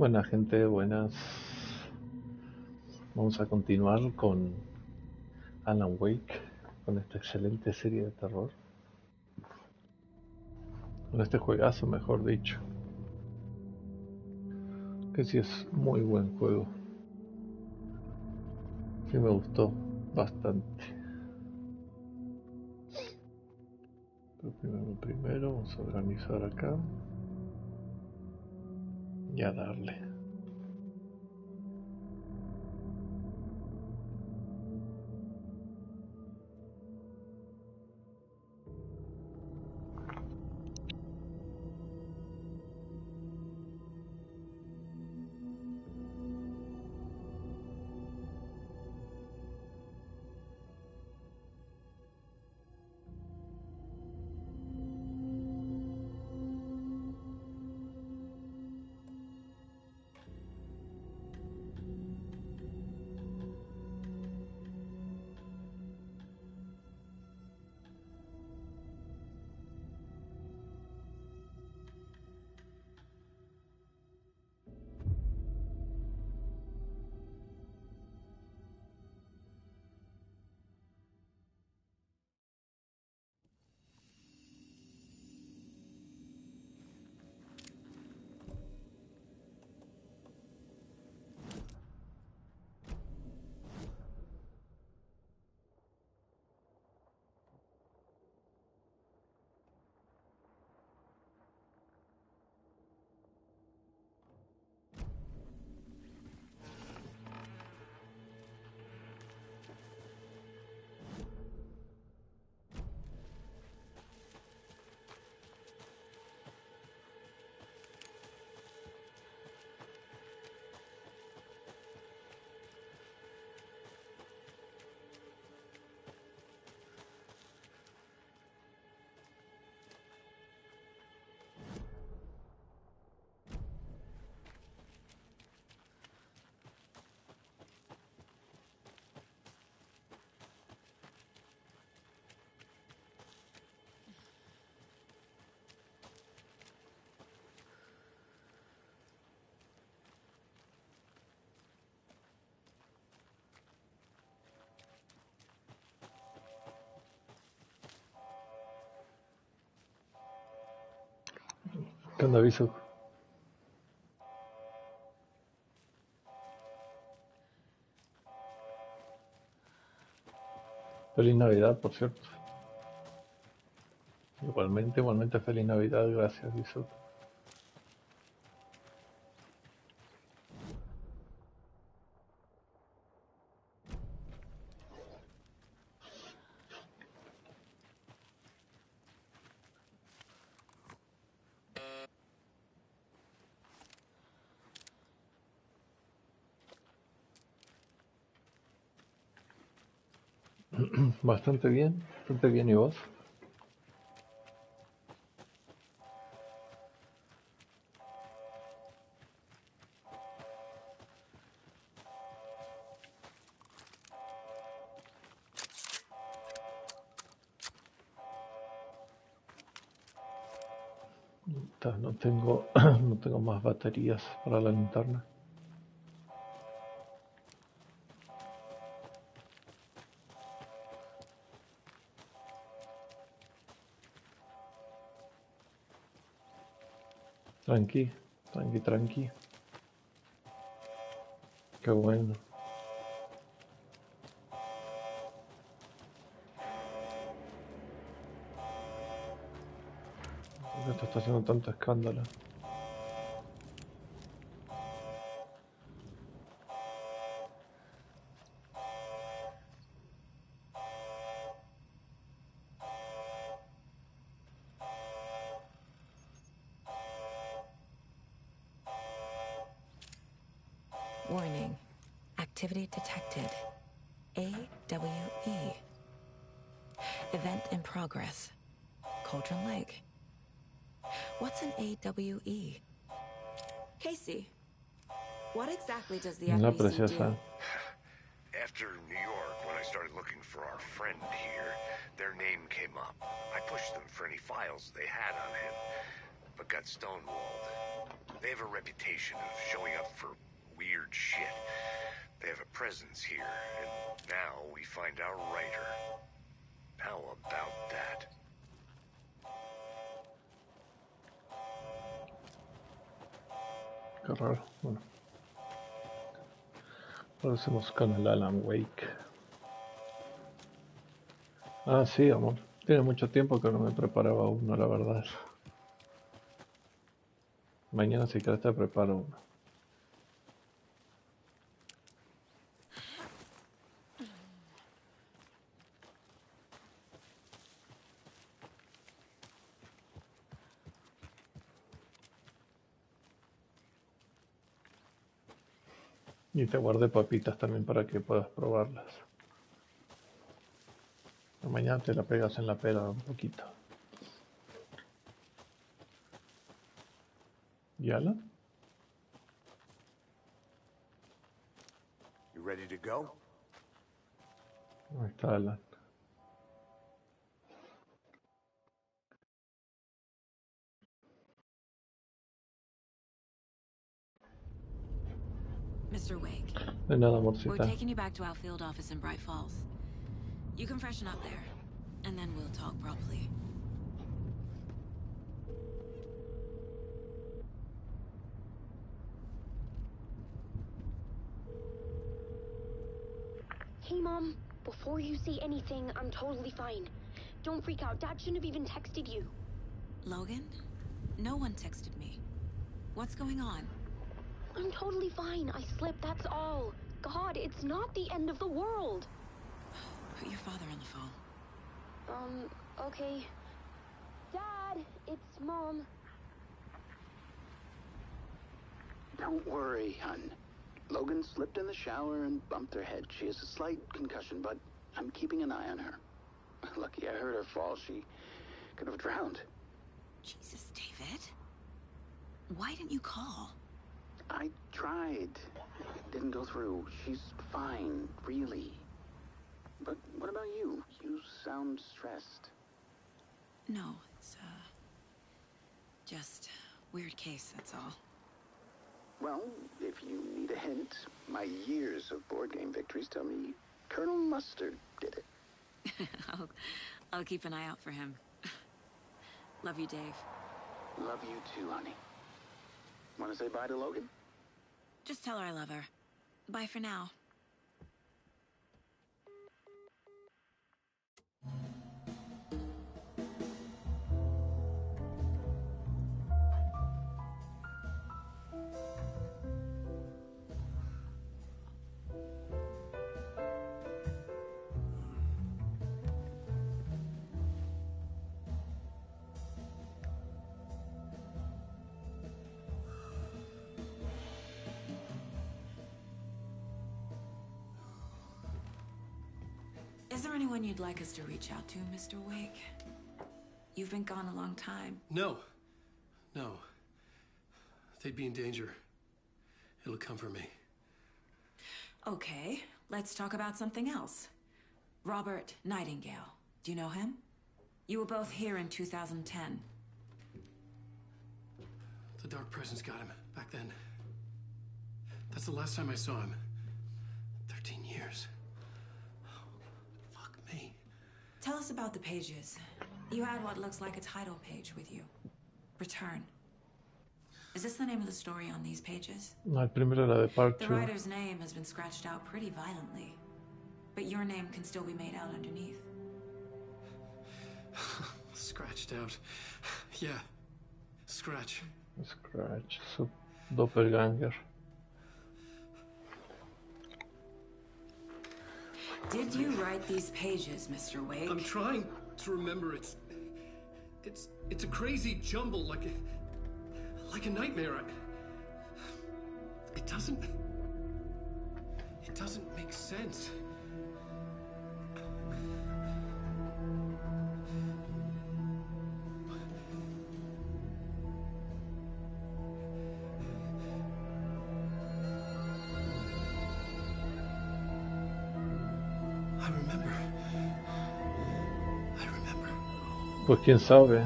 Buena gente, buenas. Vamos a continuar con Alan Wake, con esta excelente serie de terror. Con este juegazo, mejor dicho. Que sí es muy buen juego. Sí me gustó bastante. Pero primero, vamos a organizar acá. Y a darle. ¿Qué onda, aviso? Feliz Navidad, por cierto. Igualmente feliz Navidad, gracias, Viso. Bastante bien, ¿y vos? No tengo, no tengo más baterías para la linterna. Tranqui. Qué bueno. ¿Por qué esto está haciendo tanto escándalo? Warning. Activity detected. AWE. Event in progress. Cauldron Lake. What's an AWE? Casey, what exactly does the La FBC preciosa. do? After New York, when I started looking for our friend here, their name came up. I pushed them for any files they had on him, but got stonewalled. They have a reputation of showing up for weird shit. They have a presence here, and now we find our writer. How about that? Qué raro. Bueno, ahora hacemos con el Alan Wake. Ah, sí, amor. Tiene mucho tiempo que no me preparaba uno, la verdad. Mañana si quieres te preparo uno. Y te guardé papitas también para que puedas probarlas. Mañana te la pegas en la pera un poquito. ¿Y Alan? You ready to go? Ahí está Alan. Mr. Wake, De nada, we're amorcita. taking you back to our field office in Bright Falls. You can freshen up there, and then we'll talk properly. Hey, Mom. Before you say anything, I'm totally fine. Don't freak out. Dad shouldn't have even texted you. Logan? No one texted me. What's going on? I'm totally fine. I slipped, that's all. God, it's not the end of the world. Put your father on the phone. Okay. Dad, it's Mom. Don't worry, hon. Logan slipped in the shower and bumped her head. She has a slight concussion, but I'm keeping an eye on her. Lucky I heard her fall. She could have drowned. Jesus, David. Why didn't you call? I tried. It didn't go through. She's fine, really. But what about you? You sound stressed. No, it's, just weird case, that's all. Well, if you need a hint, my years of board game victories tell me Colonel Mustard did it. I'll keep an eye out for him. Love you, Dave. Love you too, honey. Want to say bye to Logan? Just tell her I love her. Bye for now. Is there anyone you'd like us to reach out to, Mr. Wake? You've been gone a long time. No. They'd be in danger. It'll come for me. Okay, let's talk about something else. Robert Nightingale. Do you know him? You were both here in 2010. The Dark Presence got him back then. That's the last time I saw him. 13 years. Fuck me. Tell us about the pages. You had what looks like a title page with you. Return. Is this the name of the story on these pages? No, el primero era de Parte. The writer's name has been scratched out pretty violently, but your name can still be made out underneath. Scratched out. Yeah. Scratch. Scratch, su doppelganger. Did you write these pages, Mr. Wake? I'm trying to remember. It's a crazy jumble, like a nightmare. It doesn't make sense. I remember. Pues quién sabe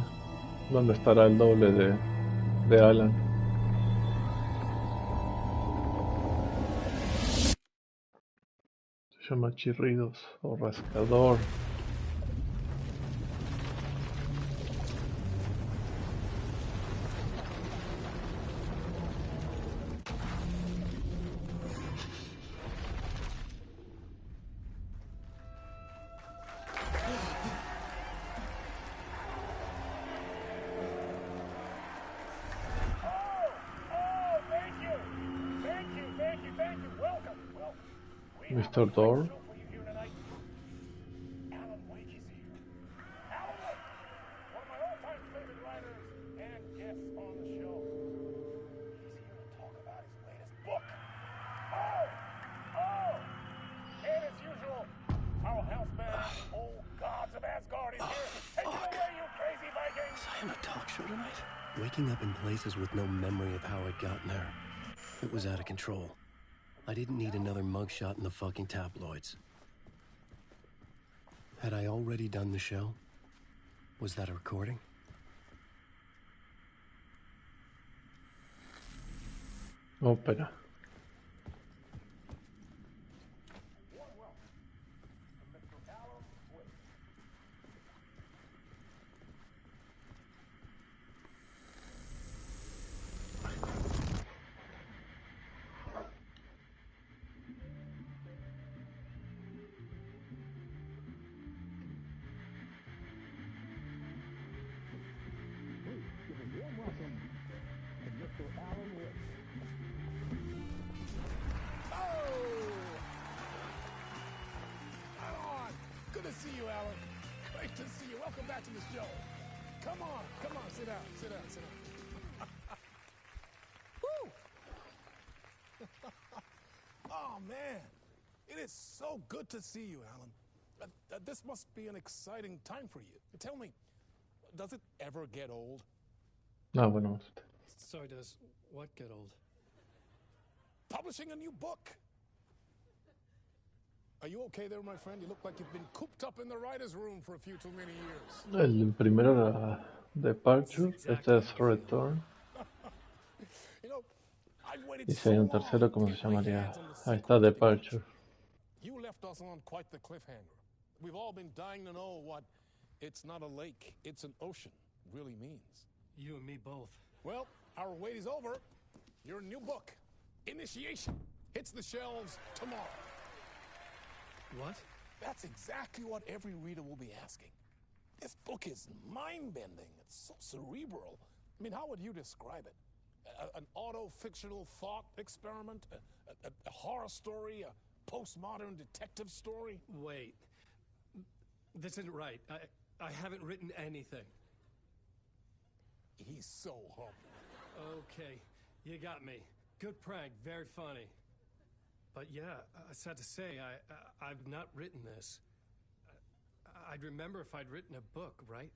dónde estará el doble de Alan. Llama chirridos o rascador. Mr. Door. Alan Wake is here. Alan Wake, one of my all-time favorite writers and guests on the show. He's here to talk about his latest book. And as usual, our house band, the old gods of Asgard, is here. Take it away, you crazy Vikings! Was I on a talk show tonight? Waking up in places with no memory of how I'd gotten there. It was out of control. I didn't need another mugshot in the fucking tabloids. Had I already done the show? Was that a recording? Ópera. Good to see you, Alan. Great to see you. Welcome back to the show. Come on, sit down. Woo! Oh, man. It is so good to see you, Alan. This must be an exciting time for you. Tell me, does it ever get old? Ah, bueno. Sorry, does what get old? Publishing a new book. Are you okay there, my friend? You look like you've been cooped up in the writer's room for a few too many years. El primero era Departure, este es Return. You know, I've waited Y si so hay un long tercero, to ¿cómo get se my llamaría? hands on the Ahí sequel está, to the Departure. original. You left us on quite the cliffhanger. We've all been dying to know what "it's not a lake, it's an ocean" really means. You and me both. Well, our wait is over. Your new book, Initiation, hits the shelves tomorrow. What? That's exactly what every reader will be asking. This book is mind-bending. It's so cerebral. I mean, how would you describe it? An auto-fictional thought experiment? A horror story? A postmodern detective story? Wait. This isn't right. I haven't written anything. He's so humble. Okay, you got me. Good prank, very funny. But yeah, sad to say, I've not written this. I'd remember if I'd written a book, right?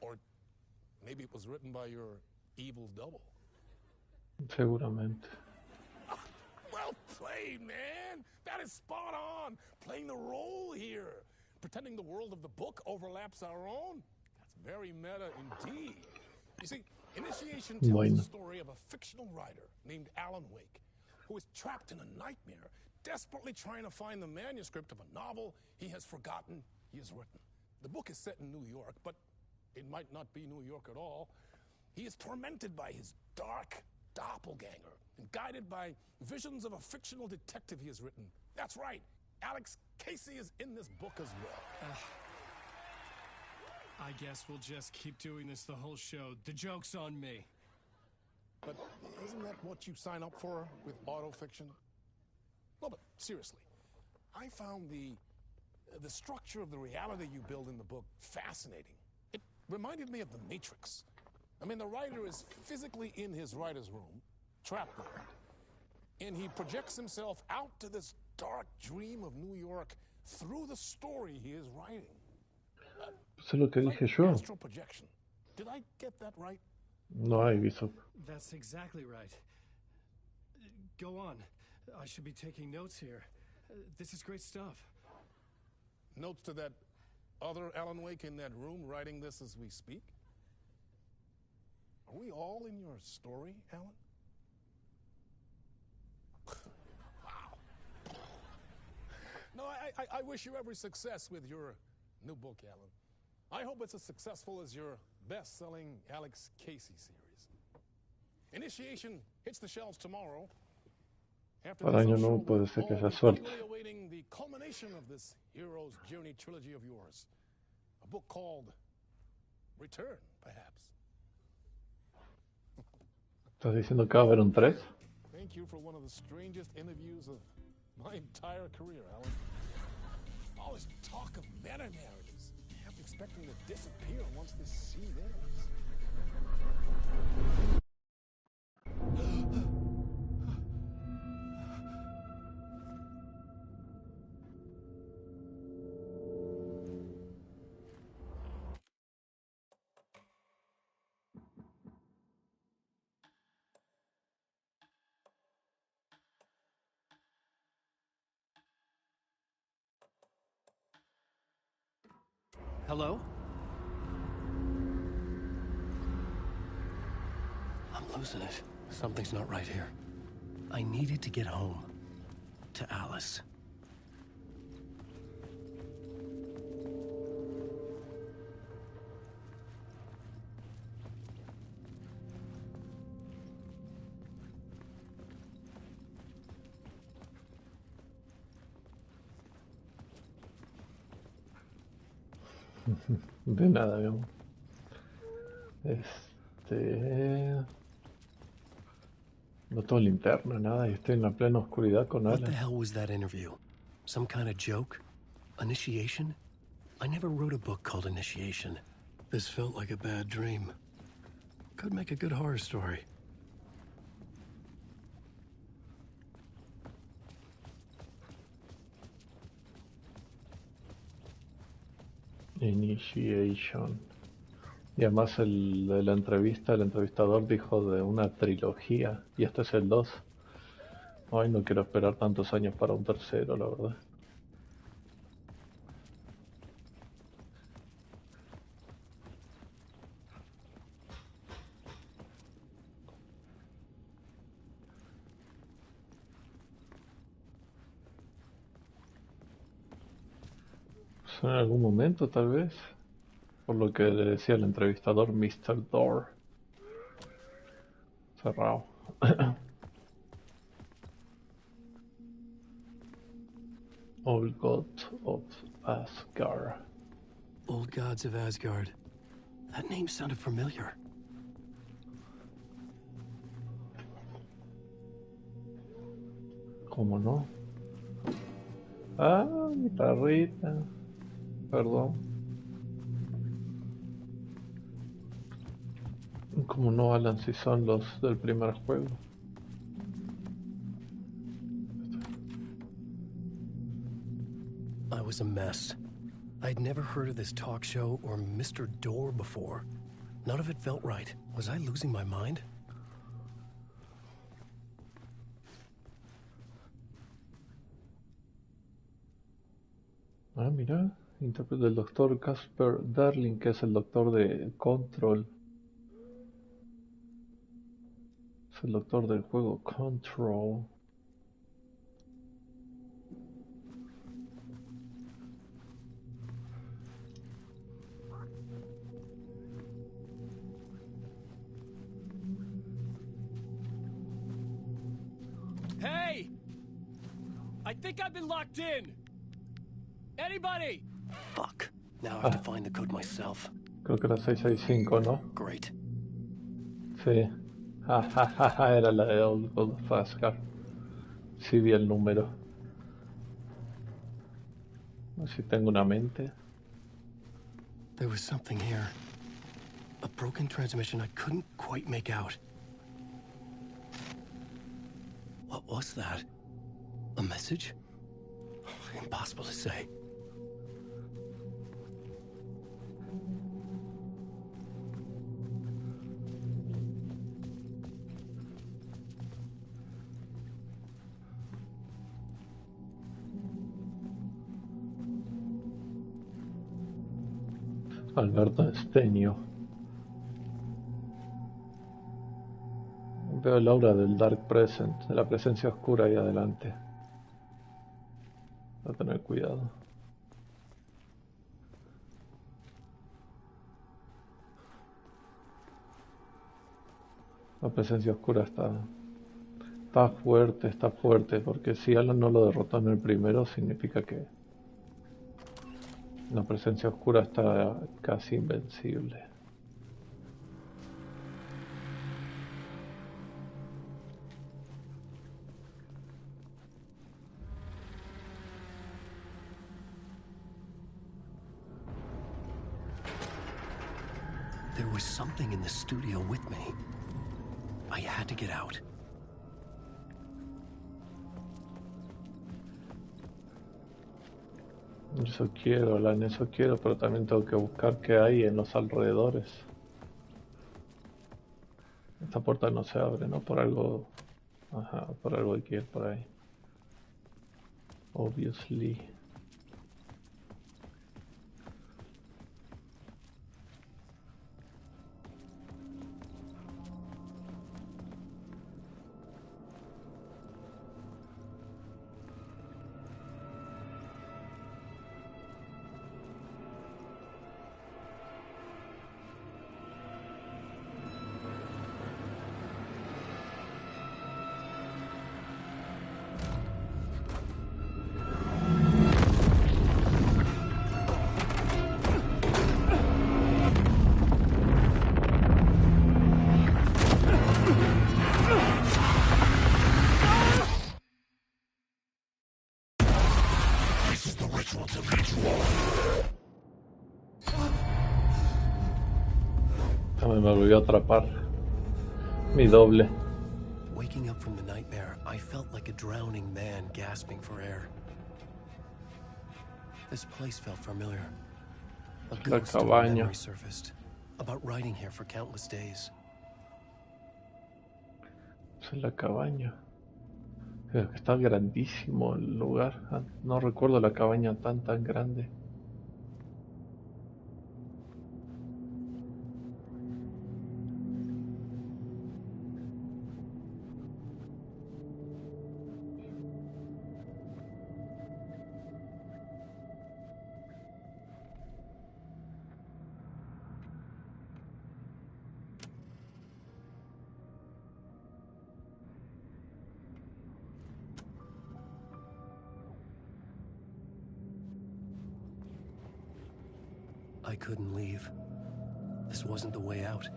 Or maybe it was written by your evil double. Seguramente. Well played, man! That is spot on! Playing the role here. Pretending the world of the book overlaps our own. That's very meta indeed. You see, Initiation tells the story of a fictional writer named Alan Wake, who is trapped in a nightmare, desperately trying to find the manuscript of a novel he has forgotten he has written. The book is set in New York, but it might not be New York at all. He is tormented by his dark doppelganger and guided by visions of a fictional detective he has written. That's right, Alex Casey is in this book as well. I guess we'll just keep doing this the whole show. The joke's on me. But isn't that what you sign up for with autofiction? No, but seriously, I found the structure of the reality you build in the book fascinating. It reminded me of The Matrix. I mean, the writer is physically in his writer's room, trapped there, and he projects himself out to this dark dream of New York through the story he is writing. Eso es lo que dije yo. Astral projection. Did I get that right? No hay viso. That's exactly right. Go on. I should be taking notes here. This is great stuff. Notes to that other Alan Wake in that room writing this as we speak? Are we all in your story, Alan? Wow. No, I wish you every success with your new book, Alan. I hope it's as successful as your best-selling Alex Casey series. Initiation hits the shelves tomorrow. After Para this, año I'm sure nuevo puede we'll ser que all haya be suerte. eagerly awaiting the culmination of this hero's journey trilogy of yours. A book called Return, perhaps. ¿Estás diciendo que va a haber un 3? Thank you for one of the strangest interviews of my entire career, Alan. All this talk of meta-narratives. I have to expect them to disappear once this scene ends. Hello? I'm losing it. Something's not right here. I needed to get home. To Alice. De nada, digamos. No tengo linterna, nada, y estoy en la plena oscuridad con What the Alan. hell was that interview? Some kind of joke? Initiation? I never wrote a book called Initiation. This felt like a bad dream. Could make a good horror story. Initiation. Y además de la entrevista, el entrevistador dijo de una trilogía, y este es el 2. Ay, no quiero esperar tantos años para un tercero, la verdad. Pues en algún momento, tal vez. Por lo que le decía el entrevistador, Mr. Door. Cerrado. Old God of Asgard. Old Gods of Asgard. That name sounded familiar. ¿Cómo no? Ah, guitarrita. Perdón. ¿Cómo no, Alan, si son los del primer juego? I was a mess. I'd never heard of this talk show or Mr. Door before. None of it felt right. Was I losing my mind? Ah, mira, intérprete del doctor Casper Darling, que es el doctor de Control. Es el doctor del juego Control. Hey! I think I've been locked in! Anybody? Fuck. Now I have to find the code myself. Creo que era 665, ¿no? Great. Sí. Ja, ja, ja, ja, era la de Old God of Asgard. Sí vi el número. A ver si tengo una mente. There was something here. A broken transmission I couldn't quite make out. What was that? A message? Impossible to say. Alberto Esteño. Veo el aura del Dark Present, de la presencia oscura ahí adelante. a tener cuidado. La presencia oscura está fuerte, porque si Alan no lo derrotó en el primero, significa que la presencia oscura está casi invencible. There was something in the studio with me. I had to get out. Eso quiero, Alan, eso quiero, pero también tengo que buscar qué hay en los alrededores. Esta puerta no se abre, ¿no? Por algo... Ajá, por algo hay que ir por ahí. Obviously. Me volvió a atrapar. Mi doble. Waking up from the nightmare, I felt like a drowning man gasping for air. This place felt familiar. A ghost of a memory surfaced about riding here for countless days. Es la cabaña. Está grandísimo el lugar. No recuerdo la cabaña tan grande. I couldn't leave. This wasn't the way out.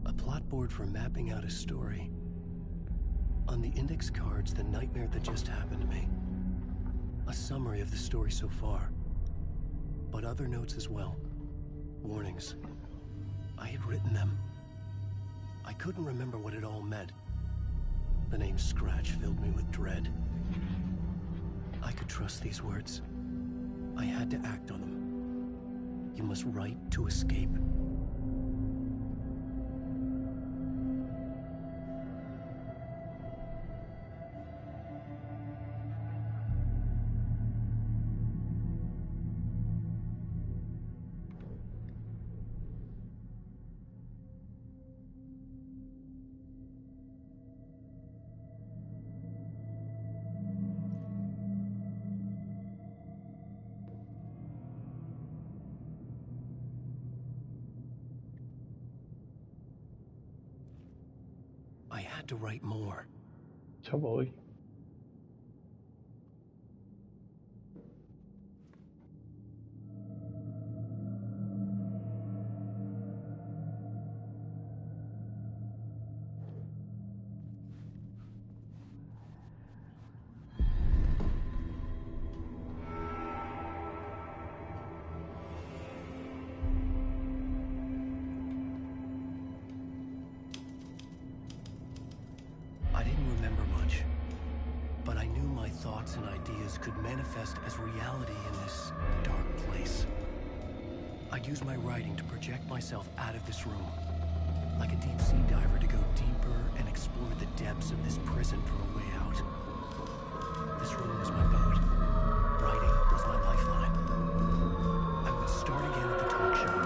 A plot board for mapping out a story. On the index cards, the nightmare that just happened to me. A summary of the story so far. But other notes as well. Warnings. I had written them. I couldn't remember what it all meant. The name Scratch filled me with dread. I could trust these words. I had to act on them. You must write to escape. I had to write more. Ya voy. I didn't remember much, but I knew my thoughts and ideas could manifest as reality in this dark place. I'd use my writing to project myself out of this room, like a deep-sea diver to go deeper and explore the depths of this prison for a way out. This room was my boat. Writing was my lifeline. I would start again at the talk show.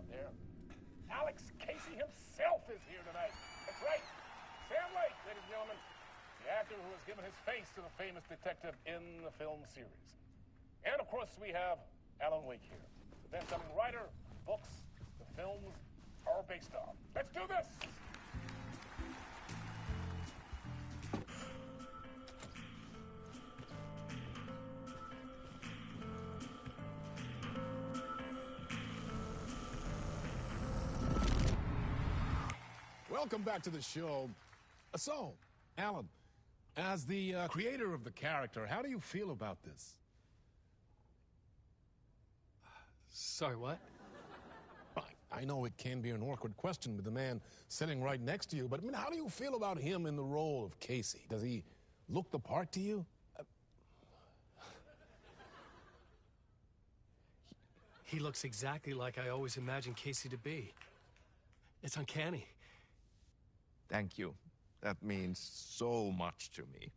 out there. Alex Casey himself is here tonight. That's right. Sam Lake, ladies and gentlemen. The actor who has given his face to the famous detective in the film series. And of course we have Alan Wake here. The best-selling writer, books, the films are based on. Let's do this! Welcome back to the show. So, Alan, as the creator of the character, how do you feel about this? Sorry, what? I know it can be an awkward question with the man sitting right next to you, but I mean, how do you feel about him in the role of Casey? Does he look the part to you? He looks exactly like I always imagined Casey to be. It's uncanny. Thank you. That means so much to me.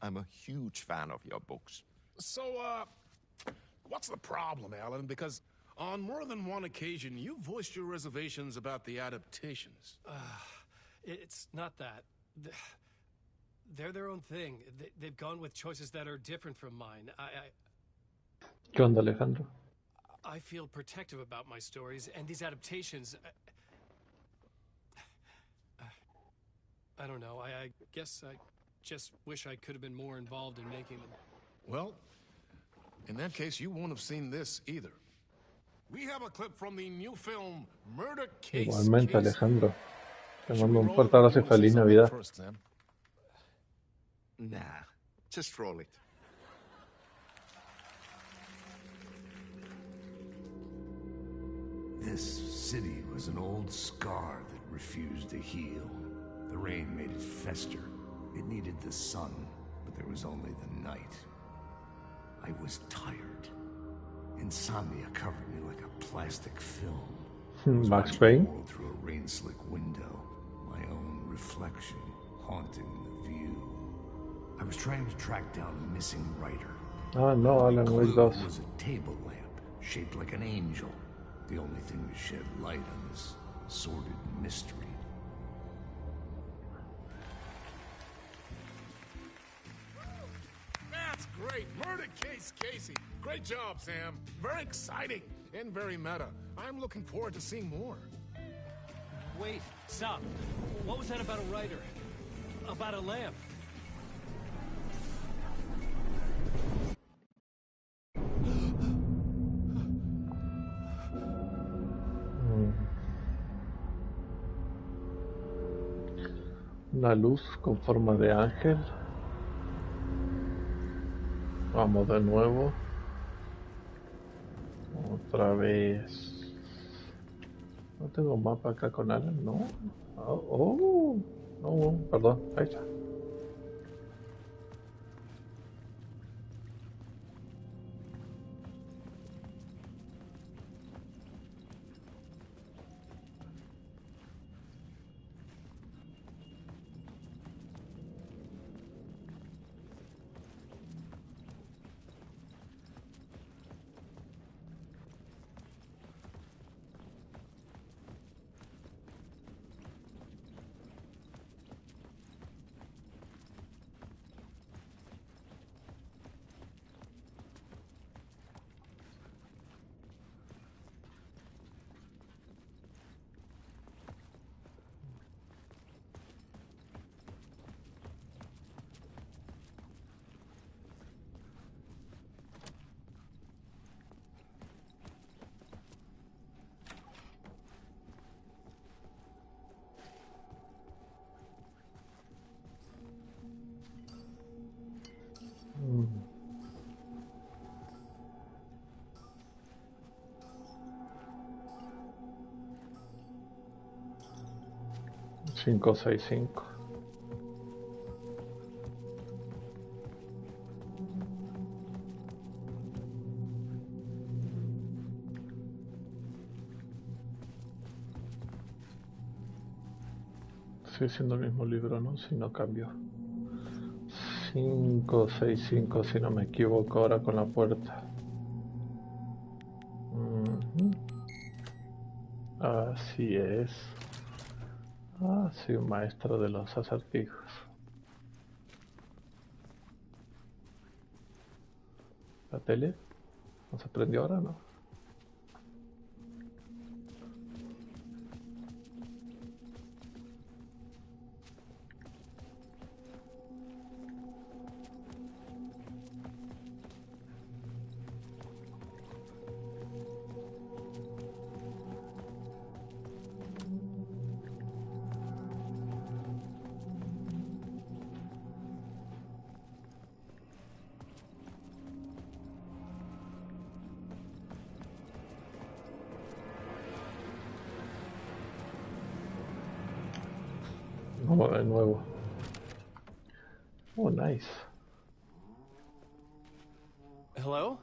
I'm a huge fan of your books. So, what's the problem, Alan? Because on more than one occasion, you voiced your reservations about the adaptations. It's not that. They're their own thing. They've gone with choices that are different from mine. ¿Qué onda, Alejandro? I feel protective about my stories, and these adaptations... I don't know. I guess I just wish I could have been more involved in making them. Well, in that case, you won't have seen this either. We have a clip from the new film, Murder Case. Igualmente, Alejandro. Te mando un fuerte abrazo y feliz Navidad. First, Sam? Nah, just roll it. This city was an old scar that refused to heal. The rain made it fester. It needed the sun, but there was only the night. I was tired. Insomnia covered me like a plastic film. Max Payne. Through a rain-slick window, my own reflection haunting the view. I was trying to track down a missing writer. Ah, no, Alan Wake 2. It was a table lamp shaped like an angel. The only thing to shed light on this sordid mystery. That's great. Murder Case Casey. Great job, Sam. Very exciting and very meta. I'm looking forward to seeing more. Wait, stop. What was that about a writer? About a lamp? Una luz con forma de ángel. Vamos de nuevo. Otra vez. No tengo mapa acá con Alan, ¿no? No, perdón, ahí está. Cinco, 6, 5. Sigue siendo el mismo libro, ¿no? Si no cambió. 5, 6, 5, si no me equivoco ahora con la puerta. Así es. Soy un maestro de los acertijos. ¿La tele? ¿No se prendió ahora, no? Vamos de nuevo. Oh, nice. Hello?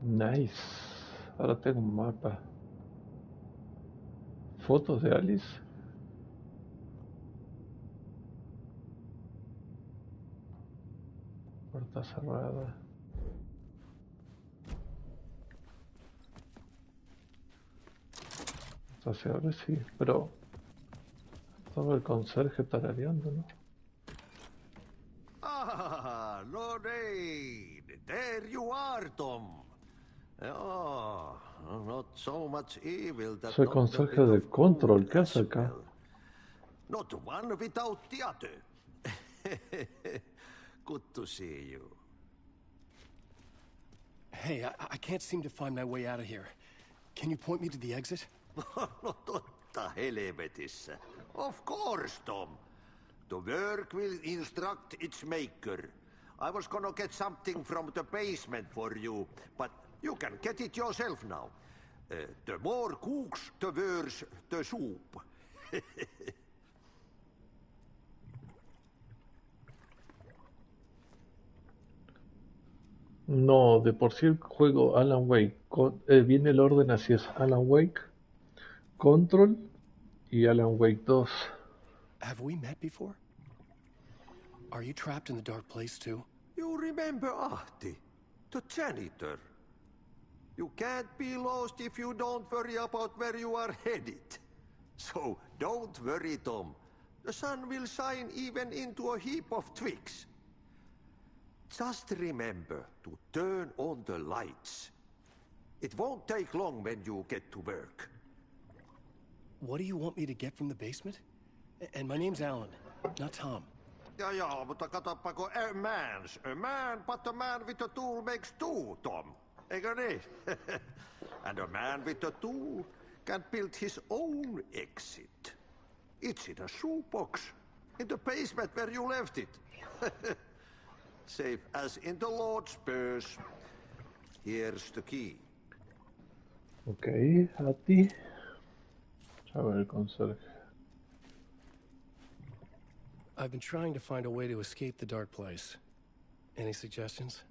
Nice. Ahora tengo un mapa. ¿Fotos de Alice? Puerta cerrada. O sea, se abre, sí, pero estaba el conserje tarareando, ¿no? Ah, Lorraine! There you are, Tom. Oh, not so much evil that Soy not a conserje bit de of Control, good ¿qué as hace acá? well. Not one without the other. Good to see you. Hey, I can't seem to find my way out of here. Can you point me to the exit? No totta helvetissä. Of course, Tom. The work will instruct its maker. I was gonna get something from the basement for you, but you can get it yourself now. The more cooks, the worse the soup. No, de por sí el juego Alan Wake. Viene el orden así es. Alan Wake, Control y Alan Wake 2. Have we met before? Are you trapped in the dark place too? You remember Ahti, the janitor. You can't be lost if you don't worry about where you are headed. So don't worry, Tom. The sun will shine even into a heap of twigs. Just remember to turn on the lights. It won't take long when you get to work. What do you want me to get from the basement? And my name's Alan, not Tom. Ja, mutta katsoppa, a man, but a man with a tool makes two, Tom. Eikö niin? And a man with a tool can build his own exit. It's in a shoebox, in the basement where you left it. Safe as in the Lord's purse. Here's the key. Ok, a ti. A ver el conserje. I've been trying to find a way to escape the dark place. Any suggestions?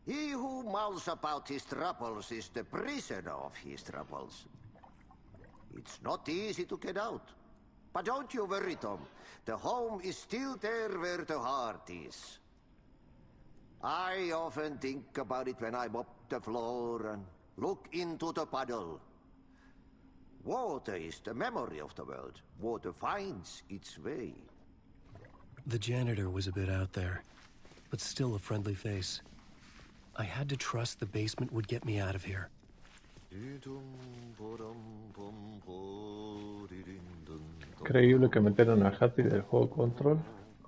He who mouths about his troubles is the prisoner of his troubles. It's not easy to get out. But don't you worry, Tom. The home is still there where the heart is. I often think about it when I mop the floor and look into the puddle. Water is the memory of the world. Water finds its way. The janitor was a bit out there, but still a friendly face. I had to trust the basement would get me out of here. Increíble que metieron a Hattie del juego Control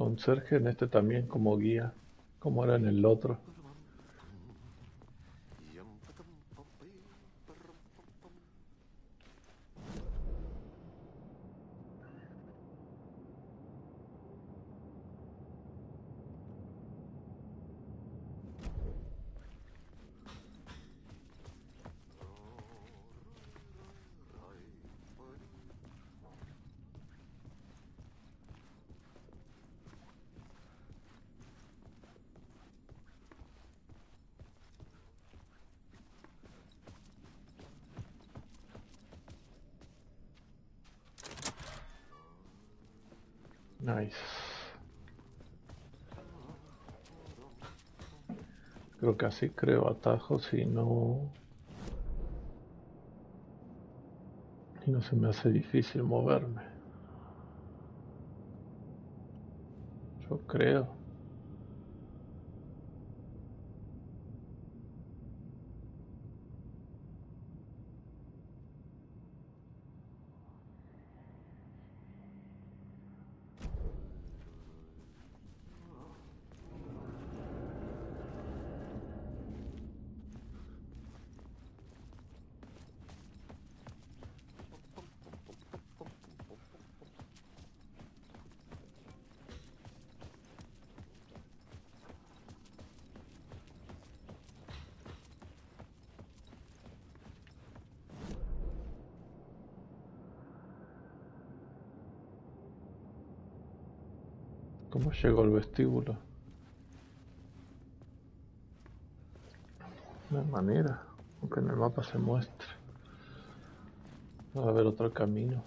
conserje, en este también como guía, como era en el otro. Nice. Creo que así creo atajos y no se me hace difícil moverme. Yo creo. ¿Cómo llego al vestíbulo? No hay manera, aunque en el mapa se muestre. Va a haber otro camino.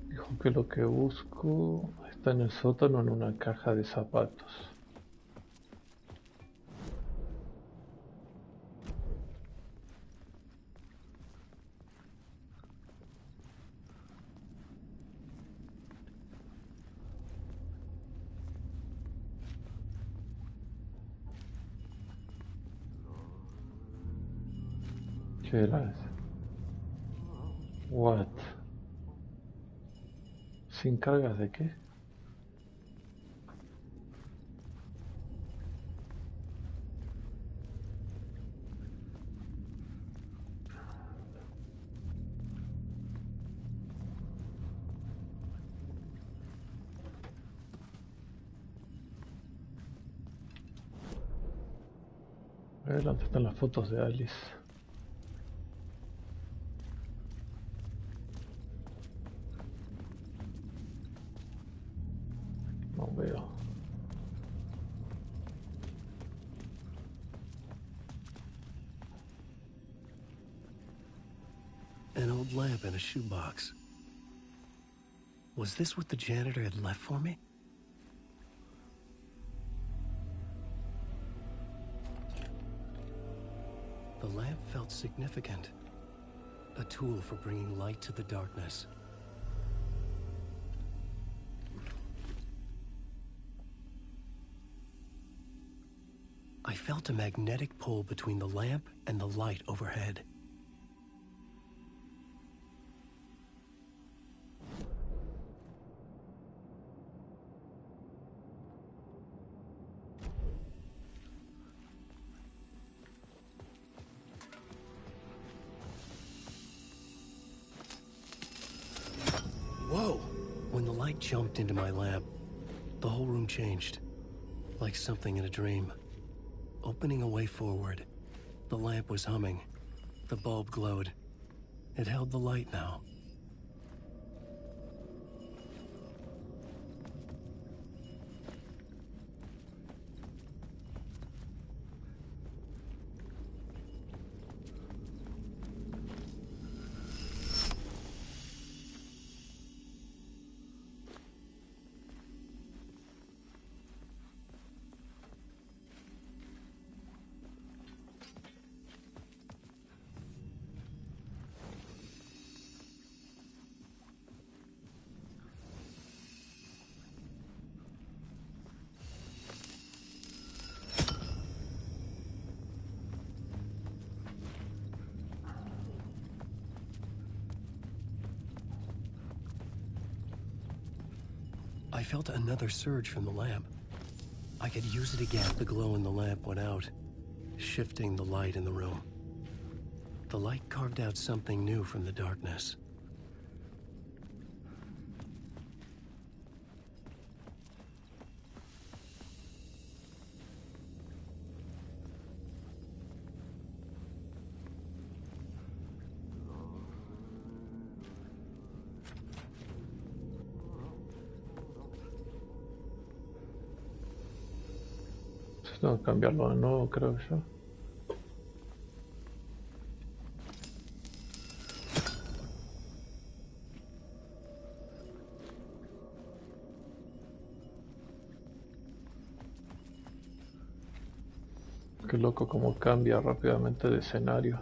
Dijo que lo que busco está en el sótano en una caja de zapatos. ¿Qué era eso? What? ¿Sin cargas de qué? A ver, ¿dónde están las fotos de Alice? No veo. An old lamp in a shoebox. Was this what the janitor had left for me? The lamp felt significant. A tool for bringing light to the darkness. I felt a magnetic pull between the lamp and the light overhead. Whoa! When the light jumped into my lamp, the whole room changed, like something in a dream. Opening a way forward, the lamp was humming. The bulb glowed. It held the light now. I felt another surge from the lamp. I could use it again. The glow in the lamp went out, shifting the light in the room. The light carved out something new from the darkness. Tengo que cambiarlo de nuevo, creo yo. Qué loco cómo cambia rápidamente de escenario.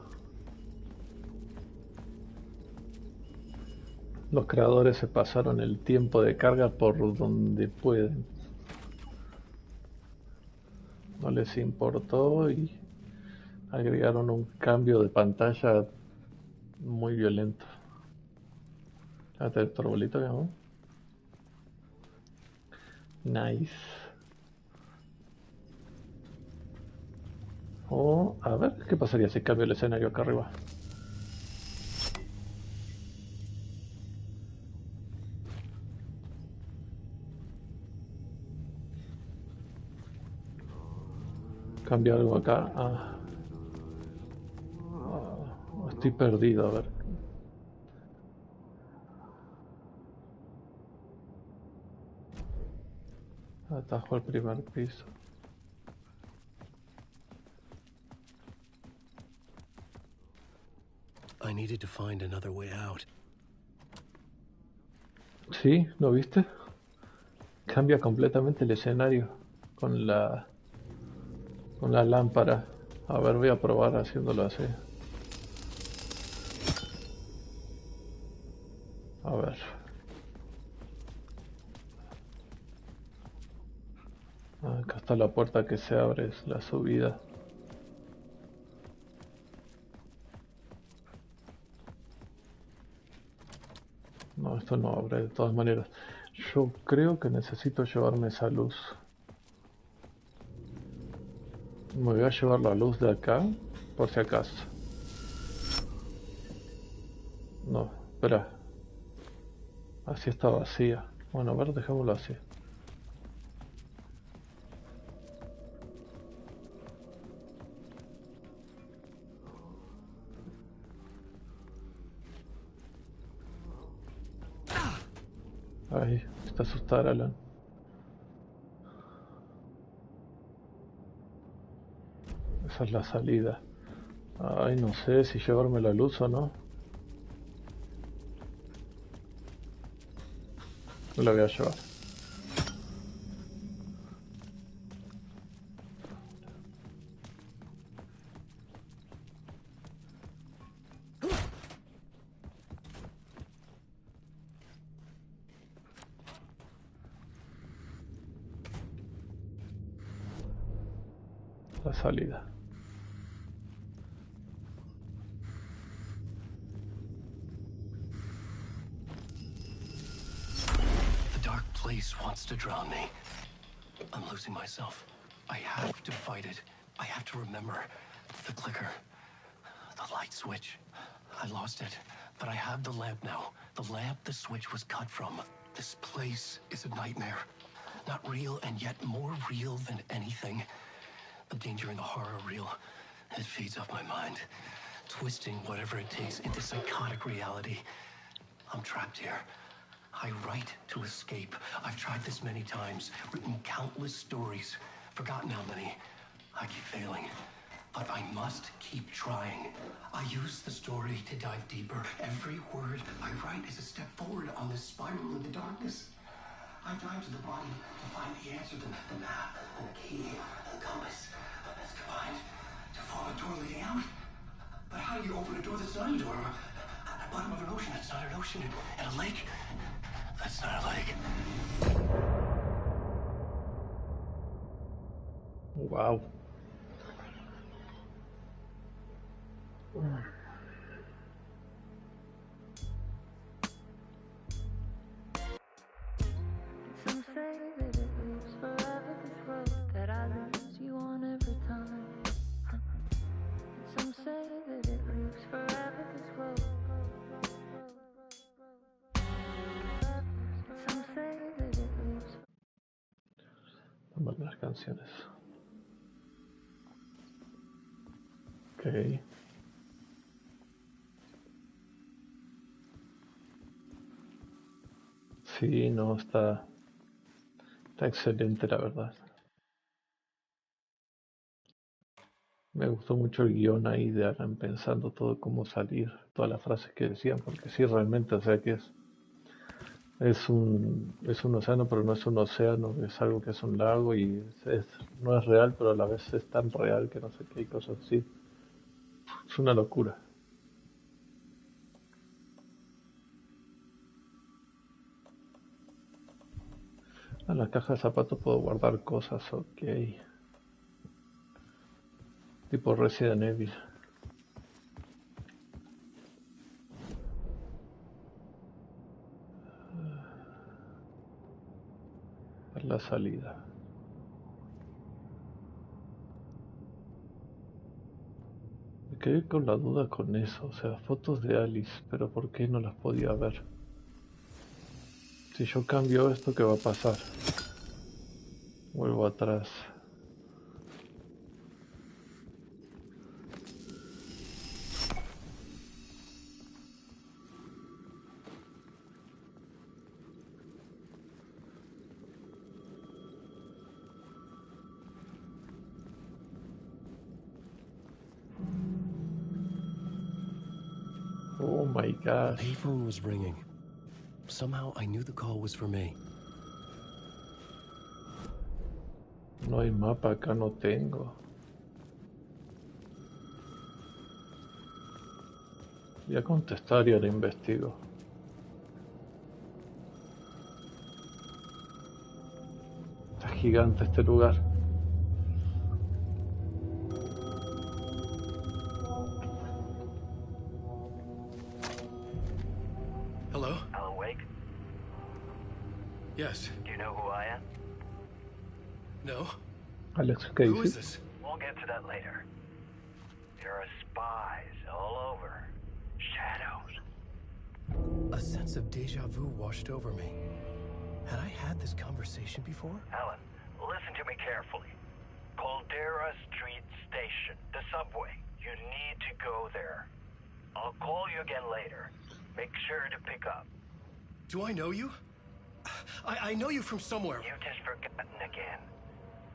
Los creadores se pasaron el tiempo de carga por donde pueden. No les importó y agregaron un cambio de pantalla muy violento. Fíjate el arbolito, ¿no? Nice. Oh, a ver, ¿qué pasaría si cambio el escenario acá arriba? Cambia algo acá. Estoy perdido, a ver. Atajo el primer piso. I needed to find another way out. Sí, ¿lo viste? Cambia completamente el escenario con la lámpara. A ver, voy a probar haciéndolo así. A ver. Acá está la puerta que se abre, es la subida. No, esto no abre de todas maneras. Yo creo que necesito llevarme esa luz. Me voy a llevar la luz de acá, por si acaso. No, espera. Así está vacía. Bueno, a ver, dejémoslo así. Ay, está asustada Alan. Esa es la salida. Ay, no sé si llevarme la luz o no. Me la voy a llevar. La salida. The dark place wants to drown me. I'm losing myself. I have to fight it. I have to remember. The clicker. The light switch. I lost it. But I have the lamp now. The lamp the switch was cut from. This place is a nightmare. Not real, and yet more real than anything. The danger and the horror real. It feeds off my mind. Twisting whatever it takes into psychotic reality. I'm trapped here. I write to escape. I've tried this many times, written countless stories, forgotten how many. I keep failing, but I must keep trying. I use the story to dive deeper. Every word I write is a step forward on this spiral in the darkness. I dive to the body to find the answer, the map, and the key, and the compass. That's combined to form a door leading out. But how do you open a door that's not a door? At the bottom of an ocean that's not an ocean, and a lake that's not a lake. Wow. guardándome las canciones. Ok. Sí, no, está excelente la verdad. Me gustó mucho el guión ahí de Alan pensando todo cómo salir, todas las frases que decían, porque sí, realmente, o sea que es un océano, pero no es un océano, es algo que es un lago y no es real, pero a la vez es tan real que no sé qué, hay cosas así. Es una locura. En la caja de zapatos puedo guardar cosas, ok. Tipo Resident Evil. Es la salida. Me quedé con la duda con eso, o sea, fotos de Alice, pero ¿por qué no las podía ver? Si yo cambio esto, ¿qué va a pasar? Vuelvo atrás. Oh my gosh. The payphone was ringing. Somehow I knew the call was for me. No hay mapa, acá no tengo. Voy a contestar y ahora investigo. Está gigante este lugar. Hello? Alan Wake? Yes. Do you know who I am? No? Alex Who is Casey. this? We'll get to that later. There are spies all over. Shadows. A sense of deja vu washed over me. Had I had this conversation before? Alan, listen to me carefully. Caldera Street Station, the subway. You need to go there. I'll call you again later. Make sure to pick up. Do I know you? I know you from somewhere. You've just forgotten again.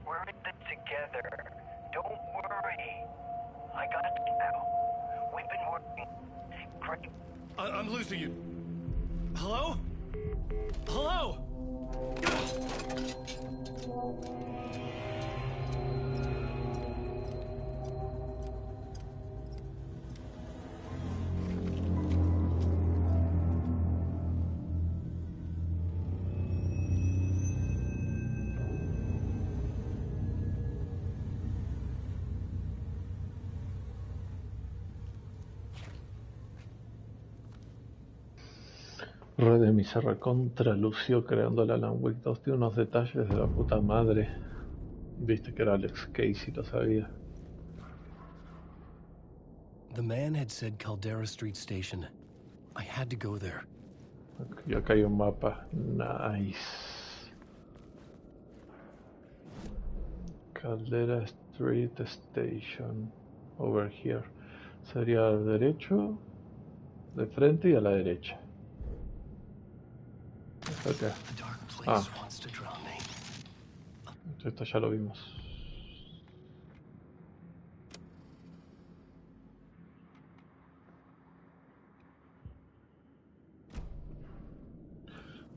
We're in this together. Don't worry. I got you now. We've been working great. I'm losing you. Hello? Hello? Red de mi se recontra lució creando el Alan Wake 2. Tiene unos detalles de la puta madre. Viste que era Alex Casey, lo sabía. The man had said Caldera Street Station. I had to go there. Y acá hay un mapa. Nice. Caldera Street Station. Over here. Sería al derecho, de frente y a la derecha. Acá. The dark place wants to drown me. Esto ya lo vimos.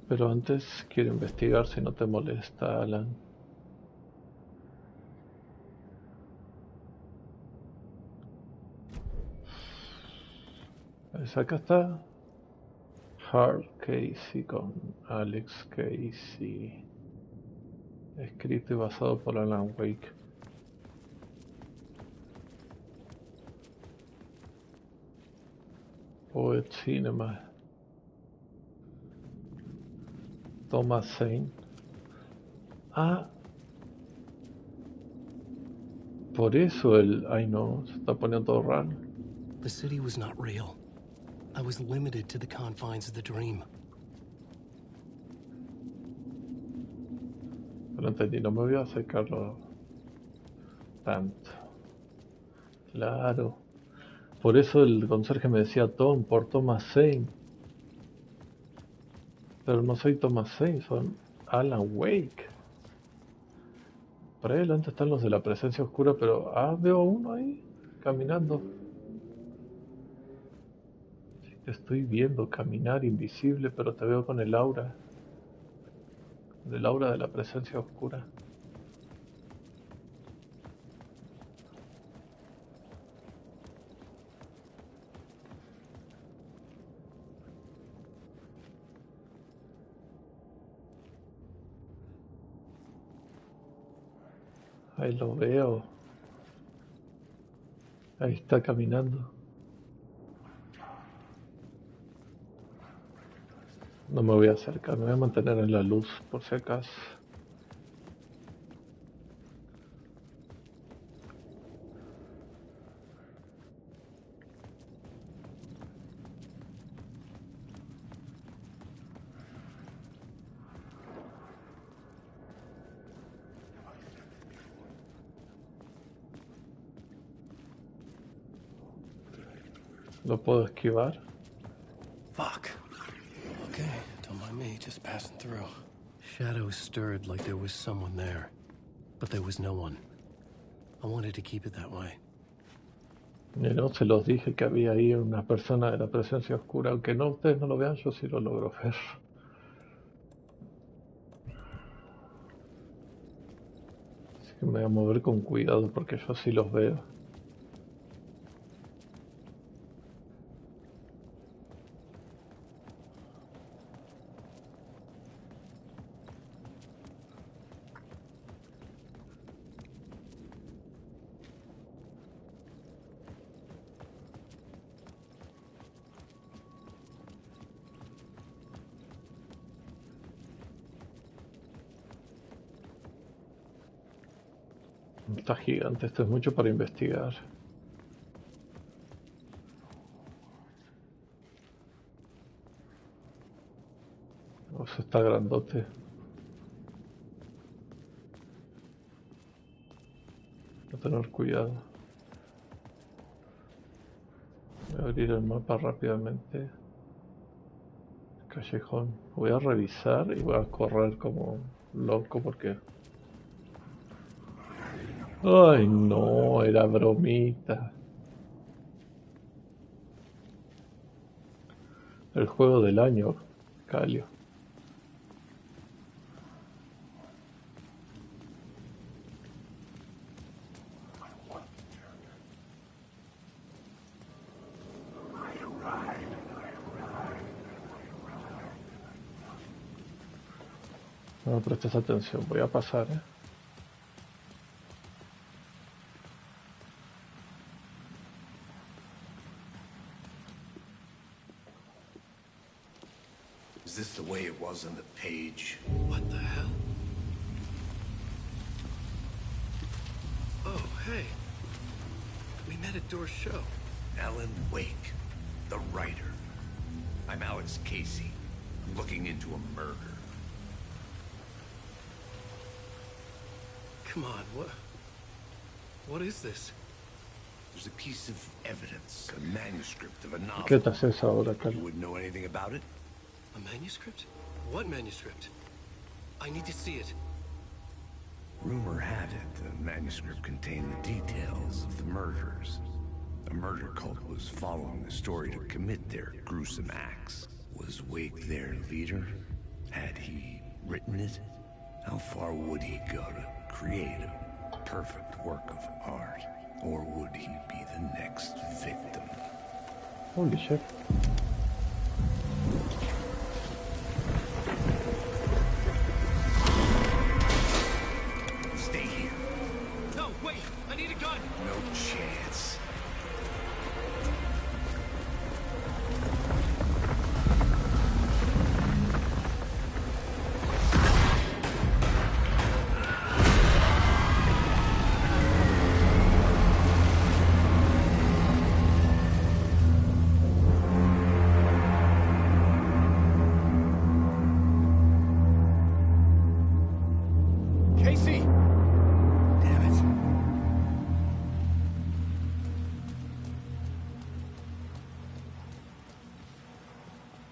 Pero antes quiero investigar si no te molesta, Alan. Pues acá está Hard Casey con Alex Casey. Escrito y basado por Alan Wake. Poet Cinema. Thomas Zane. Ah. Por eso el... Ay no, se está poniendo todo raro. The city was not real. I was limited to the confines of the dream. Pero entendí, no me voy a acercarlo tanto. Claro. Por eso el conserje me decía Tom, por Thomas Zane. Pero no soy Thomas Zane, son Alan Wake. Por ahí adelante están los de la presencia oscura, pero... Ah, veo a uno ahí, caminando. Sí, te estoy viendo caminar invisible, pero te veo con el aura. Del aura de la presencia oscura. Ahí lo veo. Ahí está caminando. No me voy a acercar, me voy a mantener en la luz por si acaso. ¿Lo puedo esquivar? Fuck. Okay, don't mind me, just passing through. Shadows stirred like there was someone there, but there was no one. I wanted to keep it that way. No se los dije que había ahí una persona de la presencia oscura, aunque no ustedes no lo vean, yo sí lo logro ver. Así que me voy a mover con cuidado porque yo sí los veo. Está gigante, esto es mucho para investigar. O sea, está grandote. Voy a tener cuidado. Voy a abrir el mapa rápidamente. Callejón. Voy a revisar y voy a correr como loco porque... Ay, no, era bromita. El juego del año, Calio. No me prestes atención, voy a pasar, ¿eh? Is this the way it was on the page? What the hell? Oh, hey. We met at Door's show. Alan Wake, the writer. I'm Alex Casey, looking into a murder. Come on, what is this? There's a piece of evidence, a manuscript of a novel. ¿Qué te haces ahora, You Calio? wouldn't know anything about it? A manuscript? What manuscript? I need to see it. Rumor had it the manuscript contained the details of the murders. A murder cult was following the story to commit their gruesome acts. Was Wake their leader? Had he written it? How far would he go to create a perfect work of art? Or would he be the next victim? Holy shit. Stay here. No, wait! I need a gun! No chance.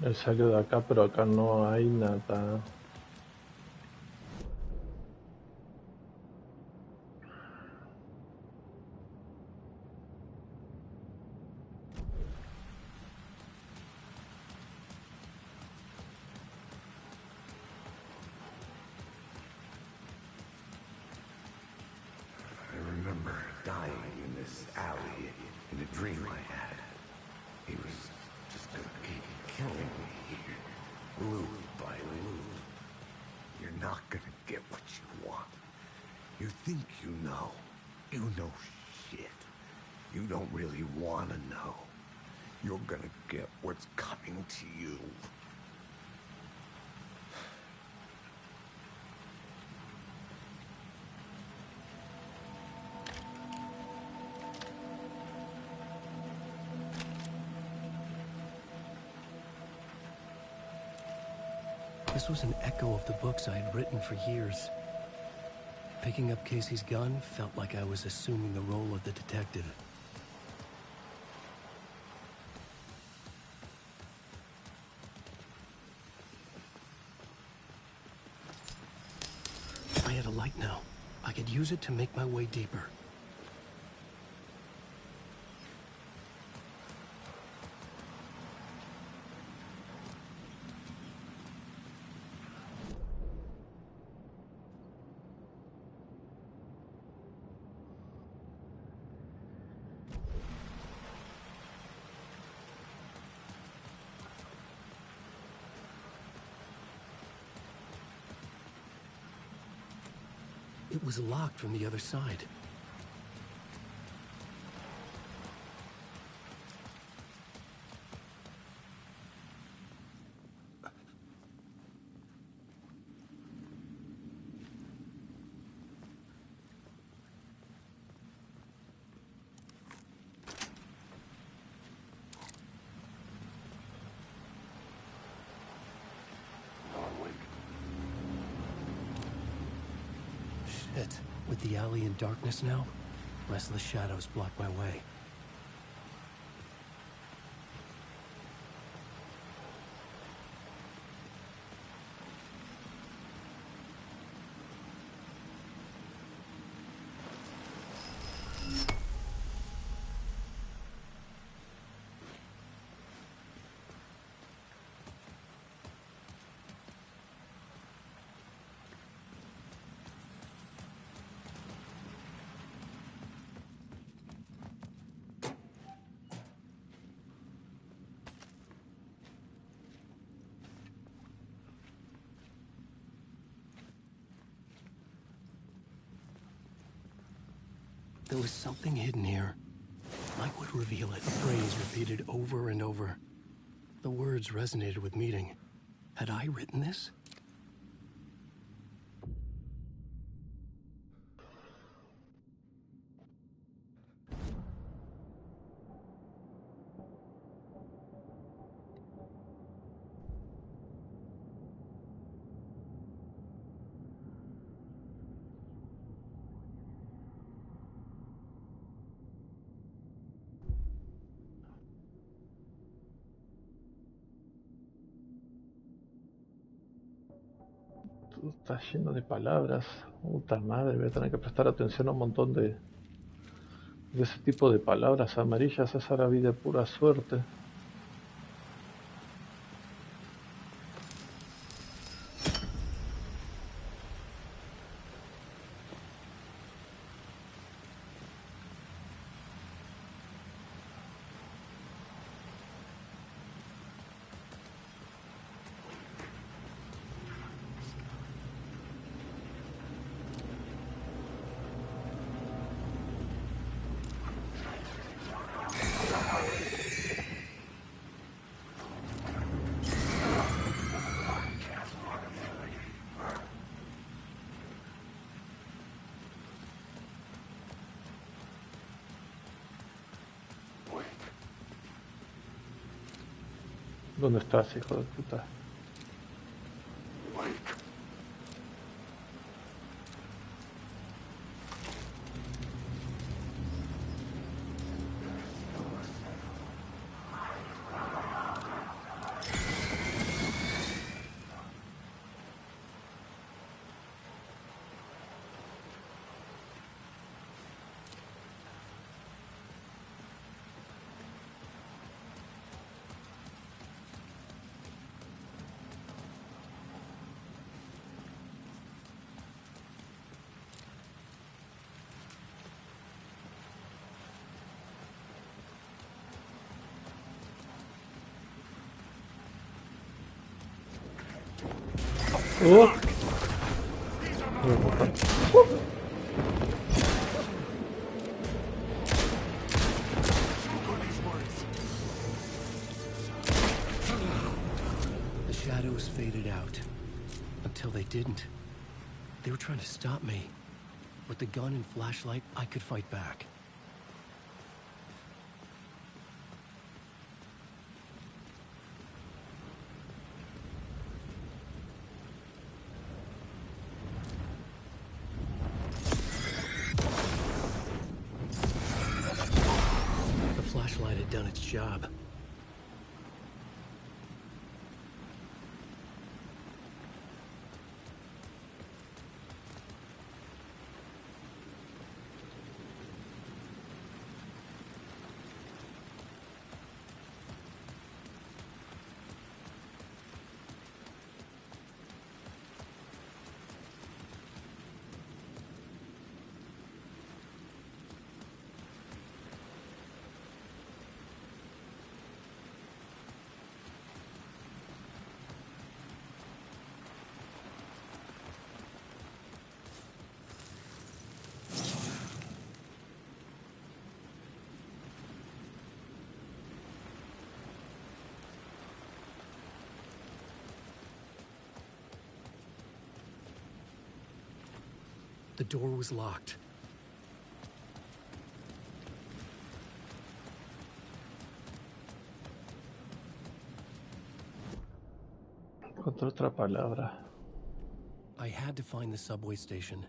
Él salió de acá, pero acá no hay nada. I remember dying in this alley in a dream I had. He was just gonna keep killing me here, loop by loop. You're not gonna get what you want. You think you know. You know shit. You don't really wanna know. You're gonna get what's coming to you. This was an echo of the books I had written for years. Picking up Casey's gun felt like I was assuming the role of the detective. I had a light now. I could use it to make my way deeper. It was locked from the other side. Shit. With the alley in darkness now, restless shadows block my way. There was something hidden here. Light would reveal it, a phrase repeated over and over. The words resonated with meaning. Had I written this? Está lleno de palabras. Puta madre, voy a tener que prestar atención a un montón de ese tipo de palabras amarillas. Esa la vida de pura suerte. ¿Dónde estás, hijo de puta? The shadows faded out. Until they didn't. They were trying to stop me. With the gun and flashlight, I could fight back. The flashlight had done its job. The door was locked. Encontré otra palabra. I had to find the subway station.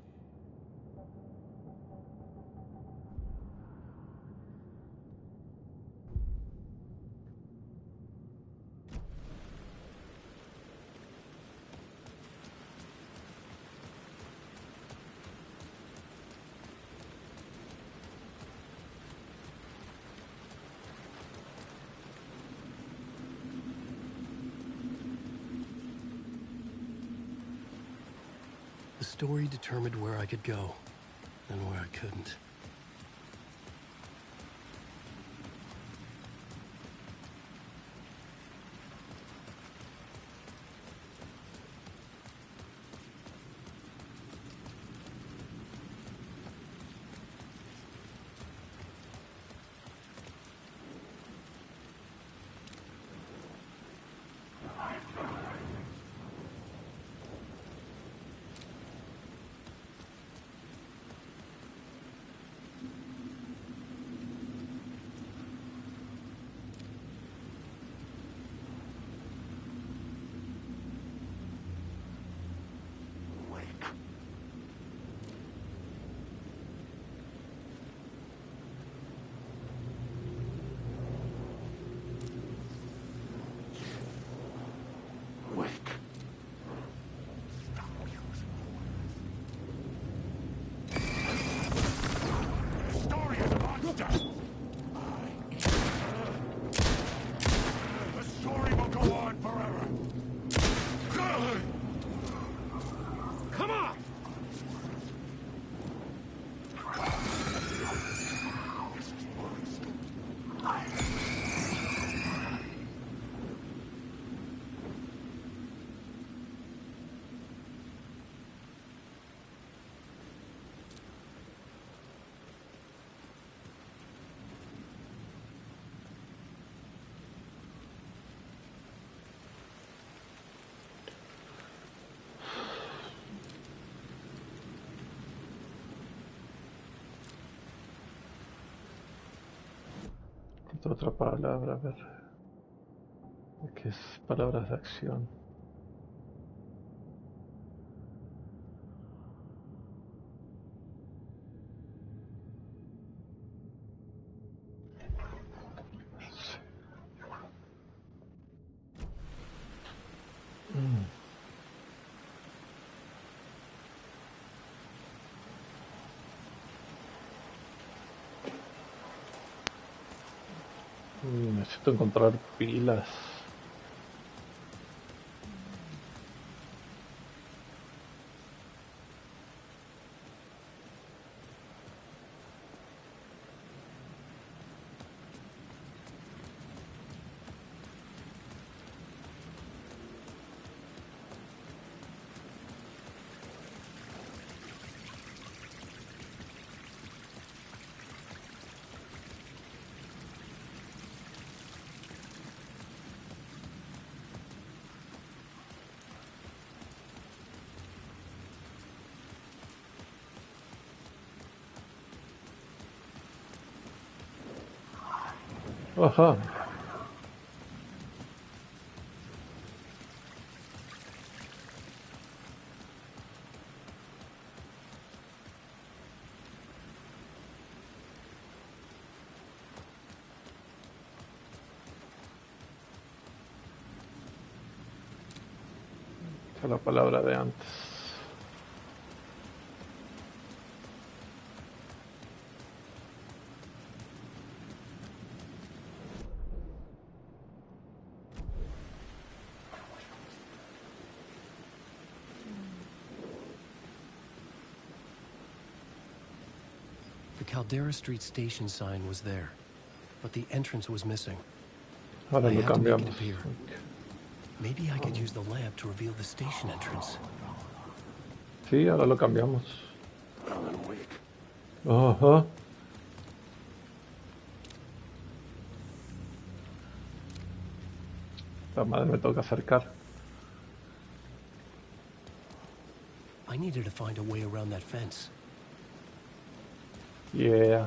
The story determined where I could go, and where I couldn't. Otra palabra, a ver. ¿Qué es palabras de acción? Necesito encontrar pilas. Ajá. Esa es la palabra de antes. The Caldera Street station sign was there, but the entrance was missing. Ahora I lo had to make it cambiamos. appear. Maybe I could use the lamp to reveal the station entrance. Sí, ahora lo cambiamos. Ajá. La madre me toca acercar. I needed to find a way around that fence. Yeah.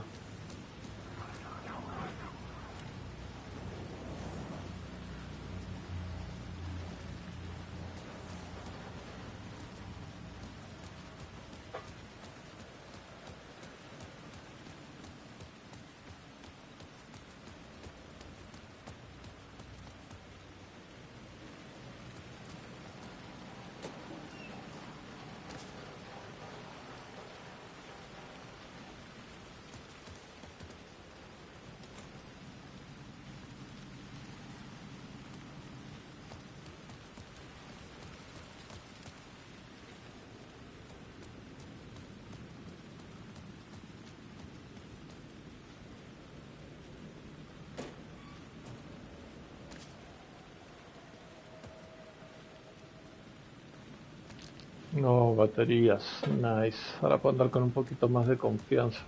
No, baterías. Nice. Ahora puedo andar con un poquito más de confianza.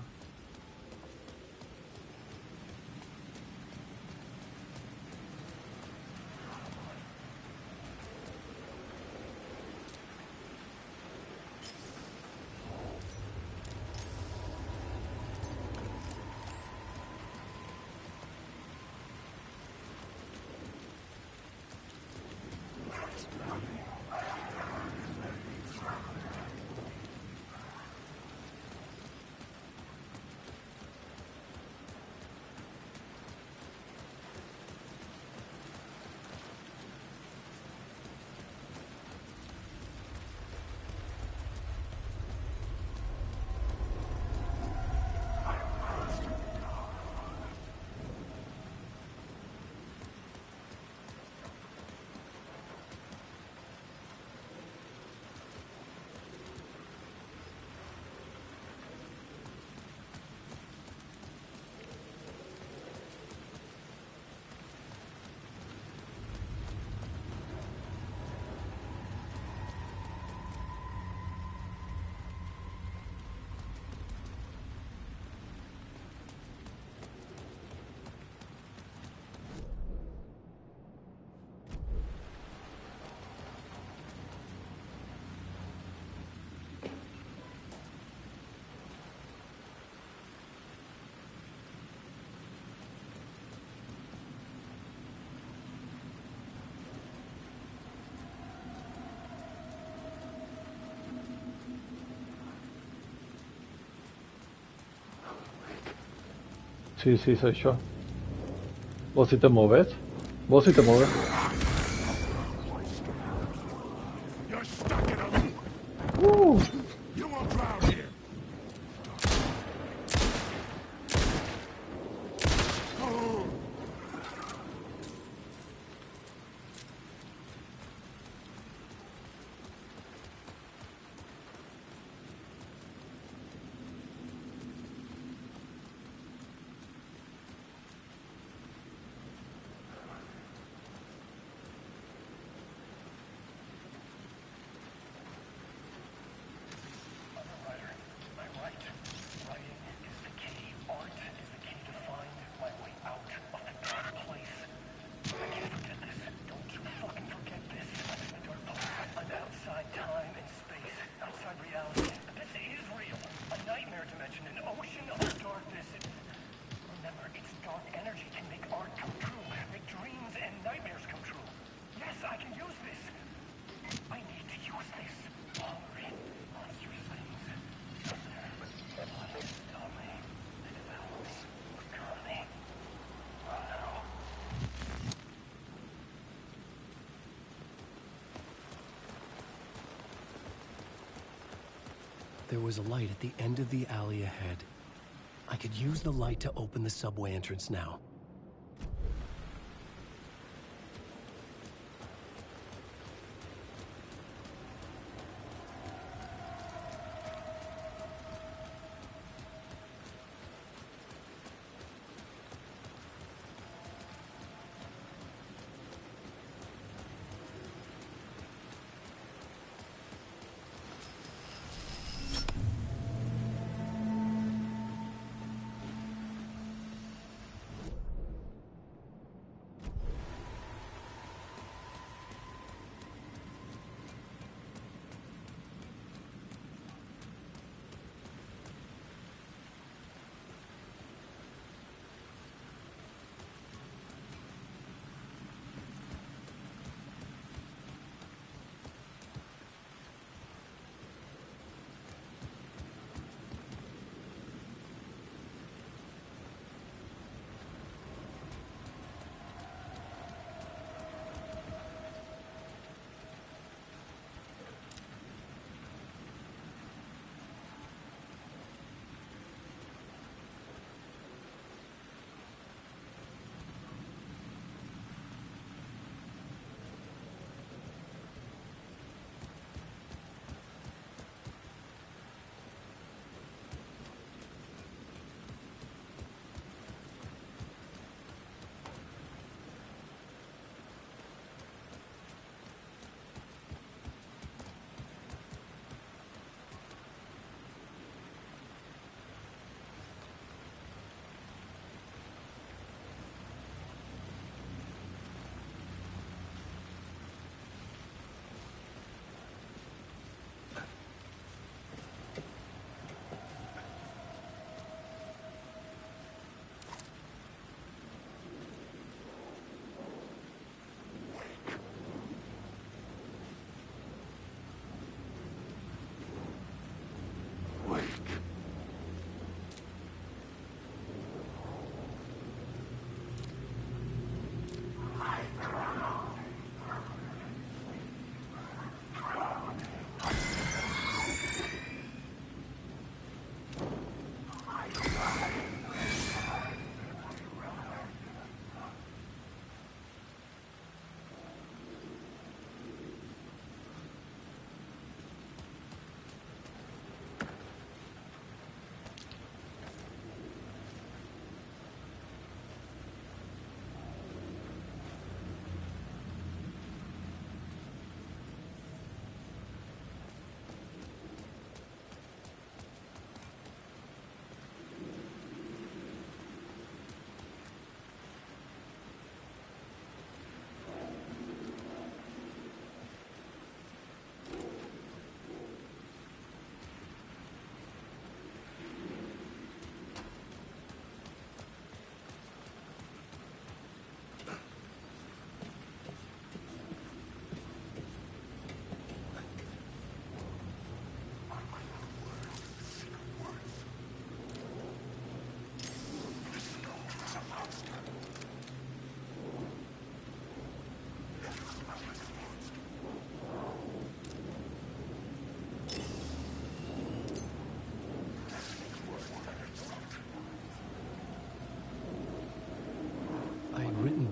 Sí, sí, soy yo. ¿Vos sí te moves? ¿Vos sí te moves? You're stuck in a loop. You won't drown here. Oh. there was a light at the end of the alley ahead. I could use the light to open the subway entrance now.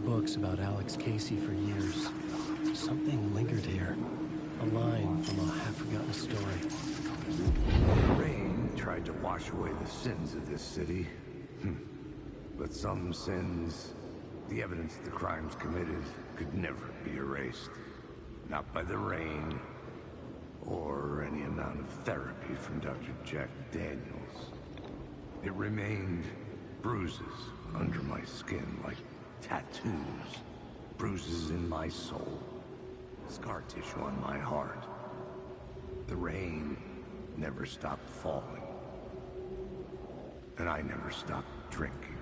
Books about Alex Casey for years. Something lingered here. A line from a half-forgotten story. The rain tried to wash away the sins of this city. But some sins, the evidence of the crimes committed, could never be erased. Not by the rain, or any amount of therapy from Dr. Jack Daniels. It remained bruises under my skin, like tattoos, bruises in my soul, scar tissue on my heart. The rain never stopped falling, and I never stopped drinking.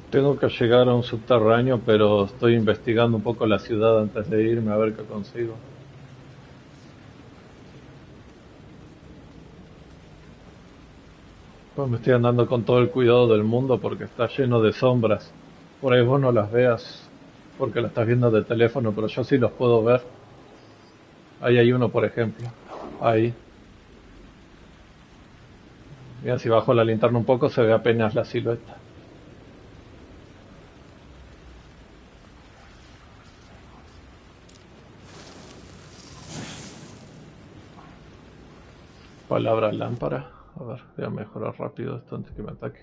Tengo que llegar a un subterráneo, pero estoy investigando un poco la ciudad antes de irme a ver qué consigo. Pues me estoy andando con todo el cuidado del mundo porque está lleno de sombras. Por ahí vos no las veas porque la estás viendo de teléfono, pero yo sí los puedo ver. Ahí hay uno, por ejemplo. Ahí. Mira, si bajo la linterna un poco se ve apenas la silueta. Palabra lámpara. A ver, voy a mejorar rápido esto antes que me ataque.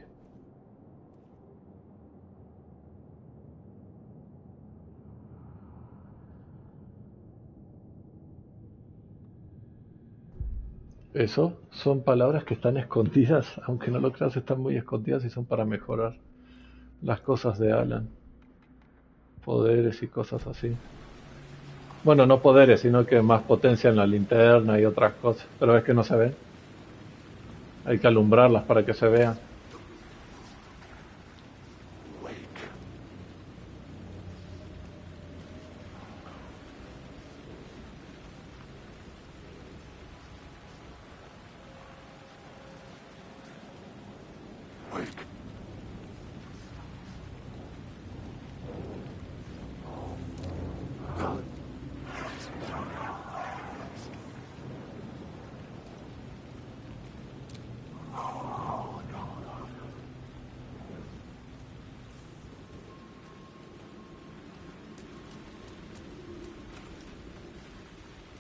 Eso son palabras que están escondidas, aunque no lo creas, están muy escondidas y son para mejorar las cosas de Alan. Poderes y cosas así. Bueno, no poderes, sino que más potencia en la linterna y otras cosas. Pero es que no se ven. Hay que alumbrarlas para que se vean.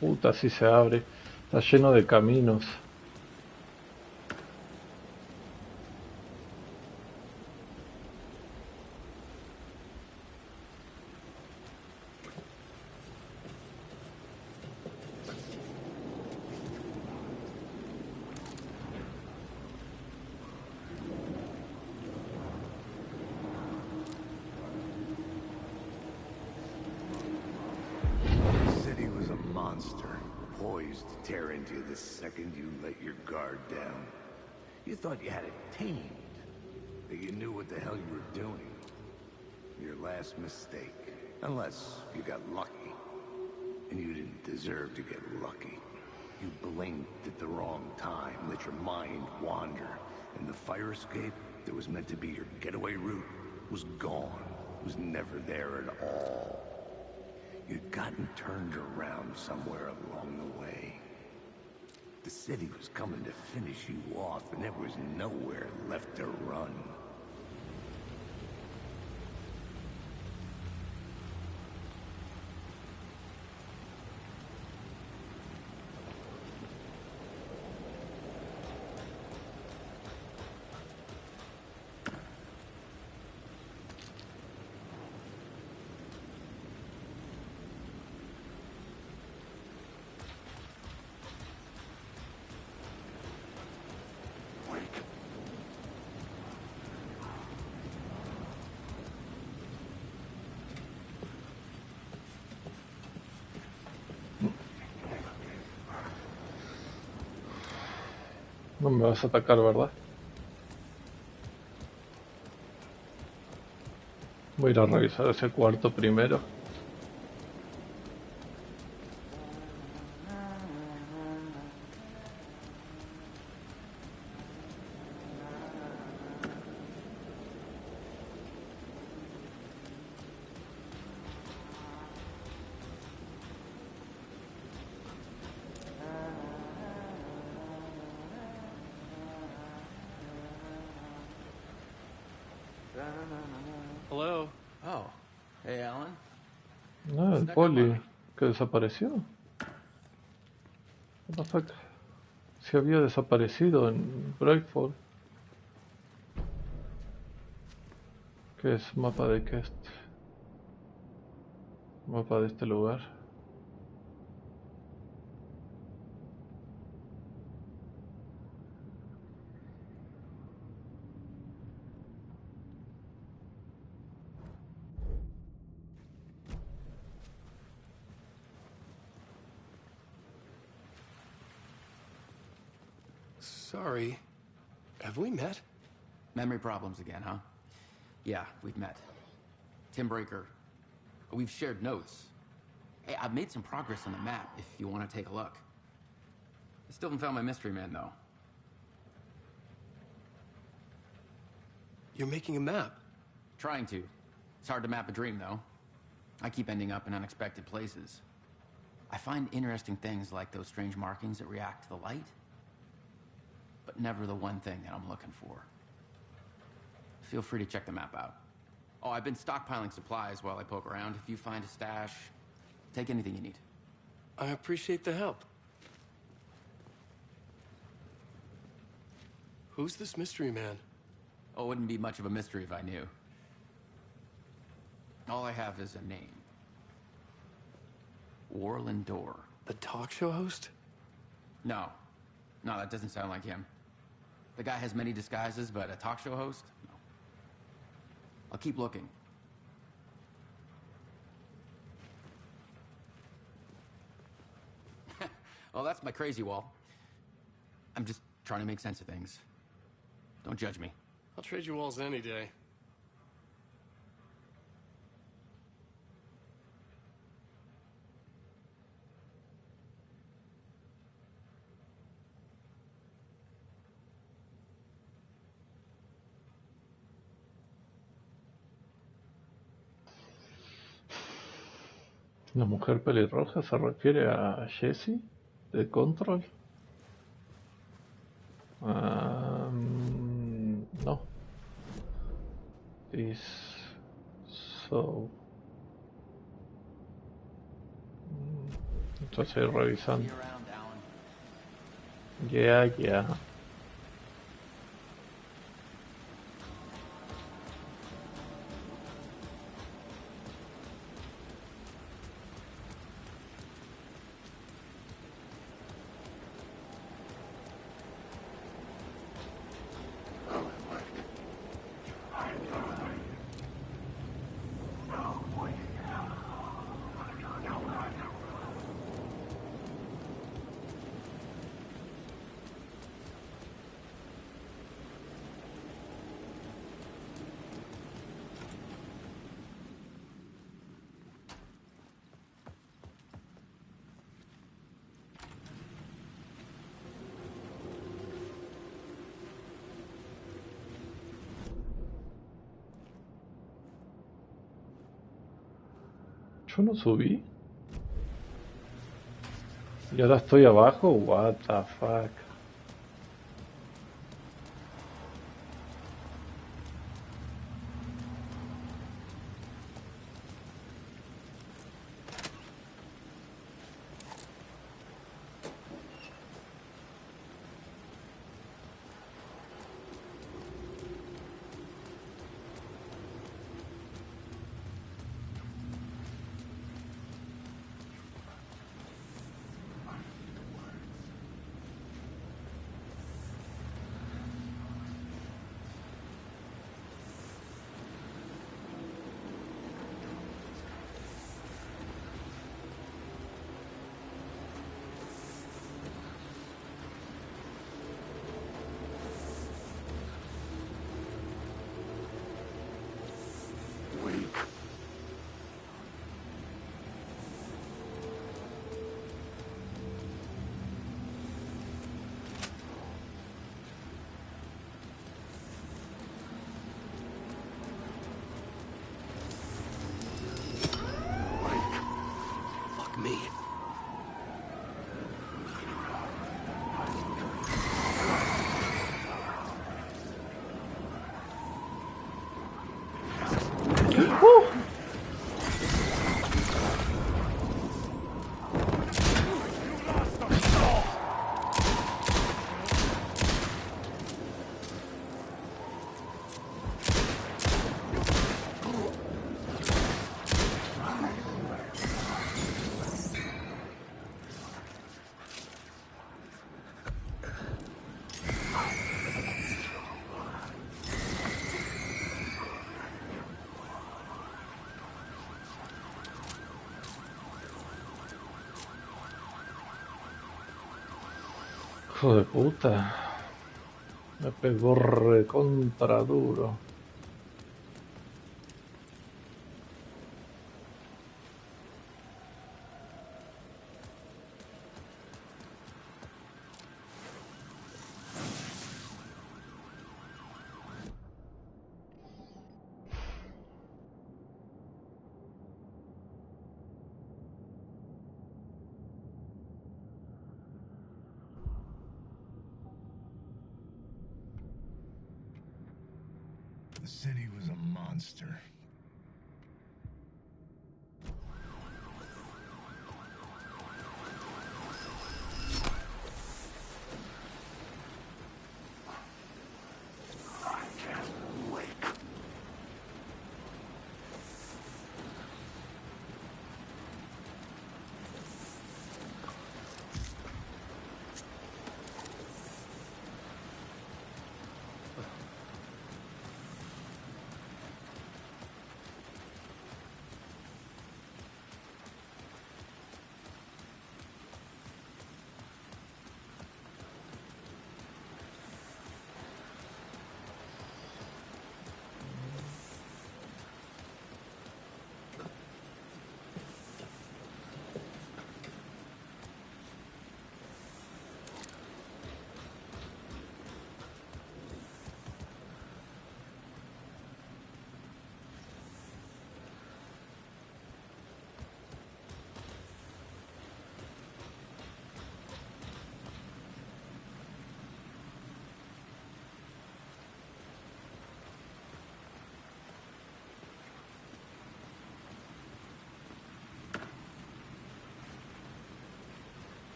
Puta, así se abre. Está lleno de caminos. The city was a monster, poised to tear into you the second you let your guard down. You thought you had it tamed, that you knew what the hell you were doing. Your last mistake. Unless you got lucky. And you didn't deserve to get lucky. You blinked at the wrong time, let your mind wander, and the fire escape that was meant to be your getaway route was gone. Was never there at all. You'd gotten turned around somewhere along the way. The city was coming to finish you off, and there was nowhere left to run. No me vas a atacar, ¿verdad? Voy a ir a revisar ese cuarto primero. Hello. Oh. Hey, Alan. No, el poli que desapareció. What the fuck? Se había desaparecido en Breakford. ¿Qué es? Mapa de qué es? Mapa de este lugar. Sorry. Have we met? Memory problems again, huh? Yeah, we've met. Tim Breaker. We've shared notes. Hey, I've made some progress on the map, if you want to take a look. I still haven't found my mystery man, though. You're making a map? Trying to. It's hard to map a dream, though. I keep ending up in unexpected places. I find interesting things like those strange markings that react to the light, but never the one thing that I'm looking for. Feel free to check the map out. Oh, I've been stockpiling supplies while I poke around. If you find a stash, take anything you need. I appreciate the help. Who's this mystery man? Oh, it wouldn't be much of a mystery if I knew. All I have is a name. Warland Dorr. The talk show host? No. No, that doesn't sound like him. The guy has many disguises, but a talk show host? No. I'll keep looking. Well, that's my crazy wall. I'm just trying to make sense of things. Don't judge me. I'll trade you walls any day. ¿La mujer pelirroja se refiere a Jessie de Control? No. Is so. Estoy revisando. Yeah. Yo no subí. ¿Y ahora estoy abajo? What the fuck. Me. Hijo de puta. Me pegó recontra duro. The city was a monster.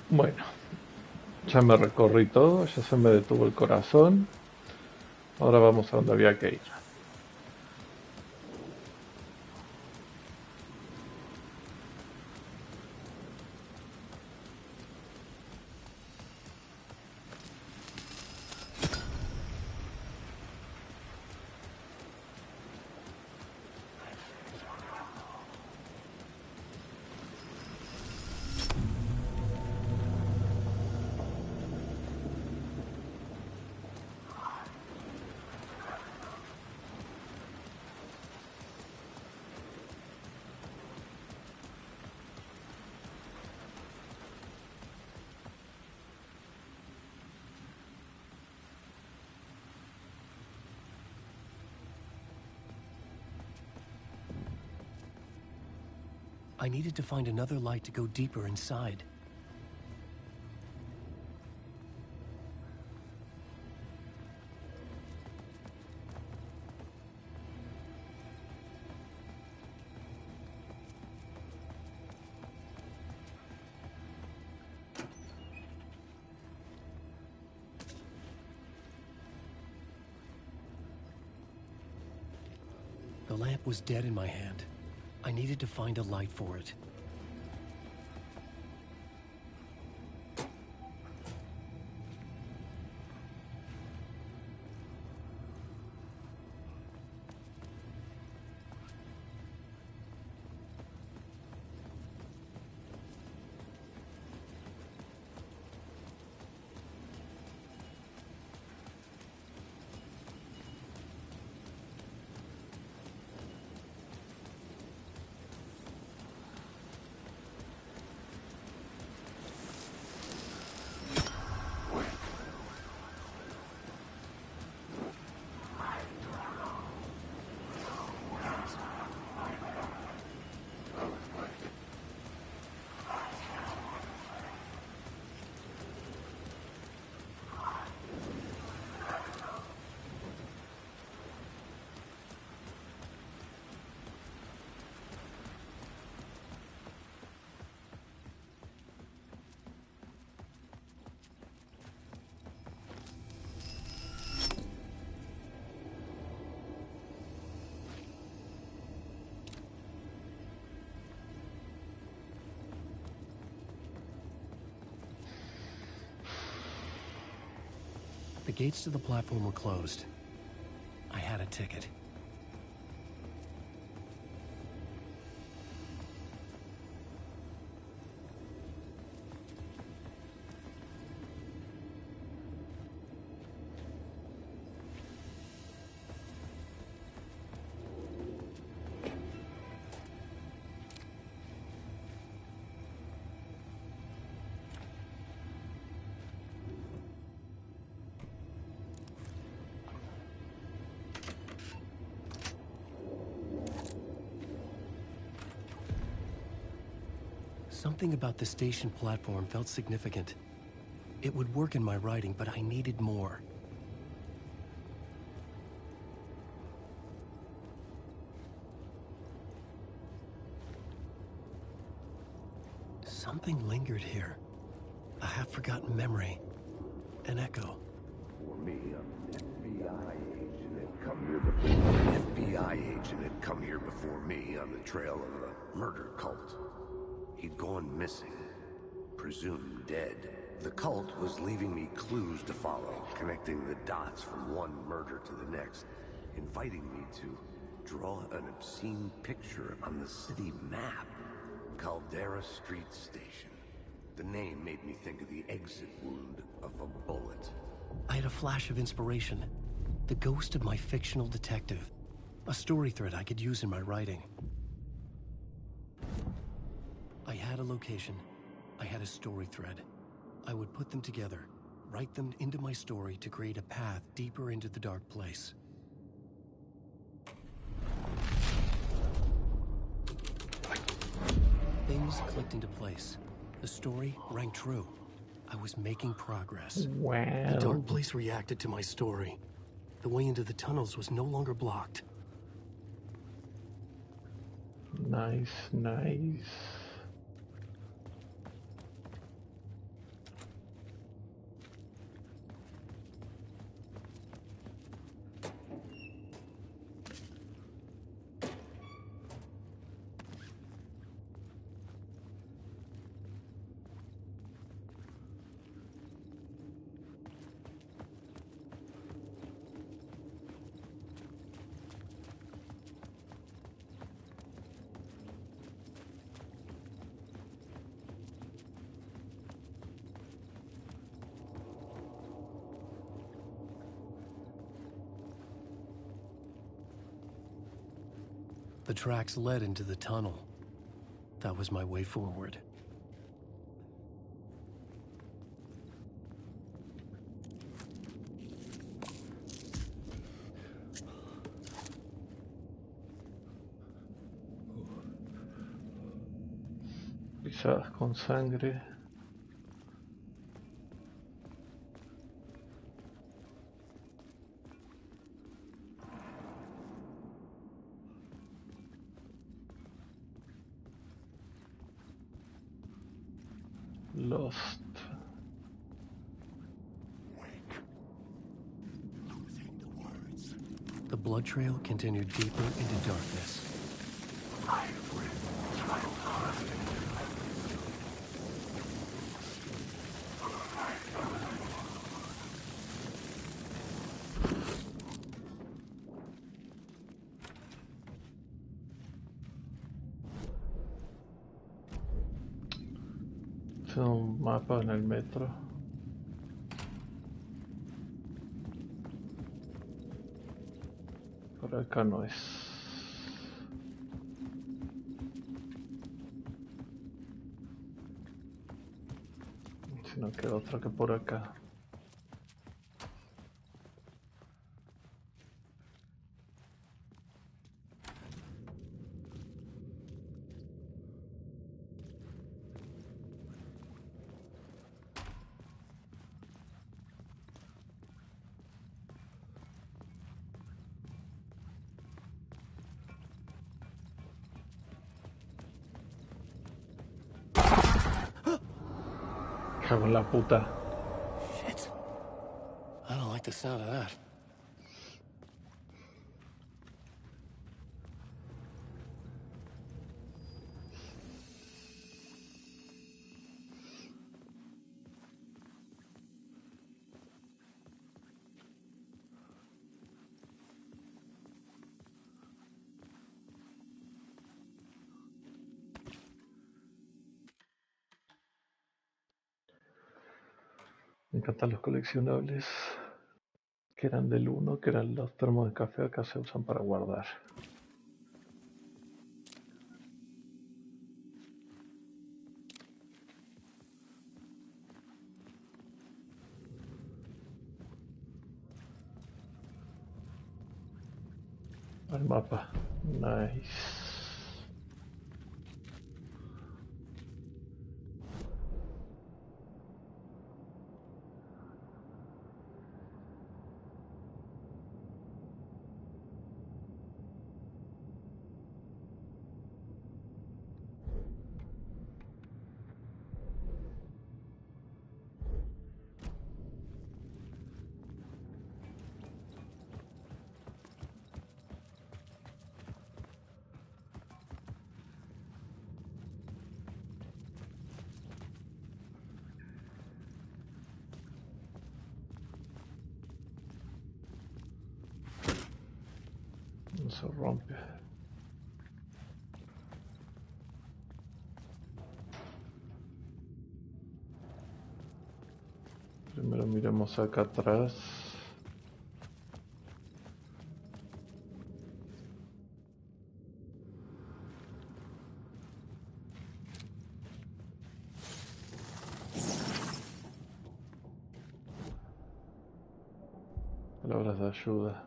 Bueno, ya me recorrí todo, ya se me detuvo el corazón. Ahora vamos a donde había que ir. I needed to find another light to go deeper inside. The lamp was dead in my hand. I needed to find a light for it. gates to the platform were closed. I had a ticket. Something about the station platform felt significant. It would work in my writing, but I needed more. Something lingered here. A half-forgotten memory. An echo. For me, an FBI agent had come here before. An FBI agent had come here before me on the trail of a murder cult. He'd gone missing, presumed dead. The cult was leaving me clues to follow, connecting the dots from one murder to the next, inviting me to draw an obscene picture on the city map. Caldera Street Station. The name made me think of the exit wound of a bullet. I had a flash of inspiration. The ghost of my fictional detective. A story thread I could use in my writing. I had a location. I had a story thread. I would put them together, write them into my story to create a path deeper into the dark place. Things clicked into place. The story rang true. I was making progress. Wow. The dark place reacted to my story. The way into the tunnels was no longer blocked. Nice, nice. The tracks led into the tunnel. That was my way forward. Pisadas con sangre. Lost. The blood trail continued deeper into darkness. Es un mapa en el metro. Por acá no es. Si no queda otra que por acá. Cago en la puta. Shit. I don't like the sound of that. Me encantan los coleccionables que eran del uno, que eran los termos de café, acá se usan para guardar. El mapa, nice. No se rompe. Primero miremos acá atrás. Palabras de ayuda.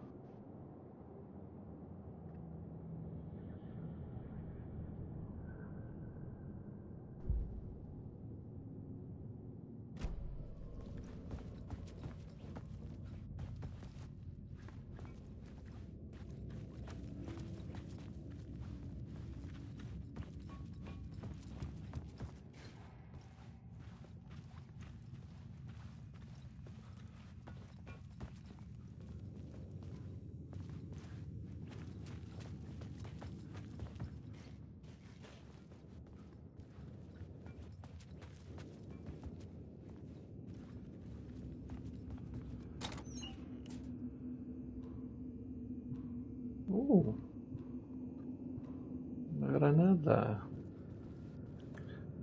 Una granada.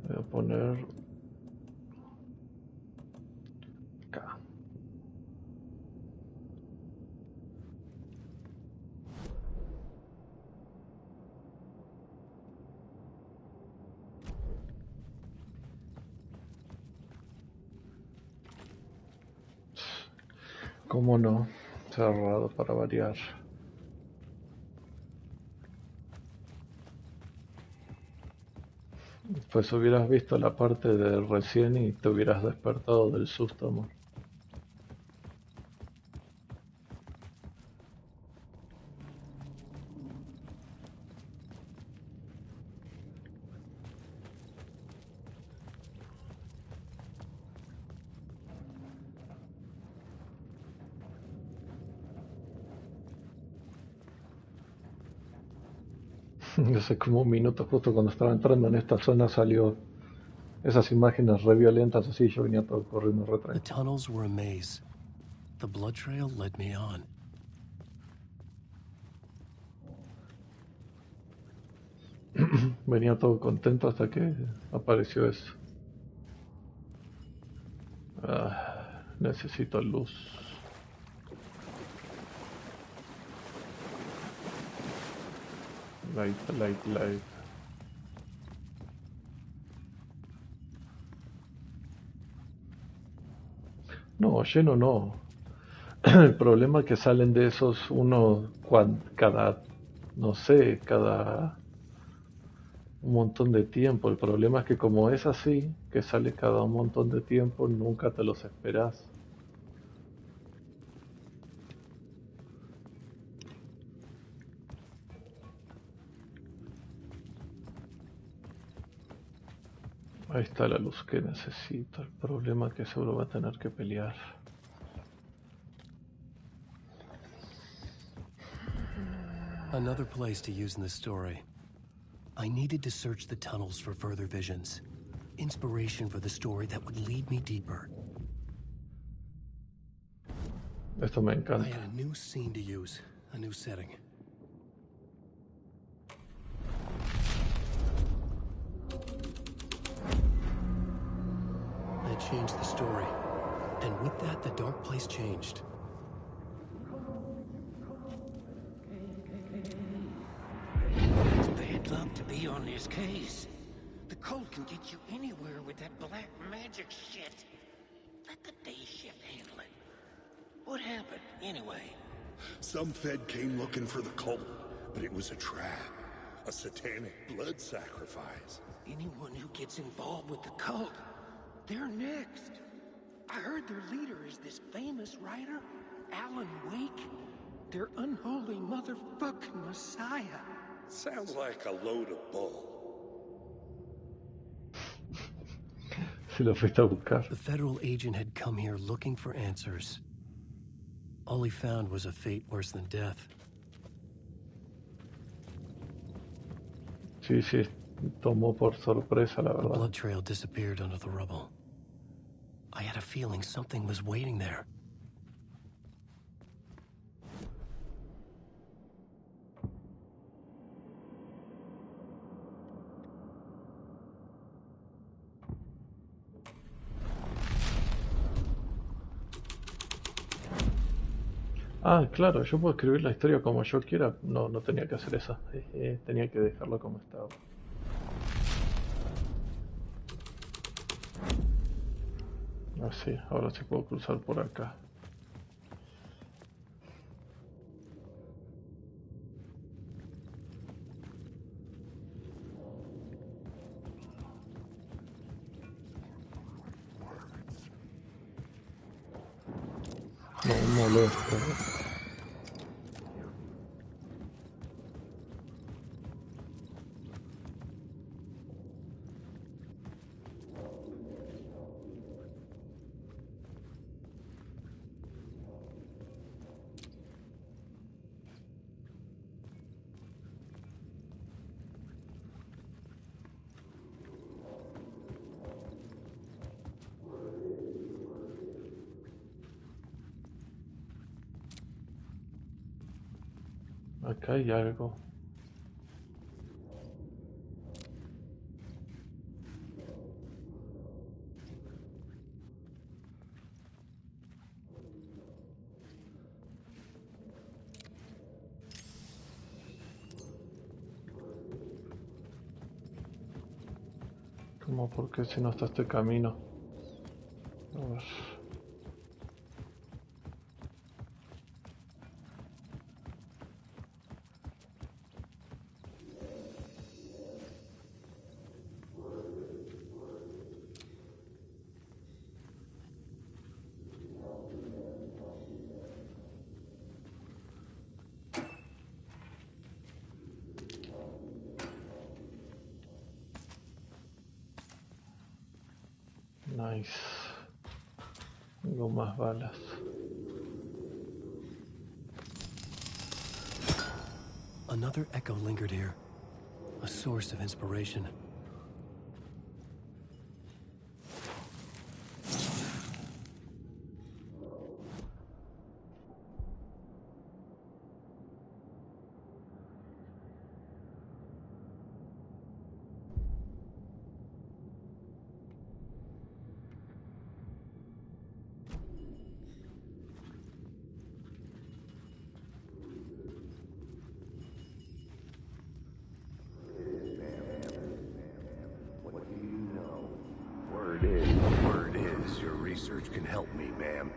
Voy a poner acá. ¿Cómo no? Cerrado para variar. Pues hubieras visto la parte de recién y te hubieras despertado del susto, amor. Hace como un minuto, justo cuando estaba entrando en esta zona, salió esas imágenes re violentas, así yo venía todo corriendo re The tranquilo. tunnels were a maze. The blood trail led me on. Venía todo contento hasta que apareció eso. Necesito luz. Light. No, lleno no. El problema es que salen de esos uno cada, no sé, cada un montón de tiempo. El problema es que como es así, que sale cada un montón de tiempo, nunca te los esperás. Ahí está la luz que necesito. El problema es que seguro va a tener que pelear. Another place to use in the story. I needed to search the tunnels for further visions. Inspiration for the story that would lead me deeper. Esto me I encanta. had a new scene to use, a new setting. I changed the story. And with that, the dark place changed. It's bad luck to be on this case. The cult can get you anywhere with that black magic shit. Let the day shift handle it. What happened, anyway? Some Fed came looking for the cult, but it was a trap. A satanic blood sacrifice. Anyone who gets involved with the cult, they're next. I heard their leader is this famous writer, Alan Wake. Their unholy motherfucking messiah. Sounds like a load of bull. Si lo fuiste a buscar. The federal agent had come here looking for answers. All he found was a fate worse than death. Sí, sí, tomó por sorpresa, la The verdad. blood trail disappeared under the rubble. I had a feeling something was waiting there. Ah, claro, yo puedo escribir la historia como yo quiera. No, no tenía que hacer eso. Tenía que dejarlo como estaba. Así, ahora sí puedo cruzar por acá. No me molesta. Acá hay algo. ¿Cómo? ¿Por qué si no está este camino? A ver. Nice. Tengo más balas. Another echo lingered here, a source of inspiration. Word is, your research can help me, ma'am.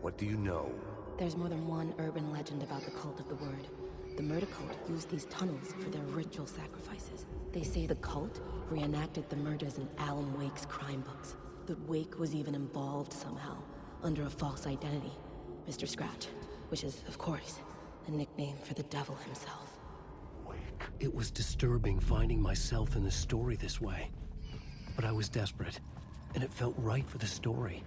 What do you know? There's more than one urban legend about the cult of the word. The murder cult used these tunnels for their ritual sacrifices. They say the cult reenacted the murders in Alan Wake's crime books. That Wake was even involved somehow, under a false identity. Mr. Scratch, which is, of course, a nickname for the devil himself. It was disturbing finding myself in the story this way. But I was desperate, and it felt right for the story.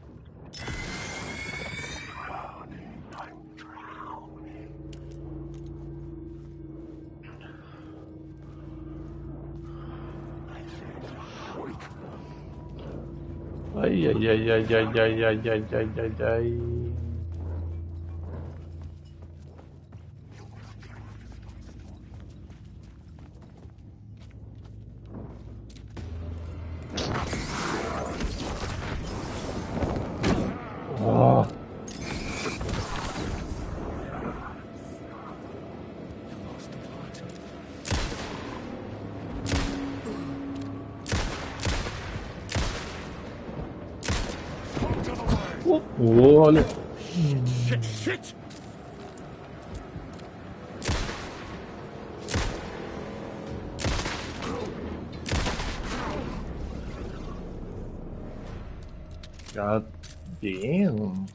Ay, ay, ay, ay, ay, ay, ay, ay, ay, ay, ay. Vale. Shit, shit! God damn.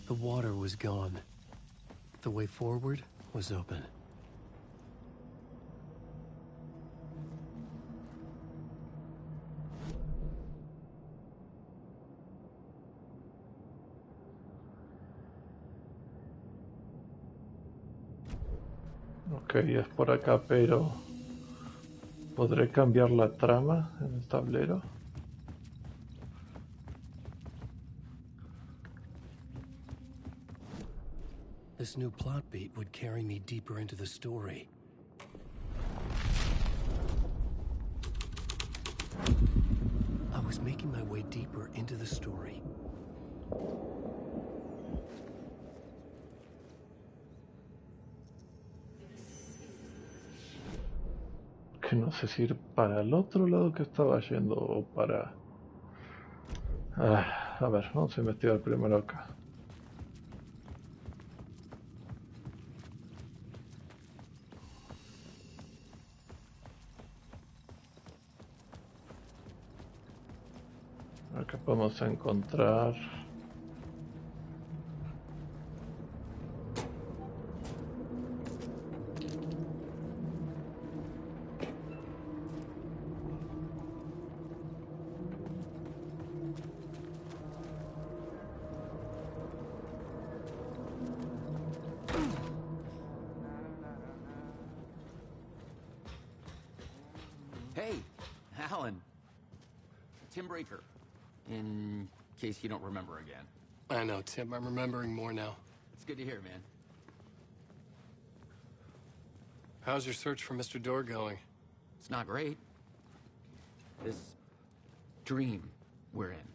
The water was gone. The way forward was open. Ok, es por acá, pero ¿podré cambiar la trama en el tablero? This new plot beat would carry me deeper into the story. I was making my way deeper into the story. Que no sé si ir para el otro lado que estaba yendo o para... a ver, vamos a investigar primero acá. Acá podemos encontrar... Hey, Alan. Tim Breaker. In case you don't remember again. I know, Tim. I'm remembering more now. It's good to hear, man. How's your search for Mr. Door going? It's not great. This dream we're in,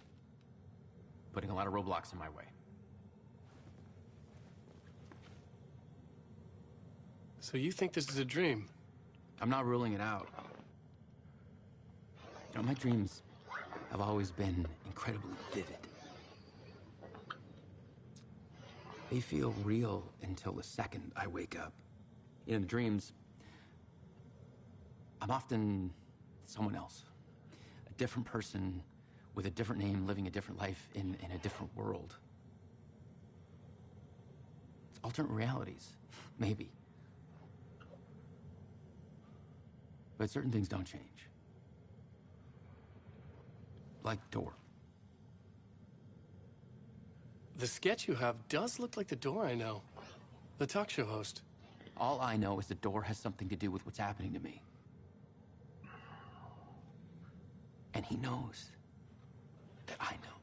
putting a lot of roadblocks in my way. So you think this is a dream? I'm not ruling it out. You know, my dreams have always been incredibly vivid. They feel real until the second I wake up. In dreams, I'm often someone else. A different person with a different name, living a different life in a different world. It's alternate realities, maybe. But certain things don't change. Like Door. The sketch you have does look like the Door I know. The talk show host. All I know is the Door has something to do with what's happening to me. And he knows that I know.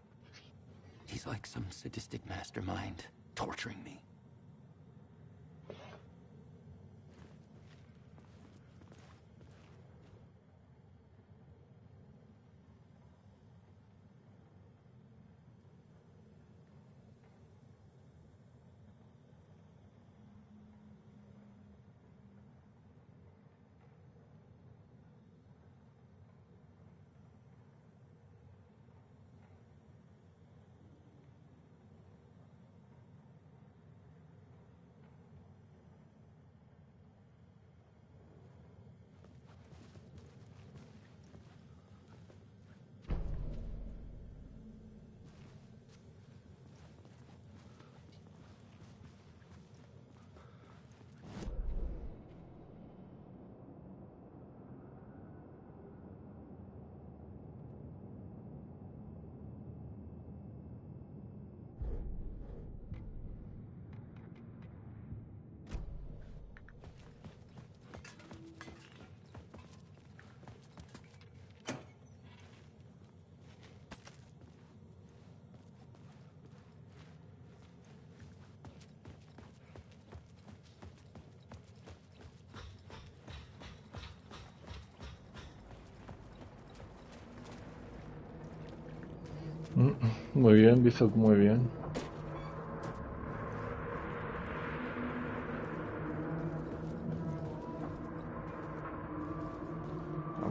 He's like some sadistic mastermind torturing me. Muy bien, Viso, muy bien.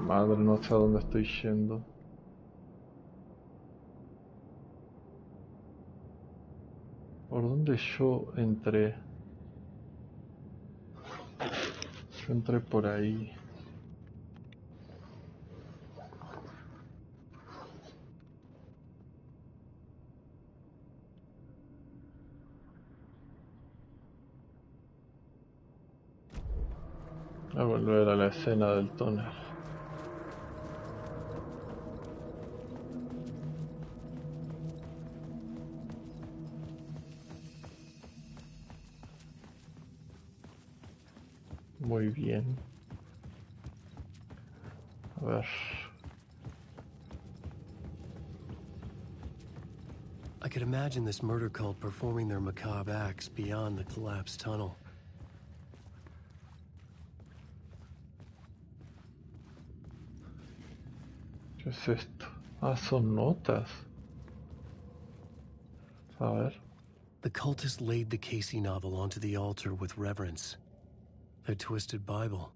madre, no sé a dónde estoy yendo. ¿Por dónde yo entré? Yo entré por ahí. A volver a la escena del túnel. Muy bien. A ver. I could imagine this murder cult performing their macabre acts beyond the collapsed tunnel. ¿Qué es esto? Ah, son notas. A ver. The cultists laid the Casey novel onto the altar with reverence. Their twisted Bible.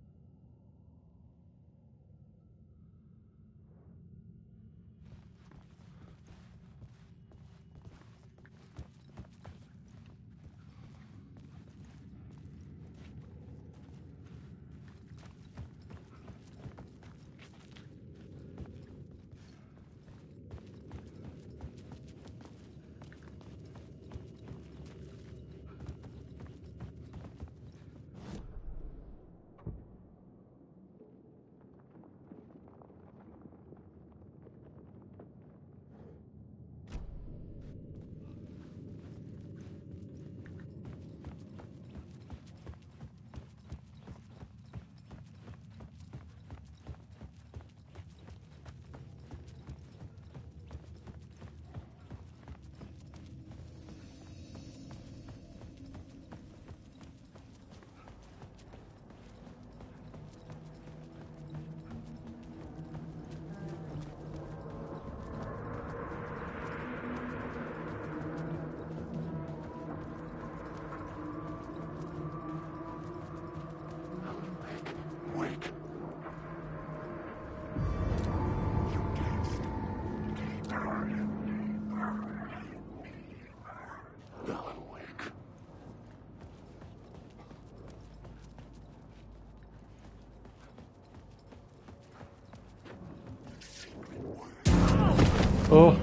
Oh.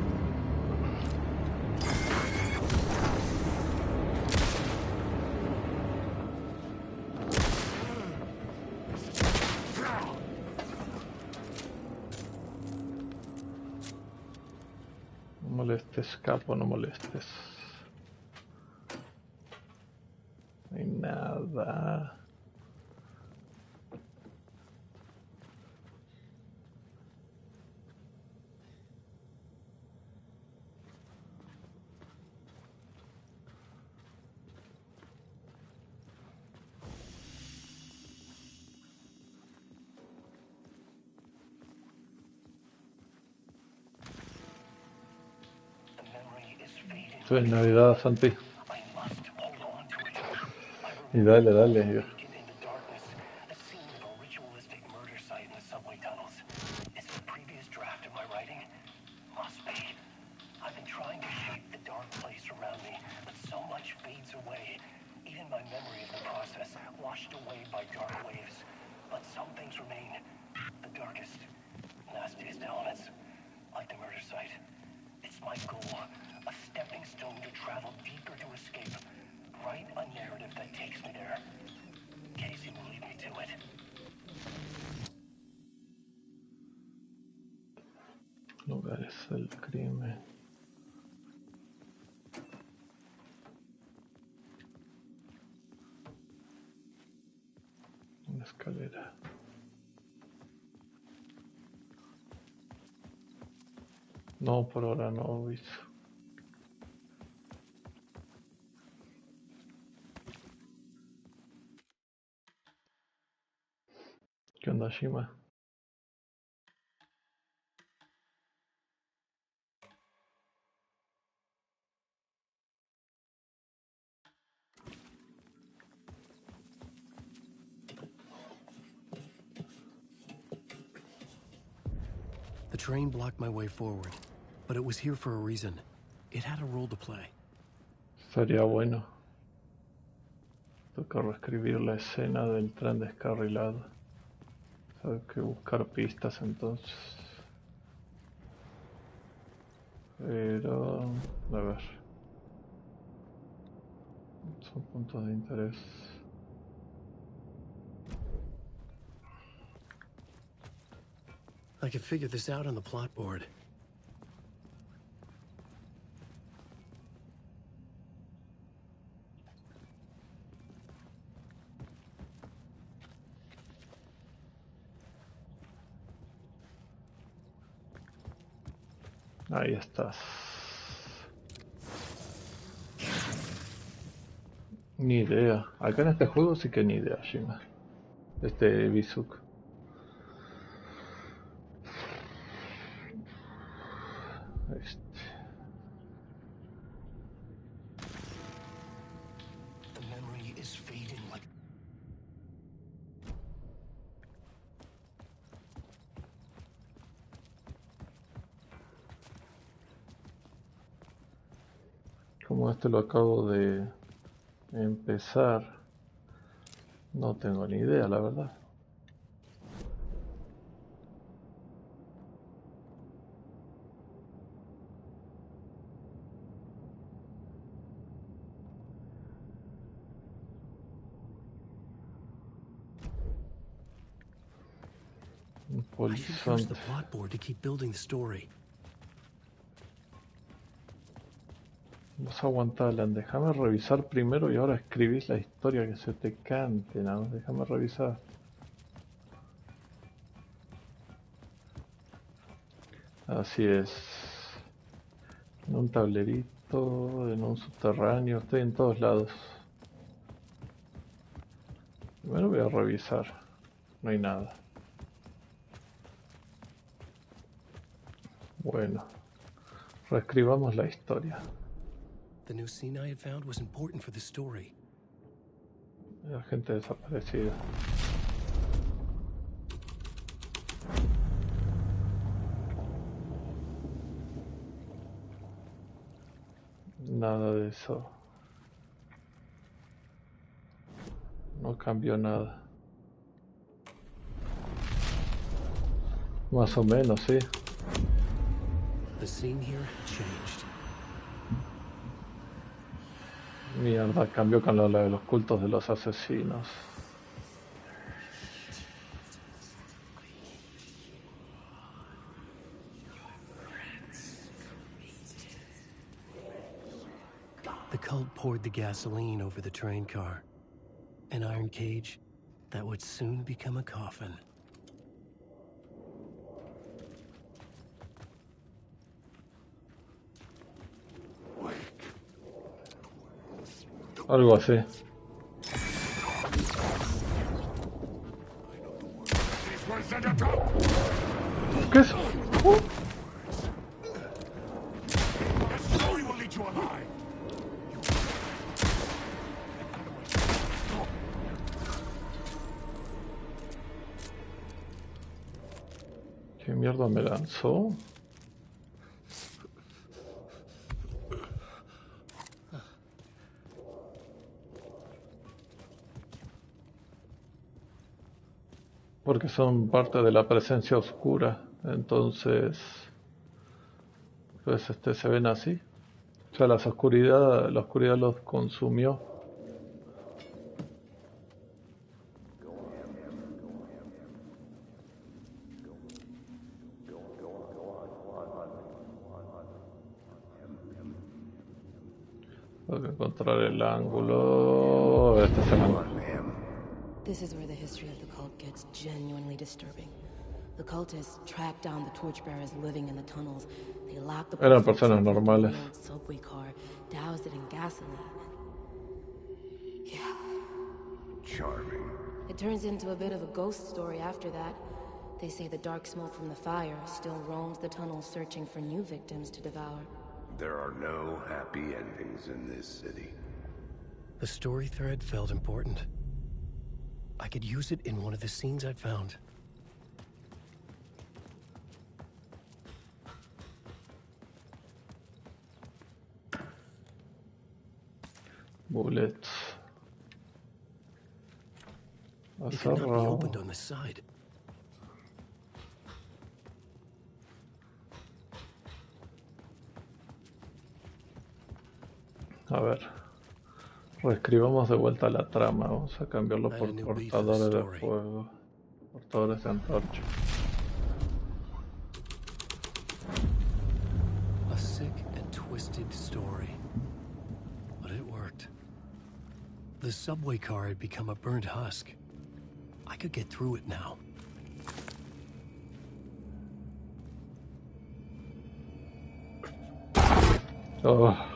No molestes, capo, no molestes. No hay nada. Feliz Navidad, Santi. Y dale, dale. Lugares del crimen. Una escalera. No, por ahora no, Luis. ¿Qué onda, Shima? The train blocked my way forward, but it was here for a reason. It had a role to play. Sería bueno. Toca reescribir la escena del tren descarrilado. Hay que buscar pistas entonces. Pero... a ver. Son puntos de interés. I could figure this out on the plot board. Ahí estás. Ni idea. Acá en este juego sí que ni idea, Shima. Bizuk. The memory is fading like... Como lo acabo de empezar, no tengo ni idea, la verdad. I should use the plot board to keep building the story. Vos aguantala, déjame revisar primero y ahora escribís la historia que se te cante, nada más, déjame revisar. Así es. En un tablerito, en un subterráneo, estoy en todos lados. Primero voy a revisar, no hay nada. Bueno, reescribamos la historia. The new scene I had found was important for the story. La gente desaparecida. Nada de eso. No cambió nada. Más o menos, sí. The scene here had changed. Mierda, cambió con lo de los cultos de los asesinos. The cult poured the gasoline over the train car. An iron cage that would soon become a coffin. Algo así. ¿Qué es? ¿Qué mierda me lanzó? Porque son parte de la presencia oscura, entonces pues se ven así. O sea, la oscuridad los consumió. Tengo que encontrar el ángulo. Este es el ángulo. This is where the history of the cult gets genuinely disturbing. The cultists tracked down the torchbearers living in the tunnels. They locked the Eran personas normales. old subway car, doused it in gasoline. Yeah. Charming. It turns into a bit of a ghost story after that. They say the dark smoke from the fire still roams the tunnels searching for new victims to devour. There are no happy endings in this city. The story thread felt important. I could use it in one of the scenes I'd found. Bullets. It cannot be opened on the side. A ver. Reescribamos de vuelta la trama. Vamos a cambiarlo por portadores de fuego. Portadores de antorcha. A sick and twisted story. But it worked. The subway car had become a burnt husk. I could get through it now. Oh.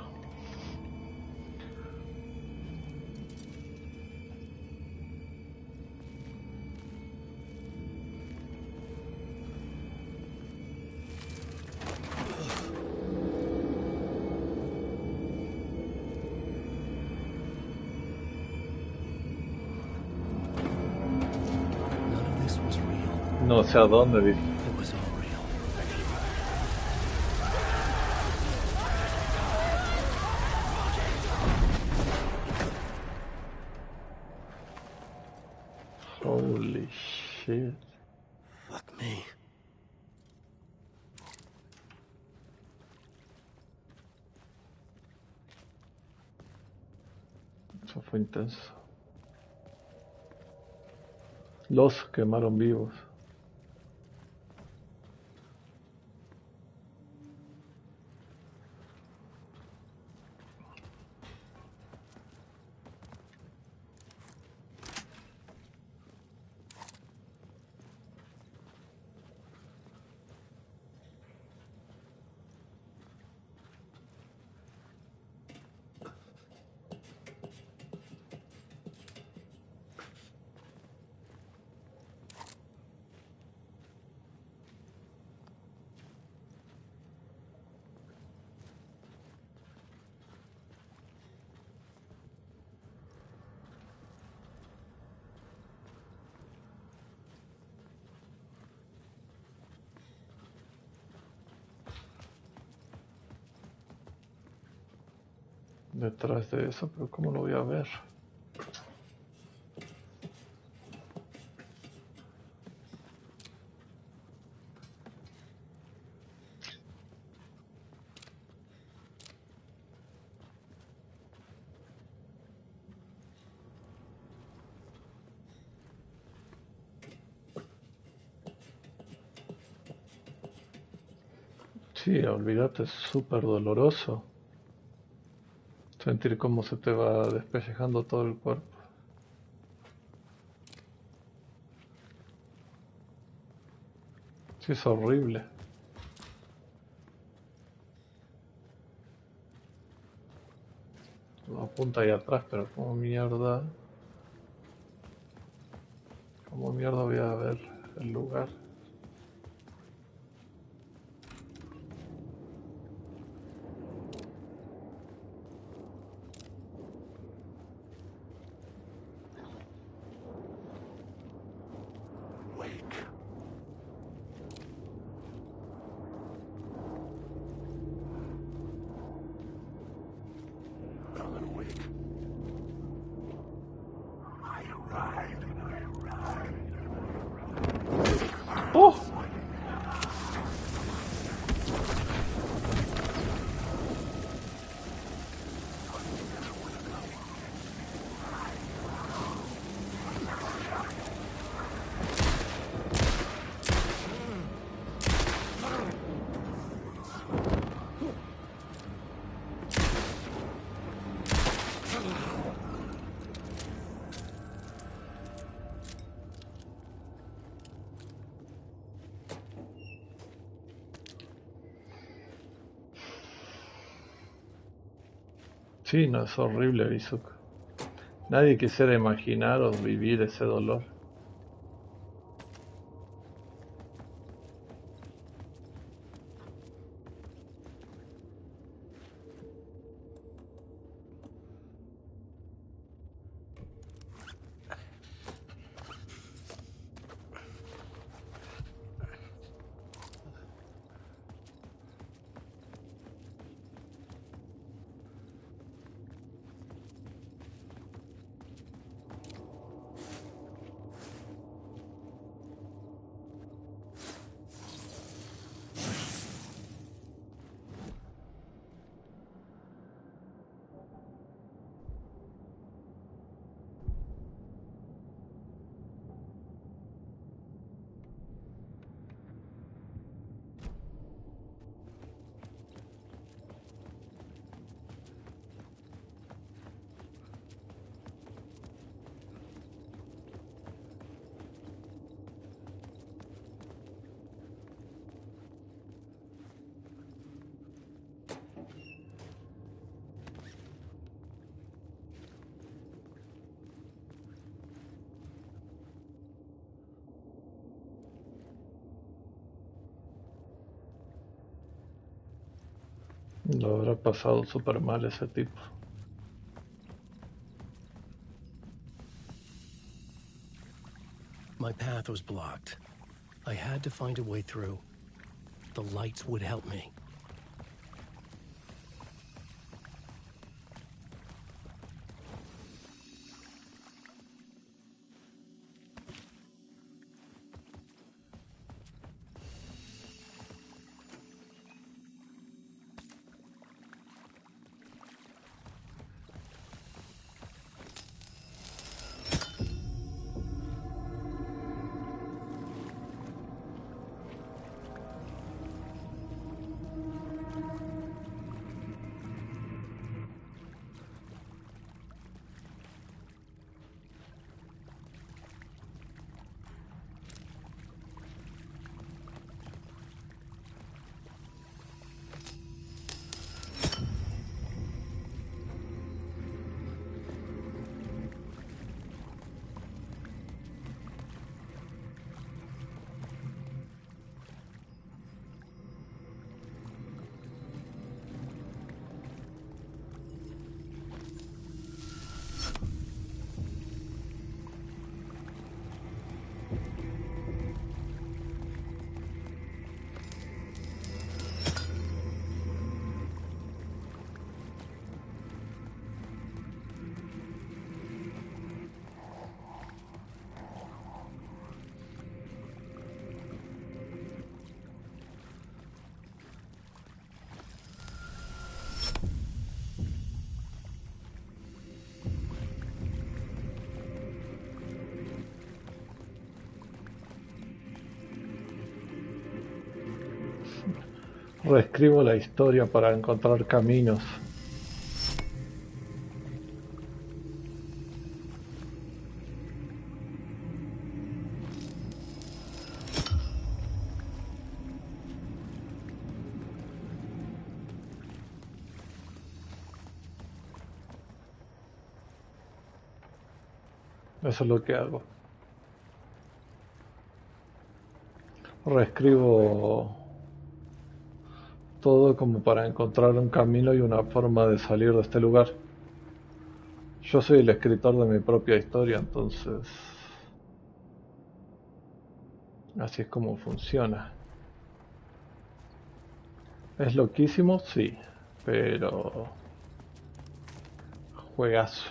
No sé a dónde, dice. Holy shit. Fuck me. Eso fue intenso. Los quemaron vivos. Detrás de eso, pero ¿cómo lo voy a ver? Sí, olvídate, es súper doloroso. Sentir cómo se te va despellejando todo el cuerpo. Sí, es horrible. Lo apunta ahí atrás, pero como mierda. ¿Cómo mierda voy a ver el lugar? ¡Oh! Sí, no, es horrible, Bizuka. Nadie quisiera imaginar o vivir ese dolor. Lo habrá pasado súper mal ese tipo. My path was blocked. I had to find a way through. The lights would help me. Reescribo la historia para encontrar caminos. Eso es lo que hago. Reescribo todo como para encontrar un camino y una forma de salir de este lugar. Yo soy el escritor de mi propia historia, entonces así es como funciona. ¿Es loquísimo? Sí, pero juegazo.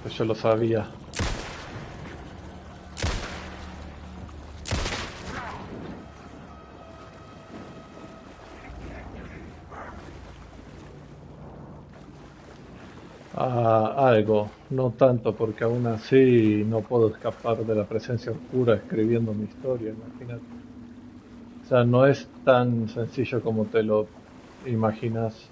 Pues yo lo sabía. Algo, no tanto, porque aún así no puedo escapar de la presencia oscura escribiendo mi historia, imagínate. O sea, no es tan sencillo como te lo imaginas.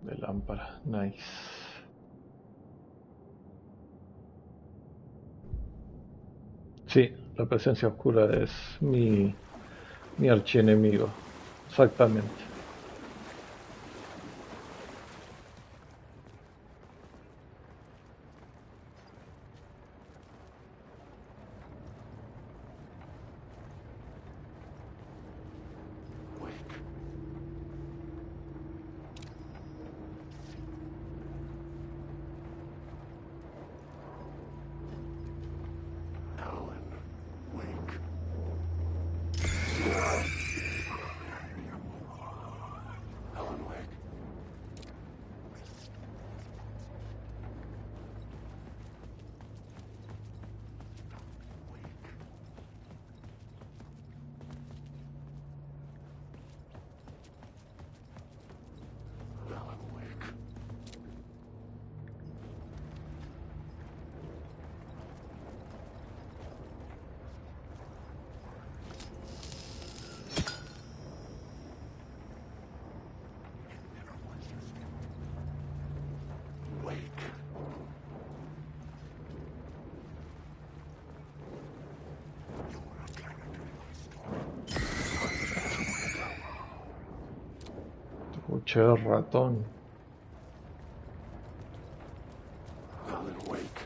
De lámpara, nice. Sí, la presencia oscura es mi archienemigo, exactamente. Che, ratón. Alan Wake.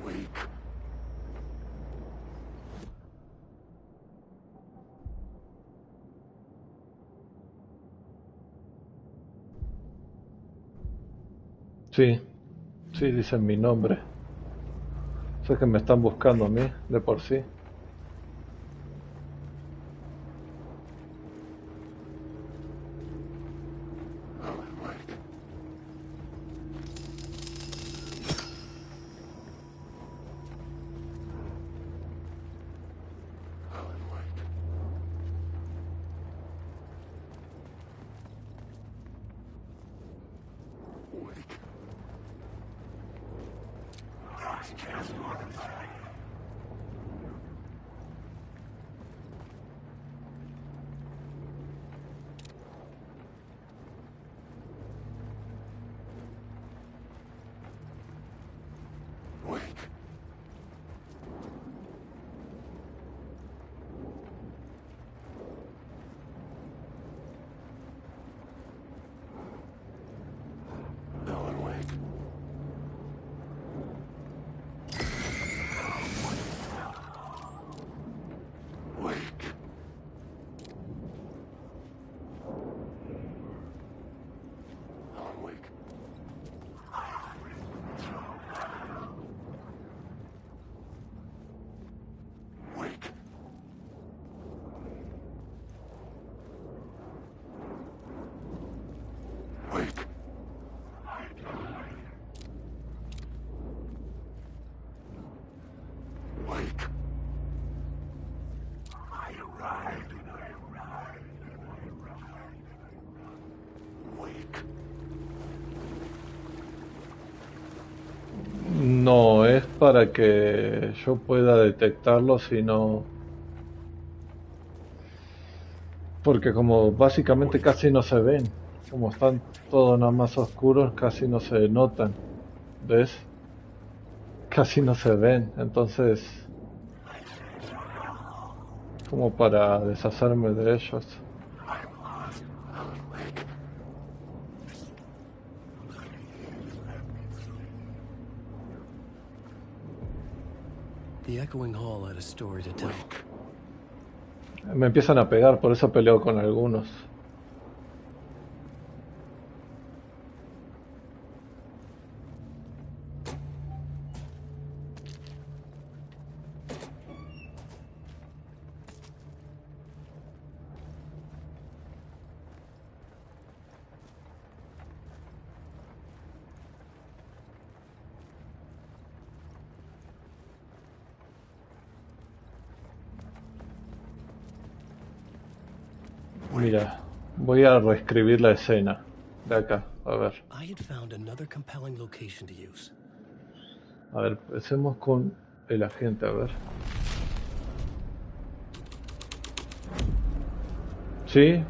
Wake. Sí, sí, dicen mi nombre. Sé que me están buscando a mí, de por sí. Alan Wake. Alan Wake. Wake. Wake. Alan Wake. Wake. Alan Wake. Wake. Wake. Wake. I arrived. Wake. No, es para que yo pueda detectarlo, sino... Porque como básicamente casi no se ven, como están todos nada más oscuros, casi no se notan, ¿ves? Casi no se ven, entonces... como para deshacerme de ellos. The echoing hall had a story to tell. Me empiezan a pegar, por eso peleo con algunos. Mira, voy a reescribir la escena de acá, a ver. I had found another compelling location to use. A ver, empecemos con el agente, a ver. Sí,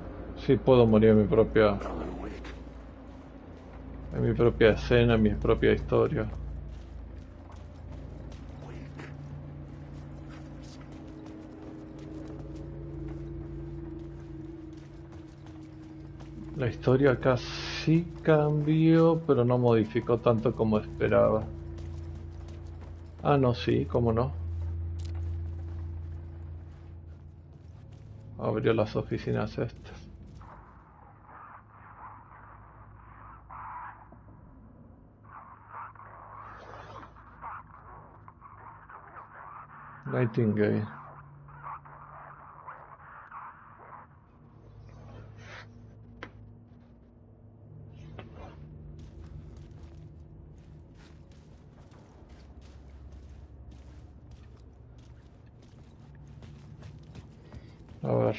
sí puedo morir en mi propia escena, en mi propia historia. La historia acá sí cambió, pero no modificó tanto como esperaba. Ah, no, sí, cómo no. Abrió las oficinas estas. Nightingale. A ver.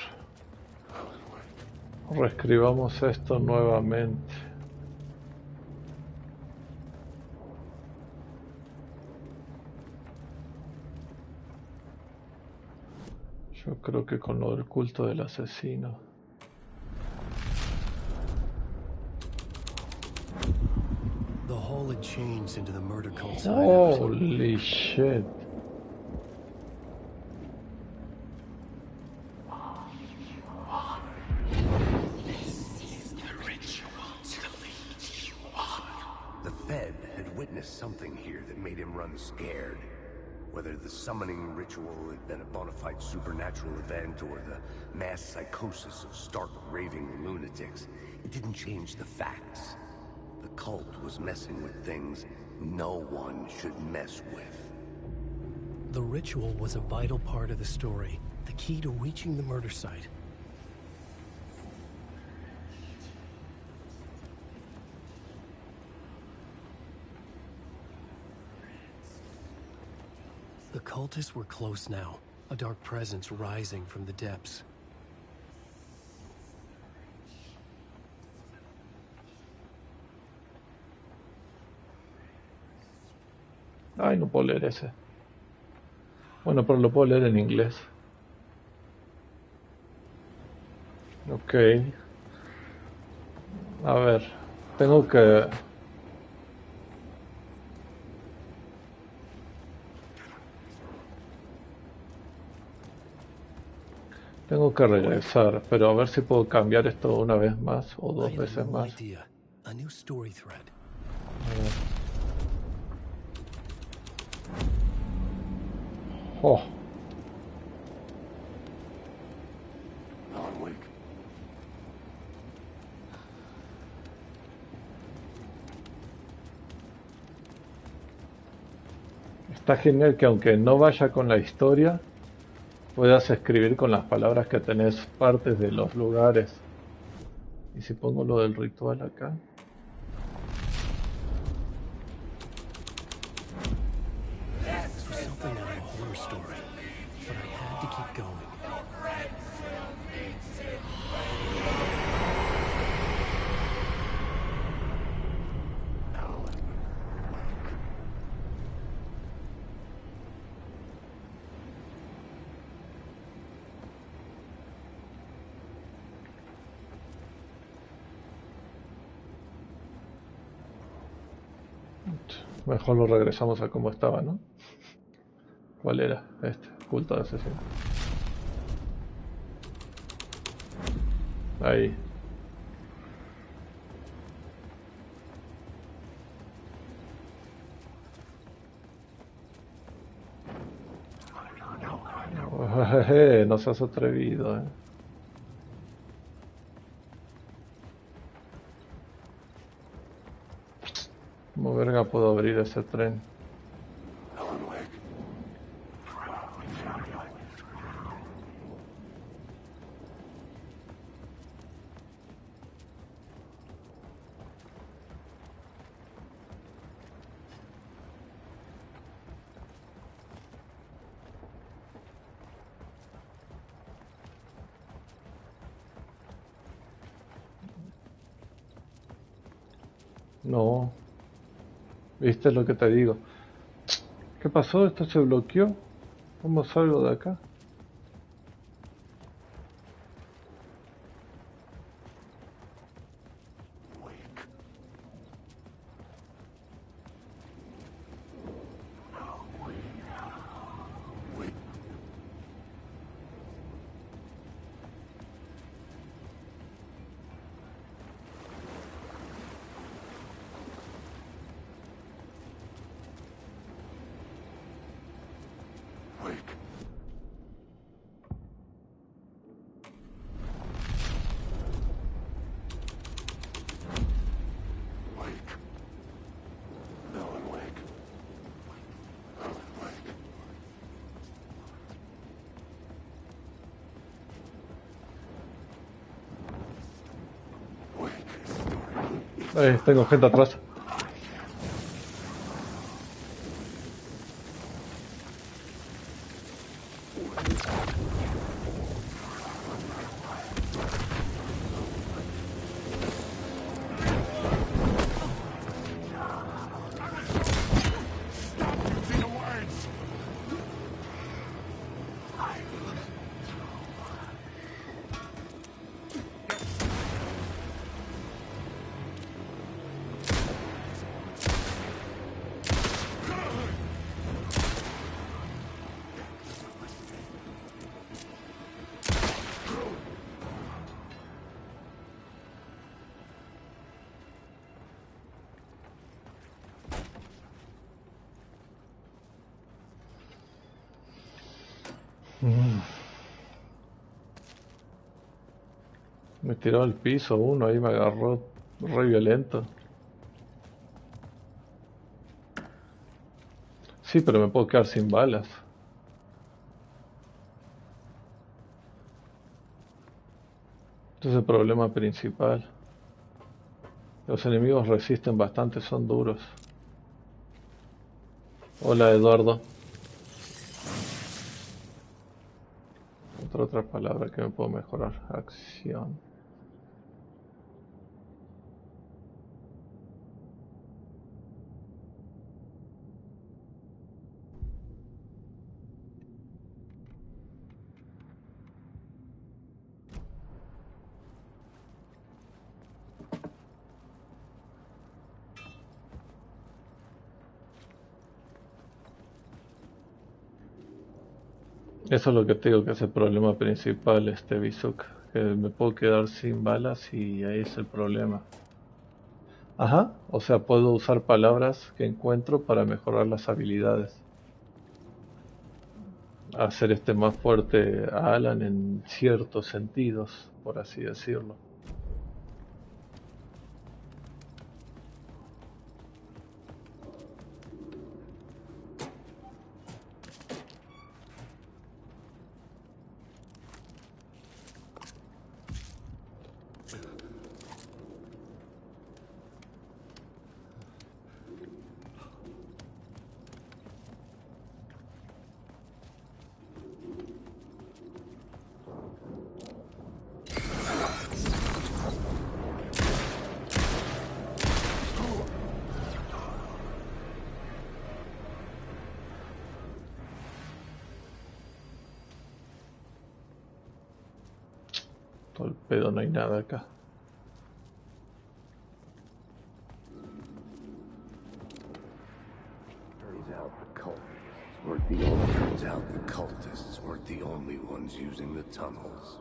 Reescribamos esto nuevamente. Yo creo que con lo del culto del asesino. The Paul had changed into the murder cult's hideout. Holy shit. The Fed had witnessed something here that made him run scared. Whether the summoning ritual had been a bona fide supernatural event or the mass psychosis of stark raving lunatics, it didn't change the facts. The cult was messing with things no one should mess with. The ritual was a vital part of the story, the key to reaching the murder site. The cultists were close now, a dark presence rising from the depths. Ay, no puedo leer ese. Bueno, pero lo puedo leer en inglés. Ok. A ver, tengo que... Tengo que regresar, pero a ver si puedo cambiar esto una vez más o dos veces más. A new story thread. Oh. Está genial que aunque no vaya con la historia, puedas escribir con las palabras que tenés partes de los lugares. Y si pongo lo del ritual acá. This was something out of a horror story, but I had to keep going. Mejor lo regresamos a como estaba, ¿no? ¿Cuál era? Este, culto de asesino. Ahí. No seas atrevido, eh. ¿Cómo verga puedo abrir ese tren? No. ¿Viste lo que te digo? ¿Qué pasó? ¿Esto se bloqueó? ¿Cómo salgo de acá? Tengo gente atrás. Me tiró al piso uno, ahí me agarró re violento. Sí, pero me puedo quedar sin balas. Este es el problema principal. Los enemigos resisten bastante, son duros. Hola, Eduardo. Otra palabra que me puedo mejorar. Acción. Eso es lo que te digo que es el problema principal, Bizuk, que me puedo quedar sin balas y ahí es el problema. Ajá, o sea, puedo usar palabras que encuentro para mejorar las habilidades. Hacer más fuerte a Alan en ciertos sentidos, por así decirlo. Todo el pedo, no hay nada acá. Turns out the cultists weren't the only ones using the tunnels.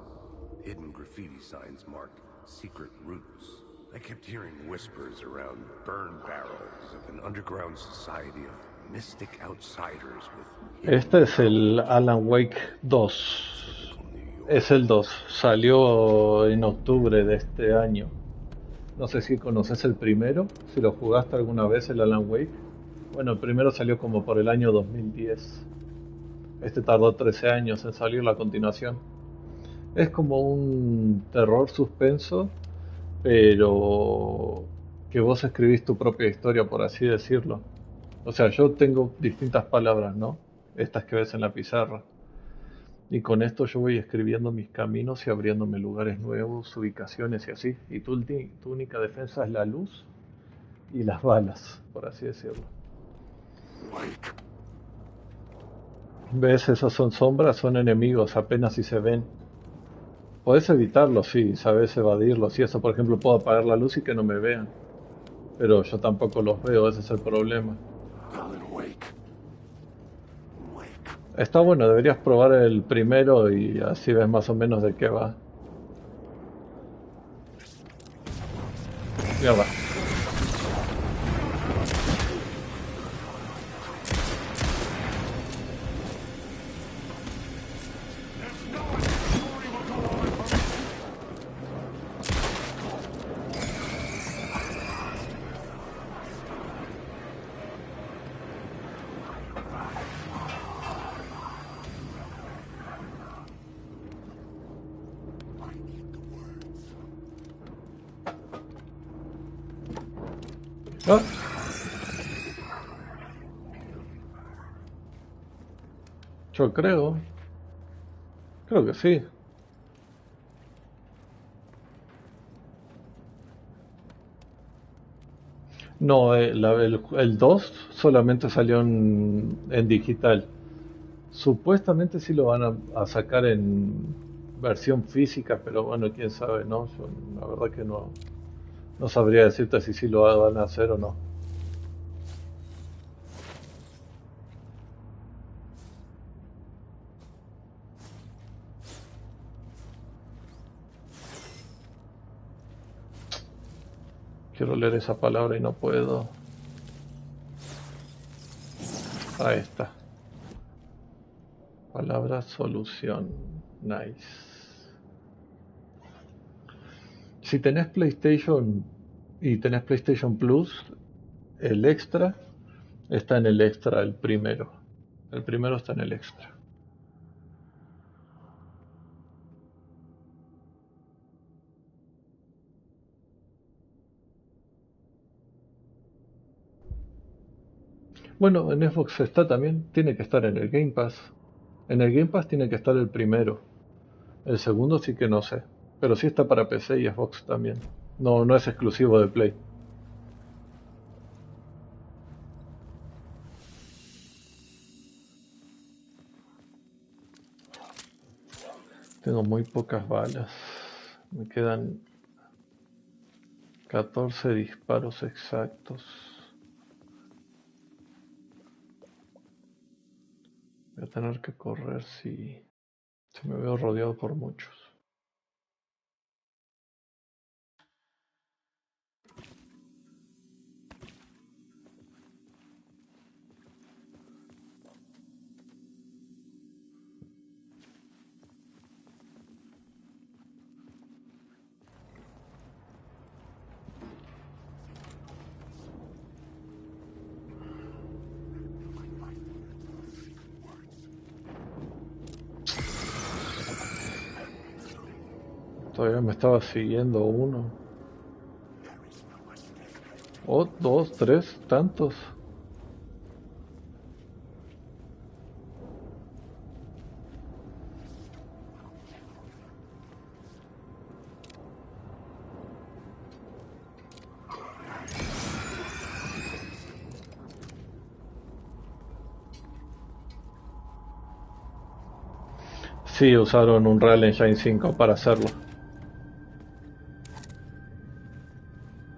Hidden graffiti signs marked secret routes. I kept hearing whispers around burn barrels of an underground society of mystic outsiders with... Este es el Alan Wake 2. Es el 2. Salió en octubre de este año. No sé si conoces el primero, si lo jugaste alguna vez, el Alan Wake. Bueno, el primero salió como por el año 2010. Este tardó 13 años en salir la continuación. Es como un terror suspenso, pero que vos escribís tu propia historia, por así decirlo. O sea, yo tengo distintas palabras, ¿no? Estas que ves en la pizarra. Y con esto yo voy escribiendo mis caminos y abriéndome lugares nuevos, ubicaciones y así. Y tu única defensa es la luz y las balas, por así decirlo. ¿Ves? Esas son sombras, son enemigos, apenas si se ven. Podés evitarlos, sí, sabes evadirlos. Y eso, por ejemplo, puedo apagar la luz y que no me vean. Pero yo tampoco los veo, ese es el problema. Está bueno, deberías probar el primero y así ves más o menos de qué va. Mierda. ¿Ah? Yo creo que sí. No, el 2 solamente salió en digital. Supuestamente sí lo van a sacar en versión física, pero bueno, quién sabe, ¿no? Yo la verdad que no sabría decirte si sí lo van a hacer o no. Quiero leer esa palabra y no puedo. Ahí está. Palabra solución. Nice. Si tenés PlayStation y tenés PlayStation Plus, el extra está en el extra, el primero. El primero está en el extra. Bueno, en Xbox está también, tiene que estar en el Game Pass. En el Game Pass tiene que estar el primero. El segundo sí que no sé. Pero sí está para PC y Xbox también. No, no es exclusivo de Play. Tengo muy pocas balas. Me quedan 14 disparos exactos. Voy a tener que correr si me veo rodeado por muchos. Todavía me estaba siguiendo uno. Oh, dos, tres, tantos. Sí, usaron un Real Engine 5 para hacerlo.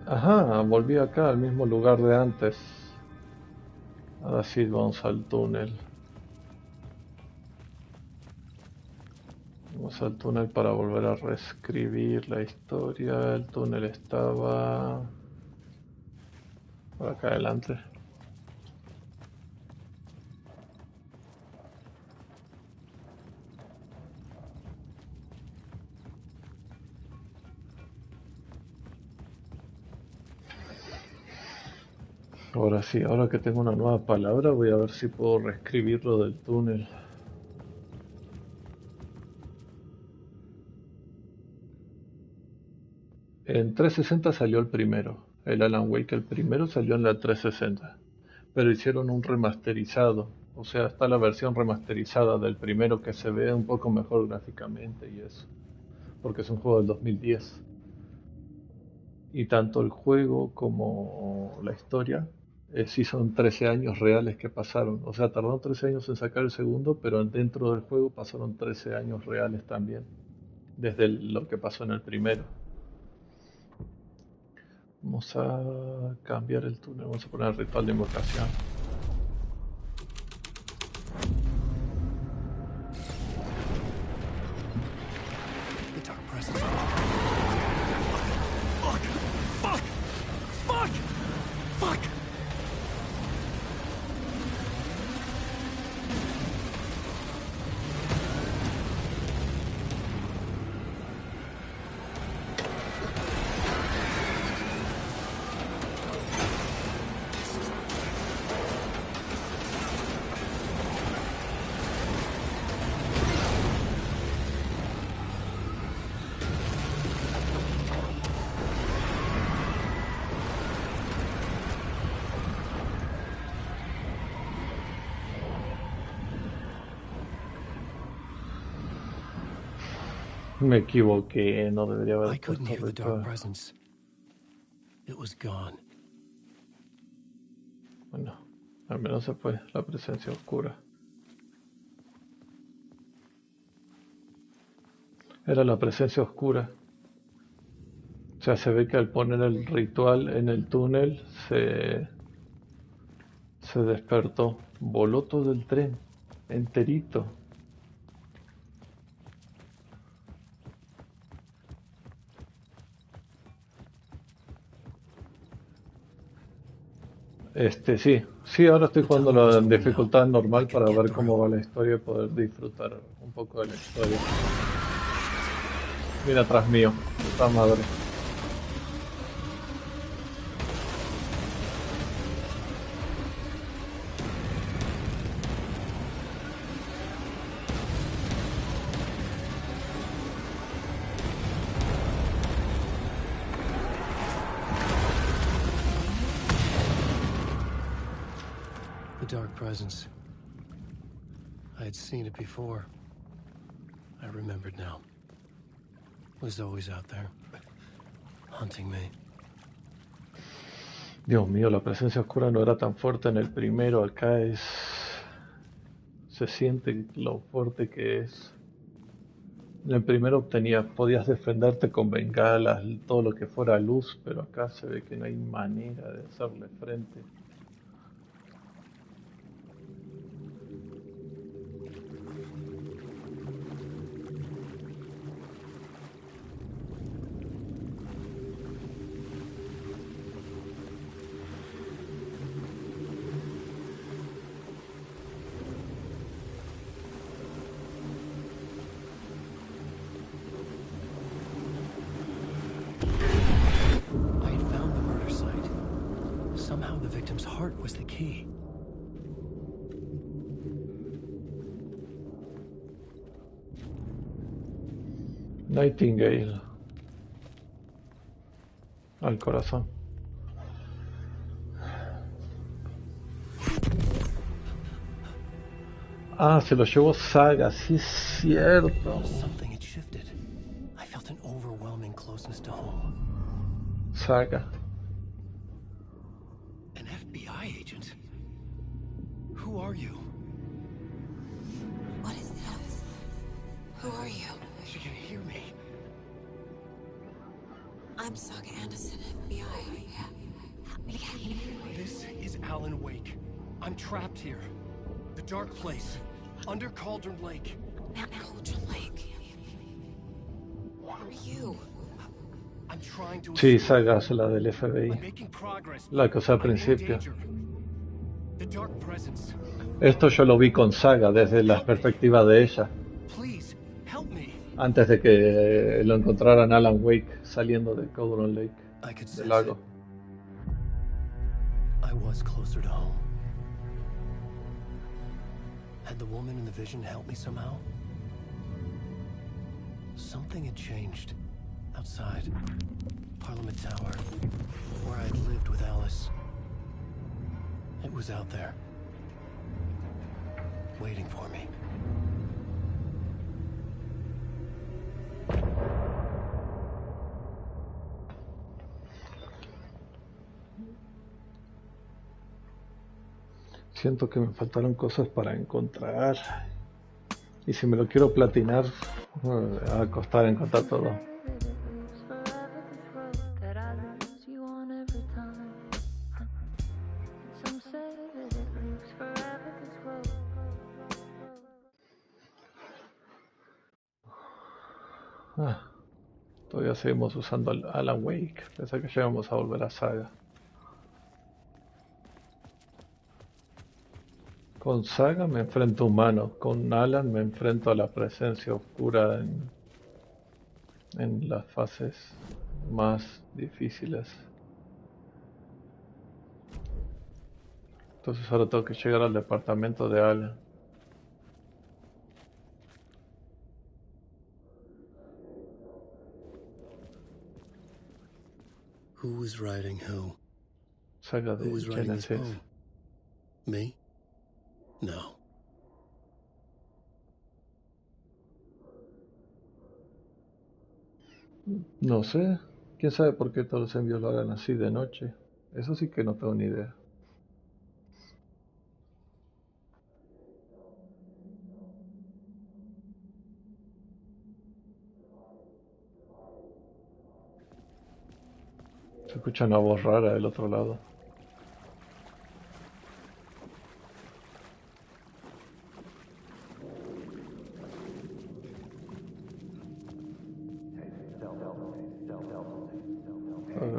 Ajá, volví acá al mismo lugar de antes. Ahora sí vamos al túnel. Vamos al túnel para volver a reescribir la historia. El túnel estaba por acá adelante. Ahora sí, ahora que tengo una nueva palabra, voy a ver si puedo reescribir lo del túnel. En 360 salió el primero. El Alan Wake, el primero salió en la 360. Pero hicieron un remasterizado. O sea, está la versión remasterizada del primero que se ve un poco mejor gráficamente y eso. Porque es un juego del 2010. Y tanto el juego como la historia, sí son 13 años reales que pasaron. O sea, tardaron 13 años en sacar el segundo, pero dentro del juego pasaron 13 años reales también. Desde lo que pasó en el primero. Vamos a cambiar el túnel, vamos a poner el ritual de invocación. Me equivoqué, no debería haber I couldn't puesto hear the dark ritual. presence. It was gone. Bueno, al menos se fue la presencia oscura. Era la presencia oscura. O sea, se ve que al poner el ritual en el túnel se despertó. Voló todo el tren, enterito. Sí, ahora estoy jugando en dificultad normal para ver cómo va la historia y poder disfrutar un poco de la historia. Mira atrás mío, puta madre. The dark presence. I had seen it before. I remembered now. It was always out there, hunting me. Dios mío, la presencia oscura no era tan fuerte en el primero, acá es... Se siente lo fuerte que es. En el primero podías defenderte con bengalas, todo lo que fuera luz, pero acá se ve que no hay manera de hacerle frente. Somehow the victim's heart was the key. Nightingale. Al corazón. Ah, se lo llevó Saga, sí es cierto. Something had shifted. I felt an overwhelming closeness to home. Saga. An FBI agent? Who are you? What is this? Who are you? She can hear me. I'm Saga Anderson, FBI. This is Alan Wake. I'm trapped here. The dark place. Under Cauldron Lake. Cauldron Lake. Who are you? I'm trying to Sí, Saga es la del FBI. La que usé al principio. The dark presence. Esto yo lo vi con Saga desde la perspectiva de ella. Please, help me. Antes de que lo encontraran Alan Wake saliendo de Cauldron Lake, del lago. I was closer to home. Had the woman in the vision helped me somehow? Something had changed. Outside. Parliament Tower. Where I'd lived with Alice. It was out there. Waiting for me. Siento que me faltaron cosas para encontrar. Y si me lo quiero platinar, va a costar encontrar todo. Todavía seguimos usando Alan Wake. Pensé que llegamos a volver a Saga. Con Saga me enfrento a humanos, con Alan me enfrento a la presencia oscura en las fases más difíciles. Entonces ahora tengo que llegar al departamento de Alan. Who was writing who? Saga de Who was writing this Genesis. poem? Me? No. No sé. ¿Quién sabe por qué todos los envíos lo hagan así de noche? Eso sí que no tengo ni idea. Se escucha una voz rara del otro lado.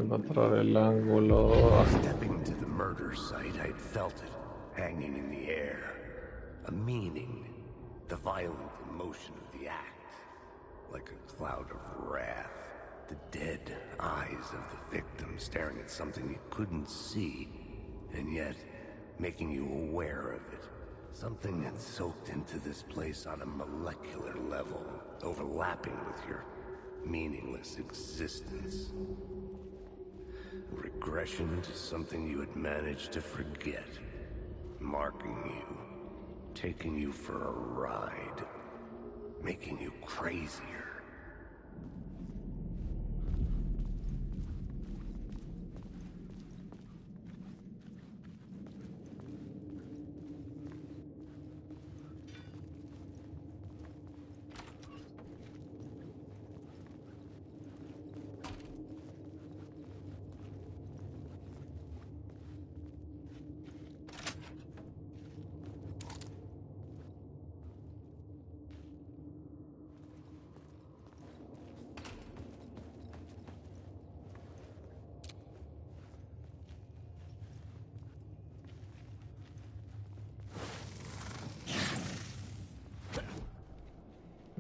encontrar el ángulo. Stepping to the murder site, I'd felt it, hanging in the air. A meaning. The violent emotion of the act. Like a cloud of wrath. The dead eyes of the victim staring at something you couldn't see, and yet making you aware of it. Something that soaked into this place on a molecular level, overlapping with your meaningless existence. A regression to something you had managed to forget. Marking you. Taking you for a ride. Making you crazier.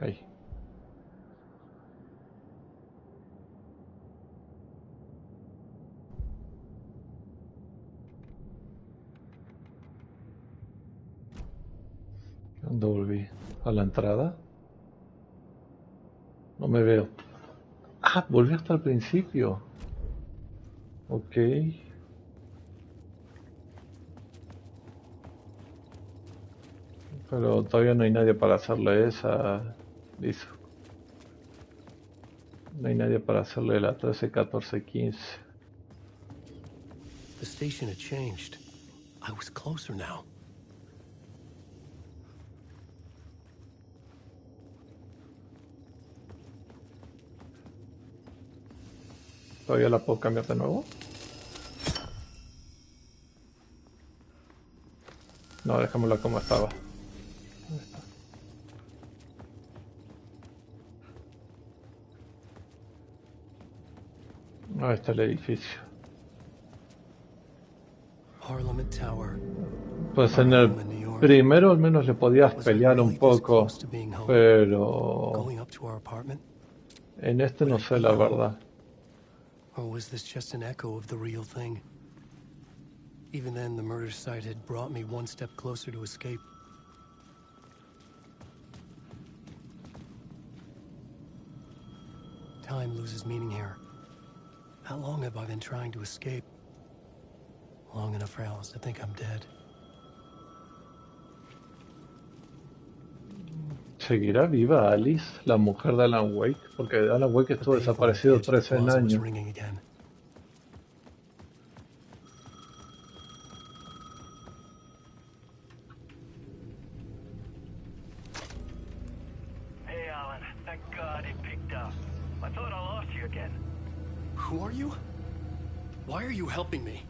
Ahí. ¿Dónde volví? ¿A la entrada? No me veo. Ah, volví hasta el principio. Ok. Pero todavía no hay nadie para hacerle esa. Listo. No hay nadie para hacerle la 13, 14, 15. The station had changed. I was closer now. ¿Todavía la puedo cambiar de nuevo? No, dejémosla como estaba. Ahí está. Ahí está el edificio. Parliament Tower. Pues en el primero al menos le podías pelear un poco, pero Going up to our apartment? en este no sé la verdad. Or was this just an echo of the real thing? Even then, the murder site had brought me one step closer to escape. Time loses meaning here. How long have I been trying to escape? Long enough for Alice to think I'm dead. ¿Seguirá viva Alice, la mujer de Alan Wake? Porque Alan Wake estuvo desaparecido 13 años. Hey, Alan. Thank God it picked up. I thought I lost you again. Who are you? Why are you helping me?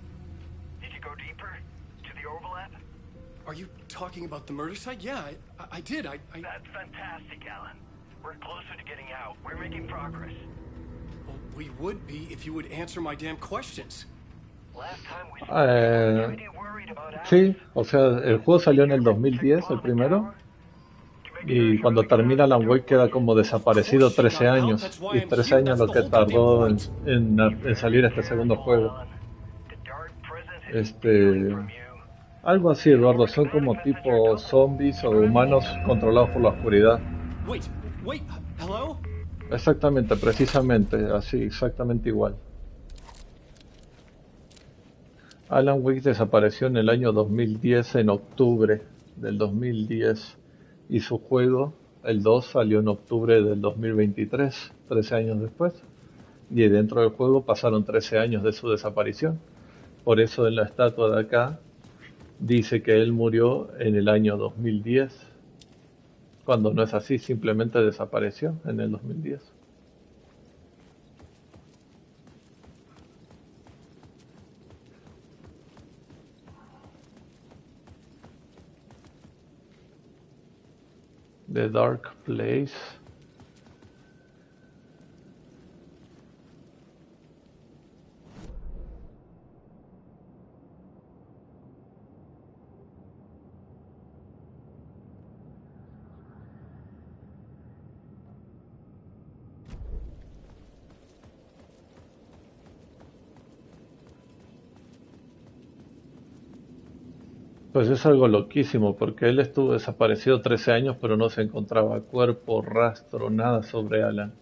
Did you go deeper? To the overlap? Are you talking about the murder site? Yeah, I did. That's fantastic, Alan. We're closer to getting out. We're making progress. Well, we would be if you would answer my damn questions. Last time we spoke, you were pretty worried about Alice. Sí, o sea, el juego salió en el 2010, el primero, y cuando termina Alan Wake queda como desaparecido 13 años, y 13 años lo que tardó en salir este segundo juego. Algo así, Eduardo, son como tipo zombies o humanos controlados por la oscuridad. Wait, hello? Exactamente, precisamente, así, exactamente igual. Alan Wake desapareció en el año 2010, en octubre del 2010, y su juego, el 2, salió en octubre del 2023, 13 años después, y dentro del juego pasaron 13 años de su desaparición. Por eso en la estatua de acá dice que él murió en el año 2010, cuando no es así, simplemente desapareció en el 2010. The Dark Place. Pues es algo loquísimo, porque él estuvo desaparecido 13 años, pero no se encontraba cuerpo, rastro, nada sobre Alan.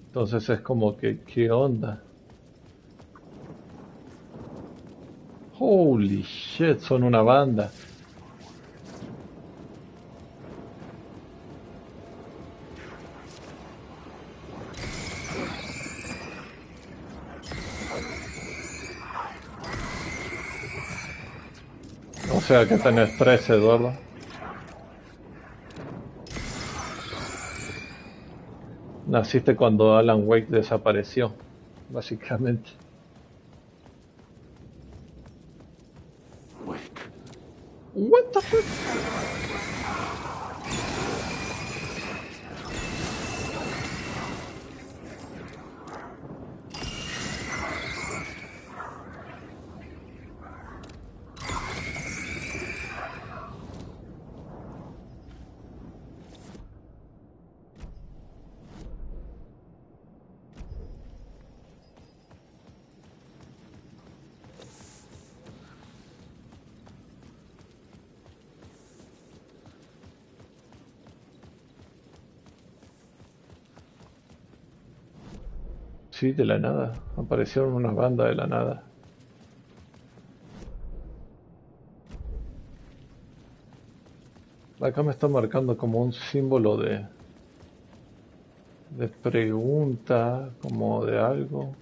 Entonces es como que, ¿qué onda? Holy shit, son una banda. O sea que tenés 13, Eduardo. Naciste cuando Alan Wake desapareció, básicamente. What the fuck? Sí, de la nada. Aparecieron una banda de la nada. Acá me está marcando como un símbolo de pregunta, como de algo.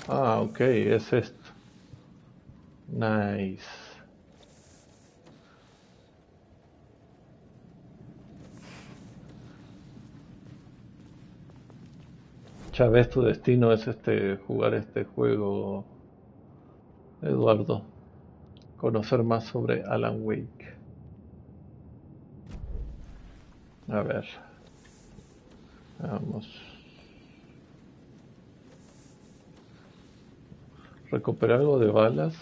Ah, ok, es esto. Nice. Ya ves, tu destino es jugar este juego, Eduardo. Conocer más sobre Alan Wake. A ver. Vamos. Recuperar algo de balas.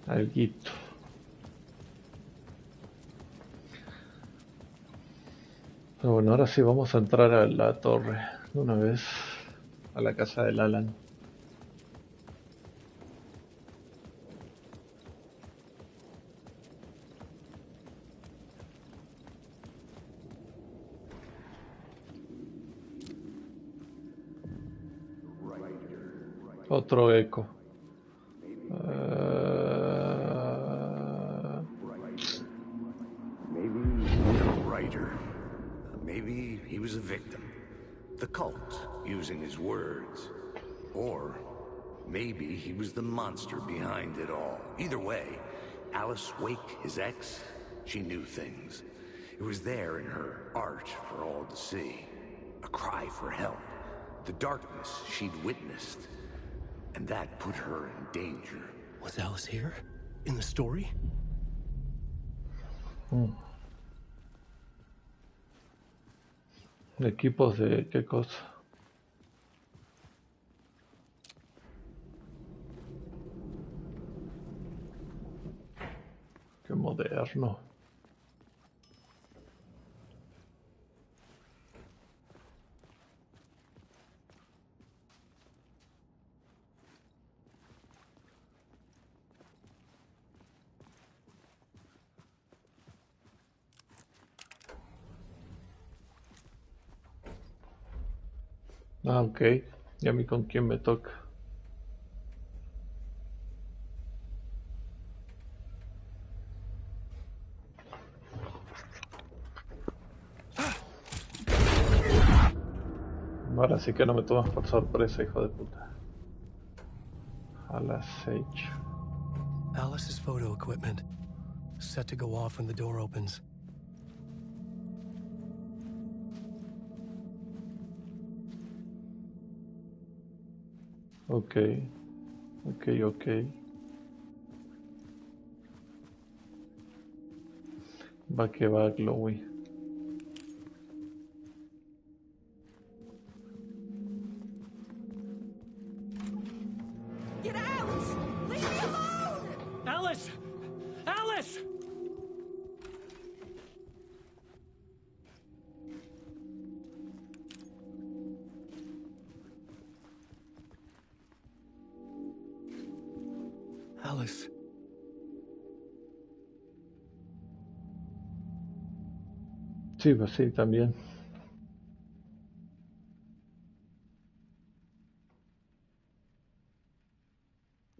Alguito. Pero bueno, ahora sí vamos a entrar a la torre de una vez. A la casa del Alan. Otro eco. Maybe he's a writer. Maybe he was a victim. The cult, using his words. Or maybe he was the monster behind it all. Either way, Alice Wake, his ex, she knew things. It was there in her art for all to see. A cry for help. The darkness she'd witnessed. And that put her in danger. Was Alice here? In the story? Equipos de qué cosa. Qué moderno. Ah, ok. ¿Y a mí con quién me toca? Ahora sí que no me tomas por sorpresa, hijo de puta. A las 6. Alice's photo equipment. Set to go off when the door opens. Ok. Va que va, Chloe. Get out! Leave me alone! Alice! Alice! Alice. Sí, pues sí, también.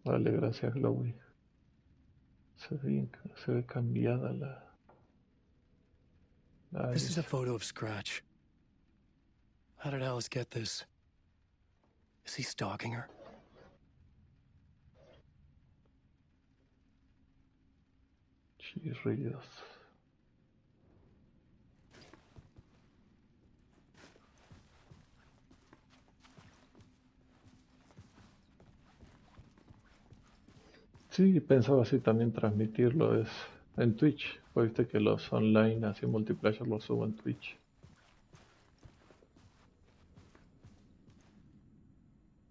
Vale, gracias, Chloe. Se ve cambiada la This is Alice. a photo of Scratch. How did Alice get this? Is he stalking her? Chirridos. Sí, pensaba así también transmitirlo es en Twitch. Pues viste que los online así multiplayer los subo en Twitch.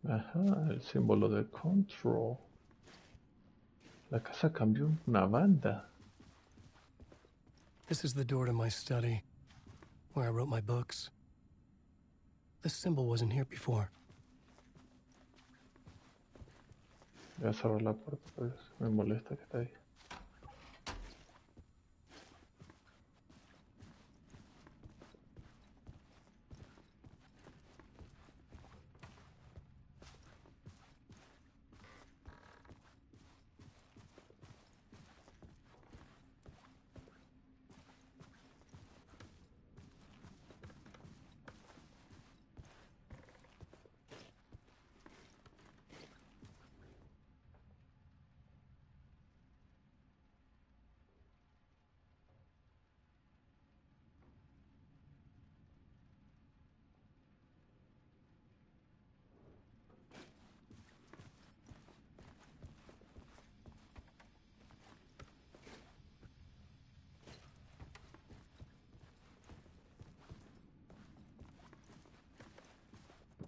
Ajá, el símbolo de control. La casa cambió una banda. This is the door to my study, where I wrote my books. This symbol wasn't here before. Voy a cerrar la puerta, pues me molesta que está ahí.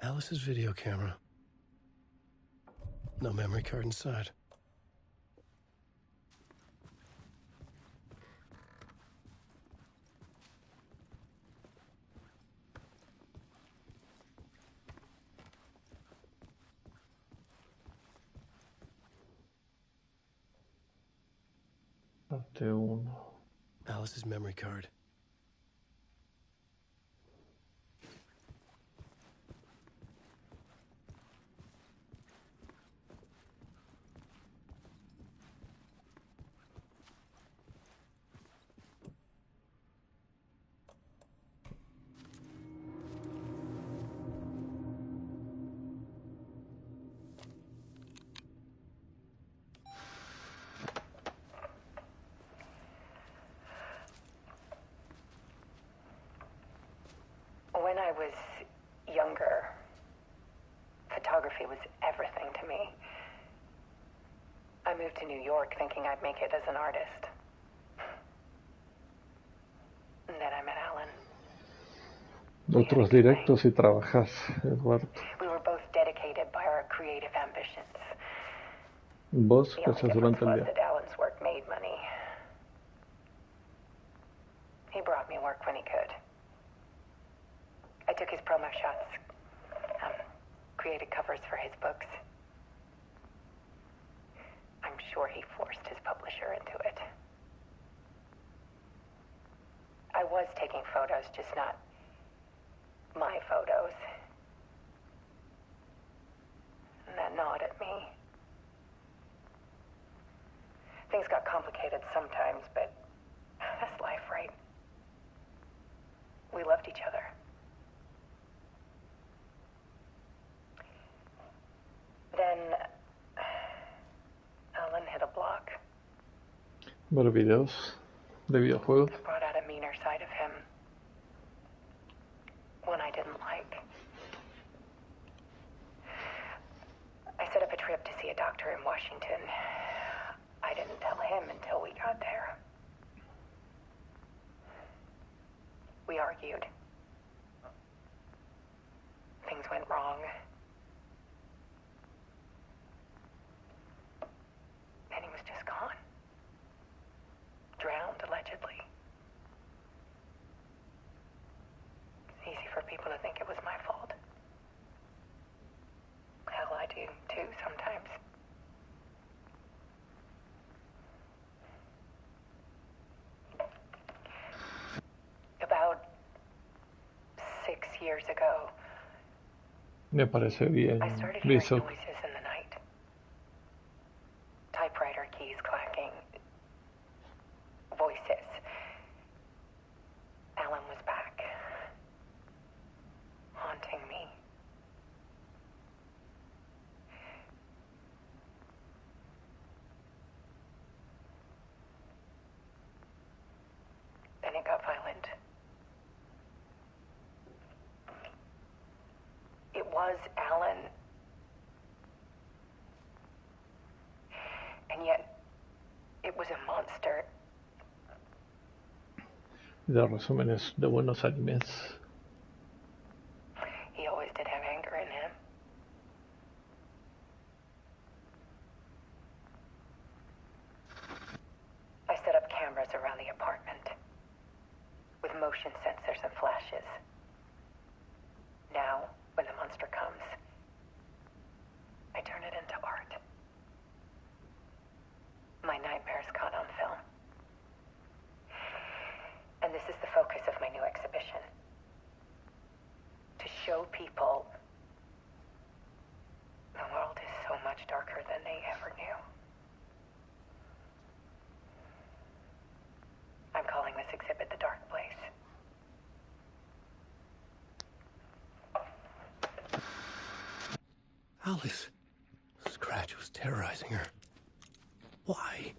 Alice's video camera. No memory card inside. Parte 1. Alice's memory card. When I was younger, photography was everything to me. I moved to New York thinking I'd make it as an artist. And then I met Alan. Otros directos y trabajas, Eduardo. We were both dedicated by our creative ambitions. ¿Vos The qué only haces difference durante el was día? that Alan's work made money. He brought me work when he could. I took his promo shots, created covers for his books. I'm sure he forced his publisher into it. I was taking photos, just not my photos. And that gnawed at me. Things got complicated sometimes, but that's life, right? We loved each other. Then Alan hit a block. Ver videos de videojuegos. It brought out a meaner side of him. One I didn't like. I set up a trip to see a doctor in Washington. I didn't tell him until we got there. We argued. Things went wrong. And he was just gone. Drowned, allegedly. It's easy for people to think it was my fault. Hell, I do, too, sometimes. years ago, Me parece bien, I started hearing Lizo. noises in the night. Typewriter keys clacking. Voices. Alan was back. Haunting me. Then it got violent. It was Alan. And yet, it was a monster. De resúmenes de buenos animes. He always did have anger in him. I set up cameras around the apartment with motion sensors and flashes. Now, when the monster comes, I turn it into art. My nightmares caught on film. And this is the focus of my new exhibition. To show people the world is so much darker than they ever knew. I'm calling this exhibit The Dark Place. Alice. Scratch was terrorizing her. Why?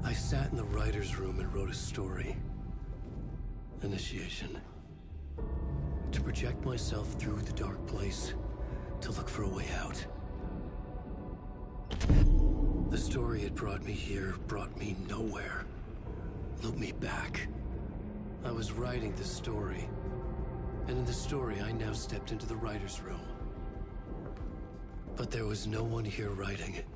I sat in the writer's room and wrote a story. Initiation. To project myself through the dark place, to look for a way out. The story had brought me here, brought me nowhere. Looped me back. I was writing the story. And in the story, I now stepped into the writer's room. But there was no one here writing it.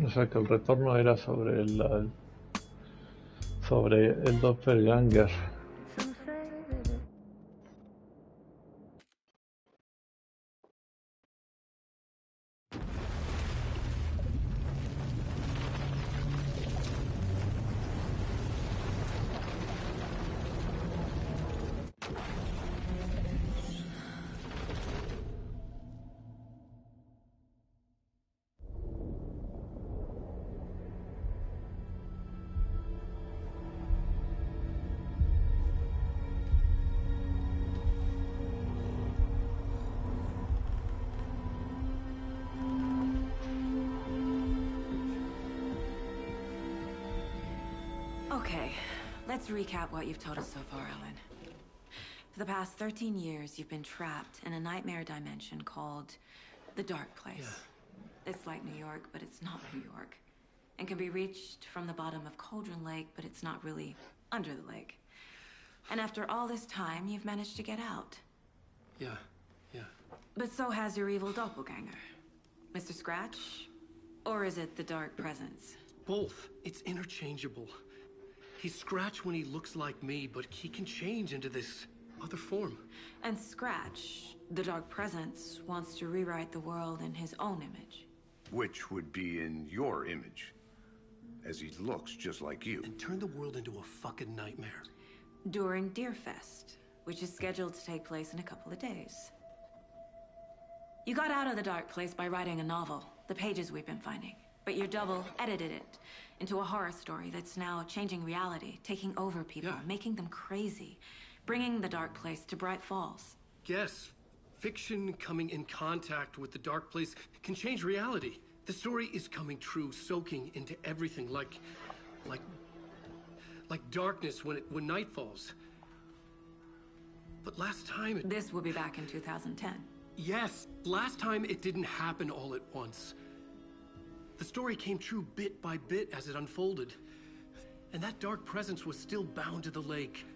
O sea que el retorno era sobre el doppelganger. Okay, let's recap what you've told us so far, Alan. For the past 13 years, you've been trapped in a nightmare dimension called the Dark Place. Yeah. It's like New York, but it's not New York. And can be reached from the bottom of Cauldron Lake, but it's not really under the lake. And after all this time, you've managed to get out. Yeah. But so has your evil doppelganger. Mr. Scratch? Or is it the Dark Presence? Both. It's interchangeable. He's Scratch when he looks like me, but he can change into this other form. And Scratch, the Dark Presence, wants to rewrite the world in his own image. Which would be in your image. as he looks just like you. And turn the world into a fucking nightmare. During Deerfest, which is scheduled to take place in a couple of days. You got out of the dark place by writing a novel, the pages we've been finding. But your double edited it into a horror story that's now changing reality, taking over people, making them crazy, bringing the dark place to Bright Falls. Yes, fiction coming in contact with the dark place can change reality. The story is coming true, soaking into everything like darkness when night falls. But last time This will be back in 2010. Yes, last time it didn't happen all at once. The story came true bit by bit as it unfolded. And that dark presence was still bound to the lake.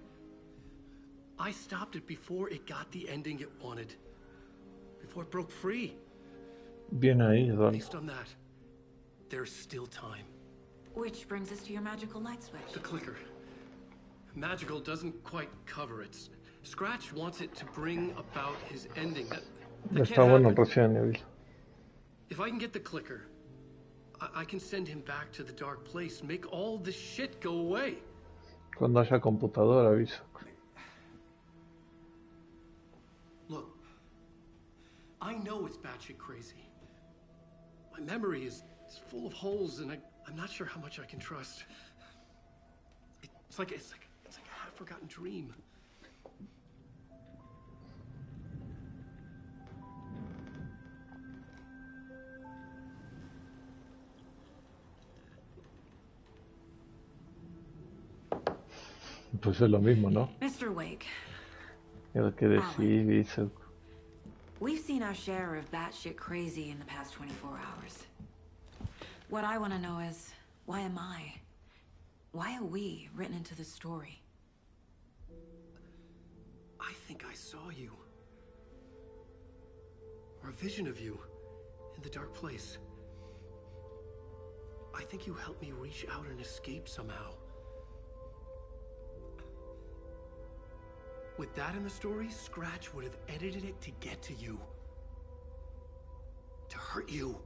I stopped it before it got the ending it wanted. Before it broke free. Bien ahí, Don. Based on that, there's still time. Which brings us to your magical light switch. The clicker. Magical doesn't quite cover it. Scratch wants it to bring about his ending. That Está can't bueno happen. Resident Evil. If I can get the clicker, I can send him back to the dark place, make all this shit go away. Cuando haya computadora, aviso. Look, I know it's batshit crazy. My memory is full of holes, and I'm not sure how much I can trust. It's like a half-forgotten dream. Pues es lo mismo, ¿no? Mr. Wake, Es que decís, dice. we've seen our share of batshit crazy in the past 24 hours. What I want to know is, why am I? Why are we written into the story? I think I saw you. Or a vision of you in the dark place. I think you helped me reach out and escape somehow. With that in the story, Scratch would have edited it to get to you. To hurt you.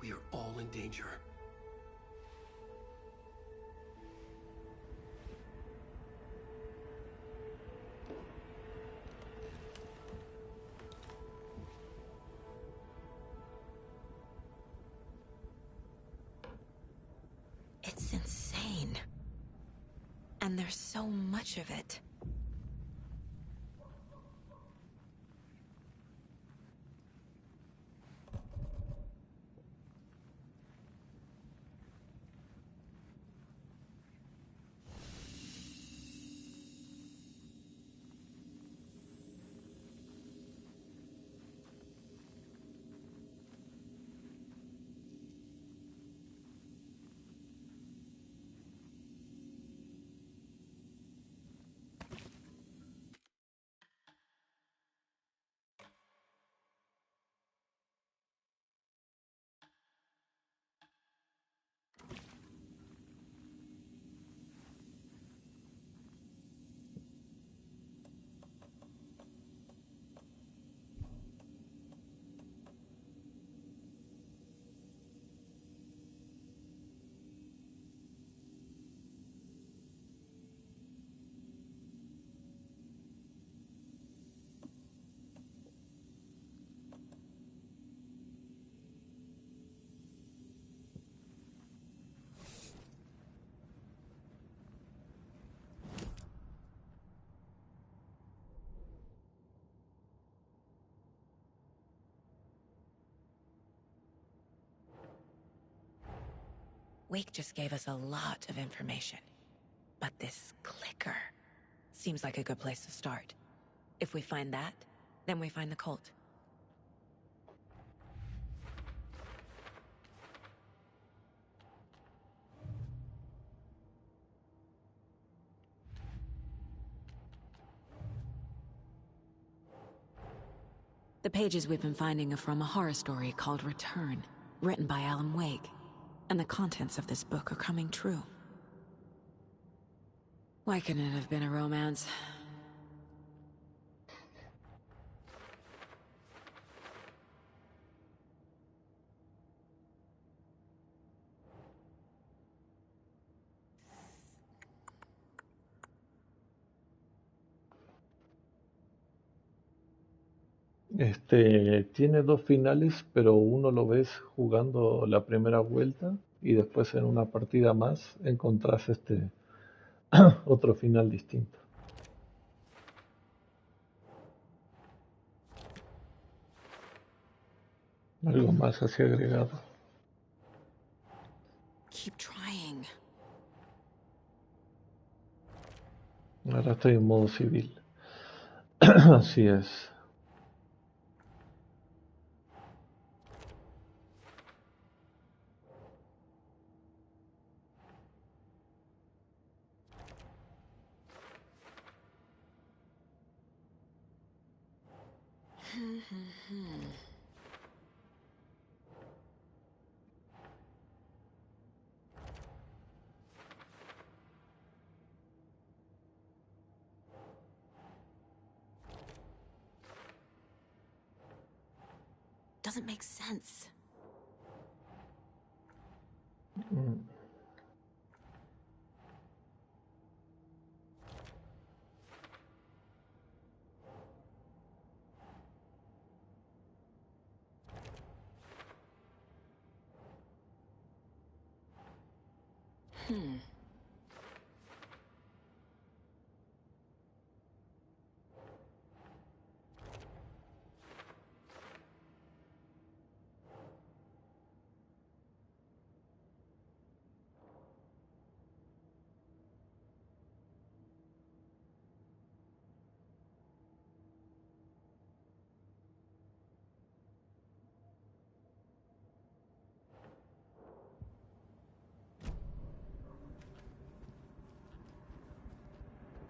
We are all in danger. It's insane. And there's so much of it. Wake just gave us a lot of information. But this clicker seems like a good place to start. If we find that, then we find the cult. The pages we've been finding are from a horror story called Return, written by Alan Wake. And the contents of this book are coming true. Why couldn't it have been a romance? Tiene dos finales, pero uno lo ves jugando la primera vuelta y después en una partida más encontrás otro final distinto. Algo más así agregado. Keep trying. Ahora estoy en modo civil. Así es. Doesn't make sense. Mm.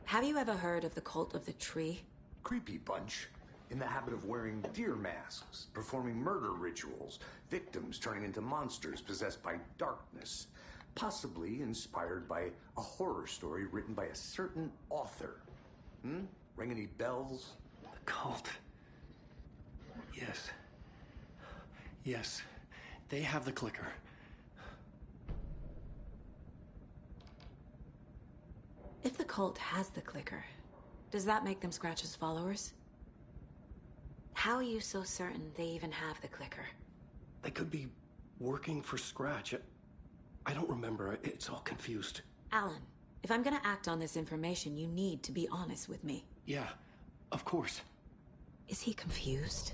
Have you ever heard of the cult of the tree? Creepy bunch. In the habit of wearing deer masks, performing murder rituals, victims turning into monsters possessed by darkness. Possibly inspired by a horror story written by a certain author. Ring any bells? The cult. Yes. Yes. They have the clicker. If the cult has the clicker, does that make them Scratch's followers? How are you so certain they even have the clicker? They could be working for Scratch. I don't remember. It's all confused. Alan, if I'm gonna act on this information, you need to be honest with me. Yeah, of course. Is he confused?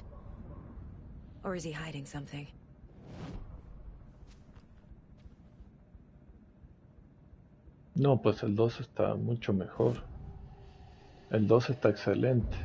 Or is he hiding something? No, pues el 2 está mucho mejor. El 2 está excelente.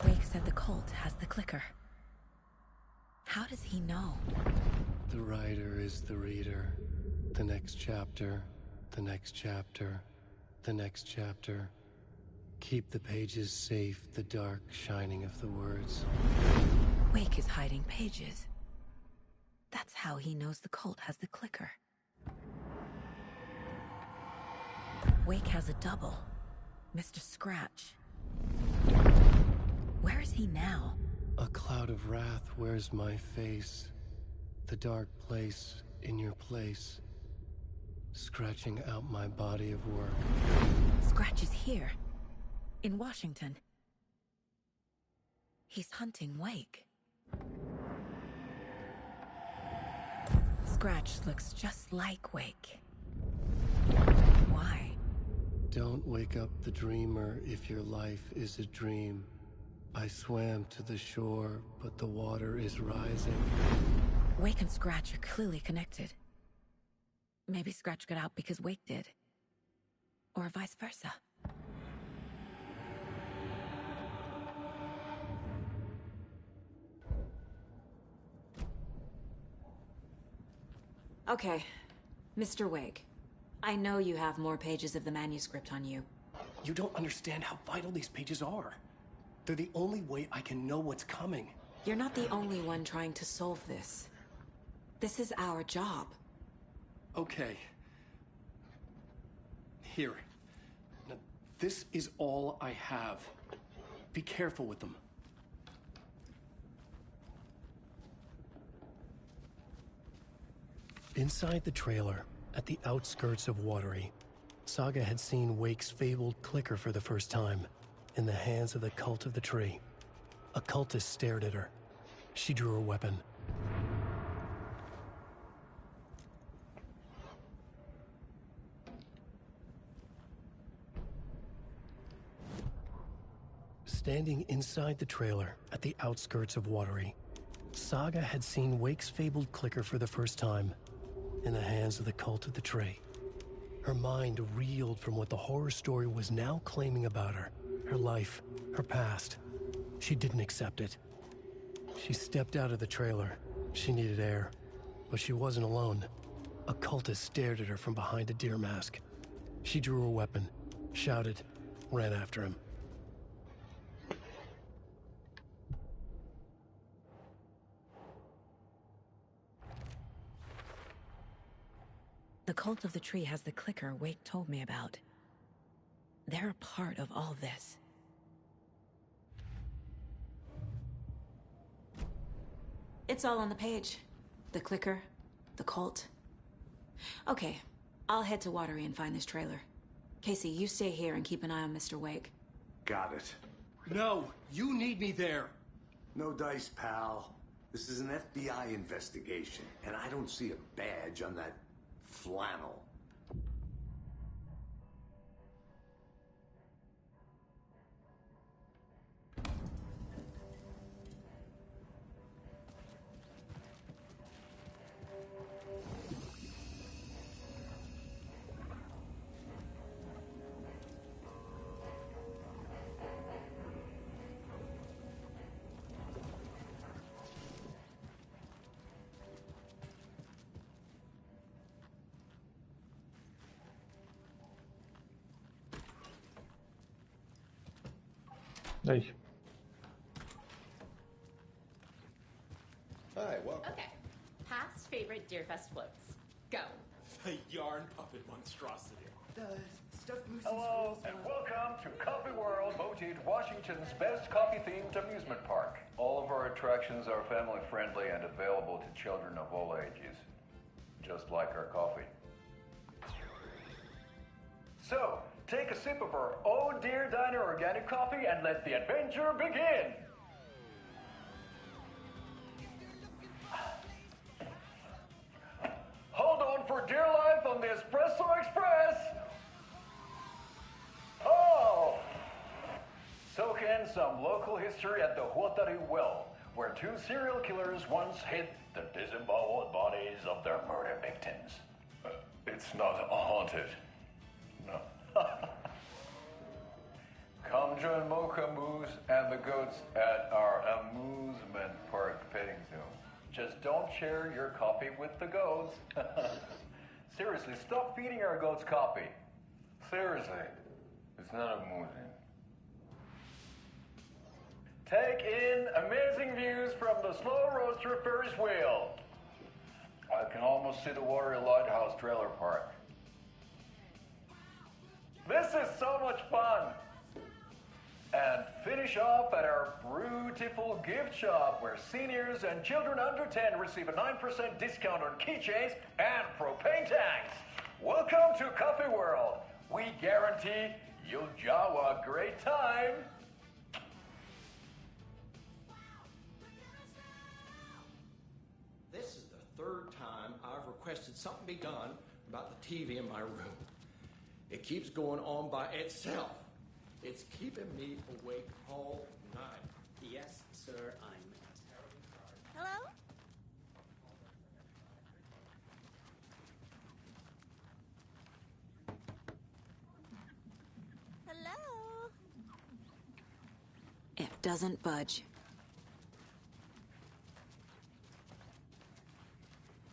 Wake said the cult has the clicker. How does he know? The writer is the reader. The next chapter, the next chapter, the next chapter. Keep the pages safe, the dark shining of the words. Wake is hiding pages. That's how he knows the cult has the clicker. Wake has a double. Mr. Scratch. Where is he now? A cloud of wrath wears my face. The dark place in your place. Scratching out my body of work. Scratch is here. In Washington. He's hunting Wake. Scratch looks just like Wake. Why? Don't wake up the dreamer if your life is a dream. I swam to the shore, but the water is rising. Wake and Scratch are clearly connected. Maybe Scratch got out because Wake did. Or vice versa. Okay, Mr. Wake. I know you have more pages of the manuscript on you. You don't understand how vital these pages are. They're the only way I can know what's coming. You're not the only one trying to solve this. This is our job. Okay. Here. Now, this is all I have. Be careful with them. Inside the trailer, at the outskirts of Watery, Saga had seen Wake's fabled clicker for the first time, in the hands of the Cult of the Tree. A cultist stared at her. She drew her weapon. Standing inside the trailer, at the outskirts of Watery, Saga had seen Wake's fabled clicker for the first time, in the hands of the Cult of the Tree. Her mind reeled from what the horror story was now claiming about her, her life, her past. She didn't accept it. She stepped out of the trailer. She needed air, but she wasn't alone. A cultist stared at her from behind a deer mask. She drew her weapon, shouted, ran after him. The Cult of the Tree has the clicker Wake told me about. They're a part of all this. It's all on the page. The clicker, the cult. Okay, I'll head to Watery and find this trailer. Casey, you stay here and keep an eye on Mr. Wake. Got it. No, you need me there. No dice, pal. This is an FBI investigation, and I don't see a badge on that flannel. Hey. Hi, welcome. Okay. Past favorite Deerfest floats. Go. The yarn puppet monstrosity. Hello, and welcome to Coffee World, voted Washington's best coffee-themed amusement park. All of our attractions are family-friendly and available to children of all ages, just like our coffee. So, take a sip of our Oh Dear Diner organic coffee and let the adventure begin! Hold on for dear life on the Espresso Express! Oh! Soak in some local history at the Huatari Well, where two serial killers once hid the disemboweled bodies of their murder victims. It's not haunted. No. Come join Mocha Moose and the goats at our amusement park petting zoo. Just don't share your coffee with the goats. Seriously, stop feeding our goats coffee. Seriously, it's not amusing. Take in amazing views from the Slow Roaster Ferris wheel. I can almost see the Watery Lighthouse trailer park. This is so much fun! And finish off at our beautiful gift shop where seniors and children under 10 receive a 9% discount on keychains and propane tanks. Welcome to Coffee World. We guarantee you'll jaw a great time. This is the third time I've requested something be done about the TV in my room. It keeps going on by itself. It's keeping me awake all night. Yes, sir, I'm terribly sorry. Hello? Hello? It doesn't budge.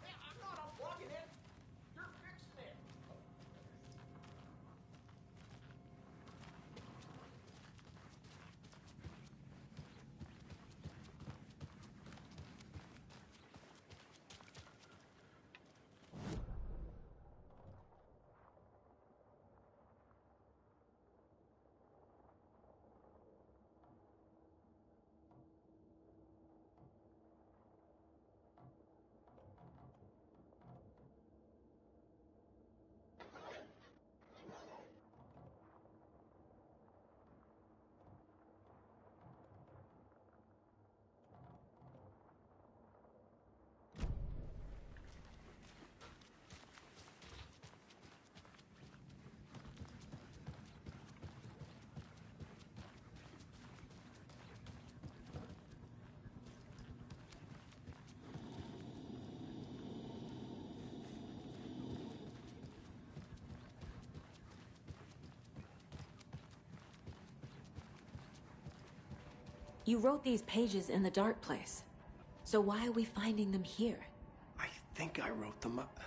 I'm not unplugging it. You're fixing it. You wrote these pages in the dark place. So why are we finding them here? I think I wrote them up.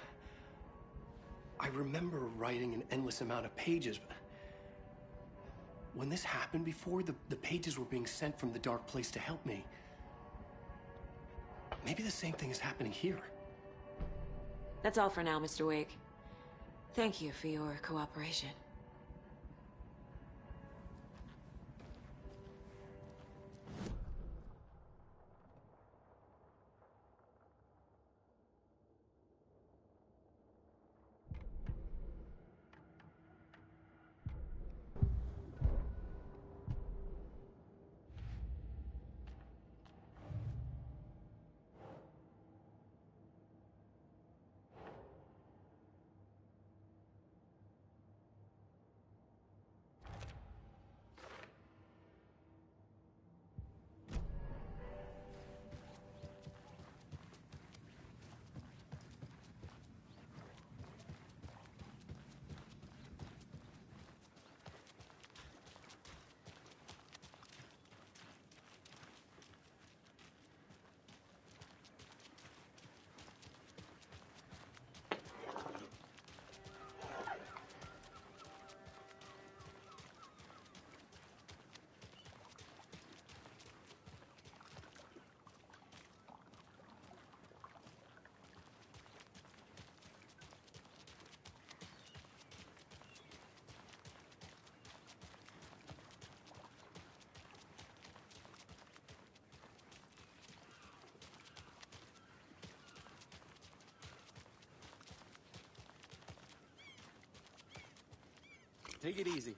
I remember writing an endless amount of pages, but when this happened before, the pages were being sent from the dark place to help me. Maybe the same thing is happening here. That's all for now, Mr. Wake. Thank you for your cooperation. Take it easy.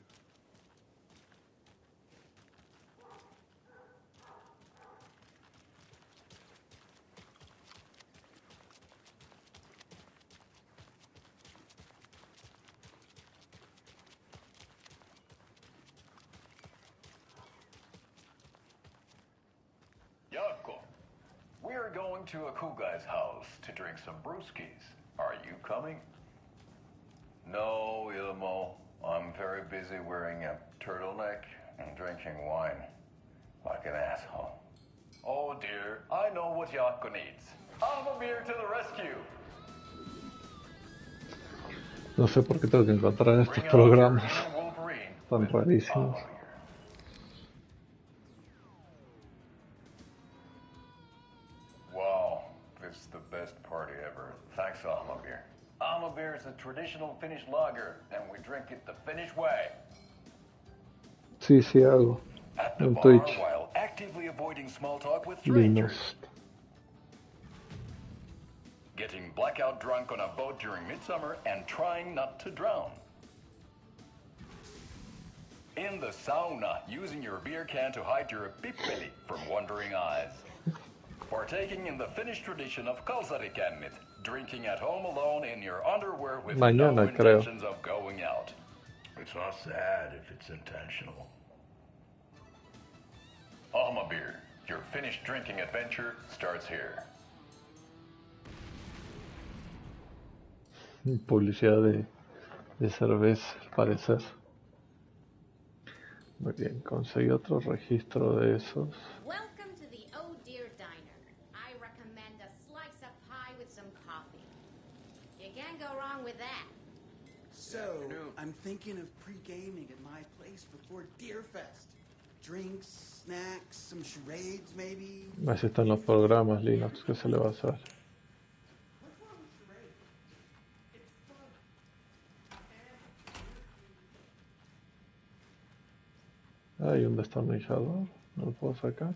Yako, we're going to a cool guy's house to drink some brewskis. Are you coming? No, Ilmo. I'm very busy wearing a turtleneck and drinking wine like an asshole. Oh dear, I know what Yako needs. Beer to the rescue. No sé por qué tengo que encontrar estos programas tan rarísimos. Wow, this is the best party ever. Thanks, Beer. Beer is a traditional Finnish lager, and we drink it the Finnish way. Sí, sí hago. At the En bar Twitch. while actively avoiding small talk with strangers. Linus. Getting blackout drunk on a boat during midsummer and trying not to drown. In the sauna, using your beer can to hide your pippeli from wondering eyes. Partaking in the Finnish tradition of kalsarikännit, drinking at home alone in your underwear with Mañana, no creo. intentions of going out. It's not sad if it's intentional. Beer, your Finnish drinking adventure starts here. Publicidad de cerveza, al parecer. Muy bien, conseguí otro registro de esos. Welcome to the Oh Dear Diner. I recommend a slice of pie with some coffee. You can't go wrong with that. So, I'm thinking of pre-gaming at my place before Deerfest. Drinks, snacks, some charades maybe. Así están los programas, Linux, ¿qué se le va a hacer? Hay un destornillador, no lo puedo sacar.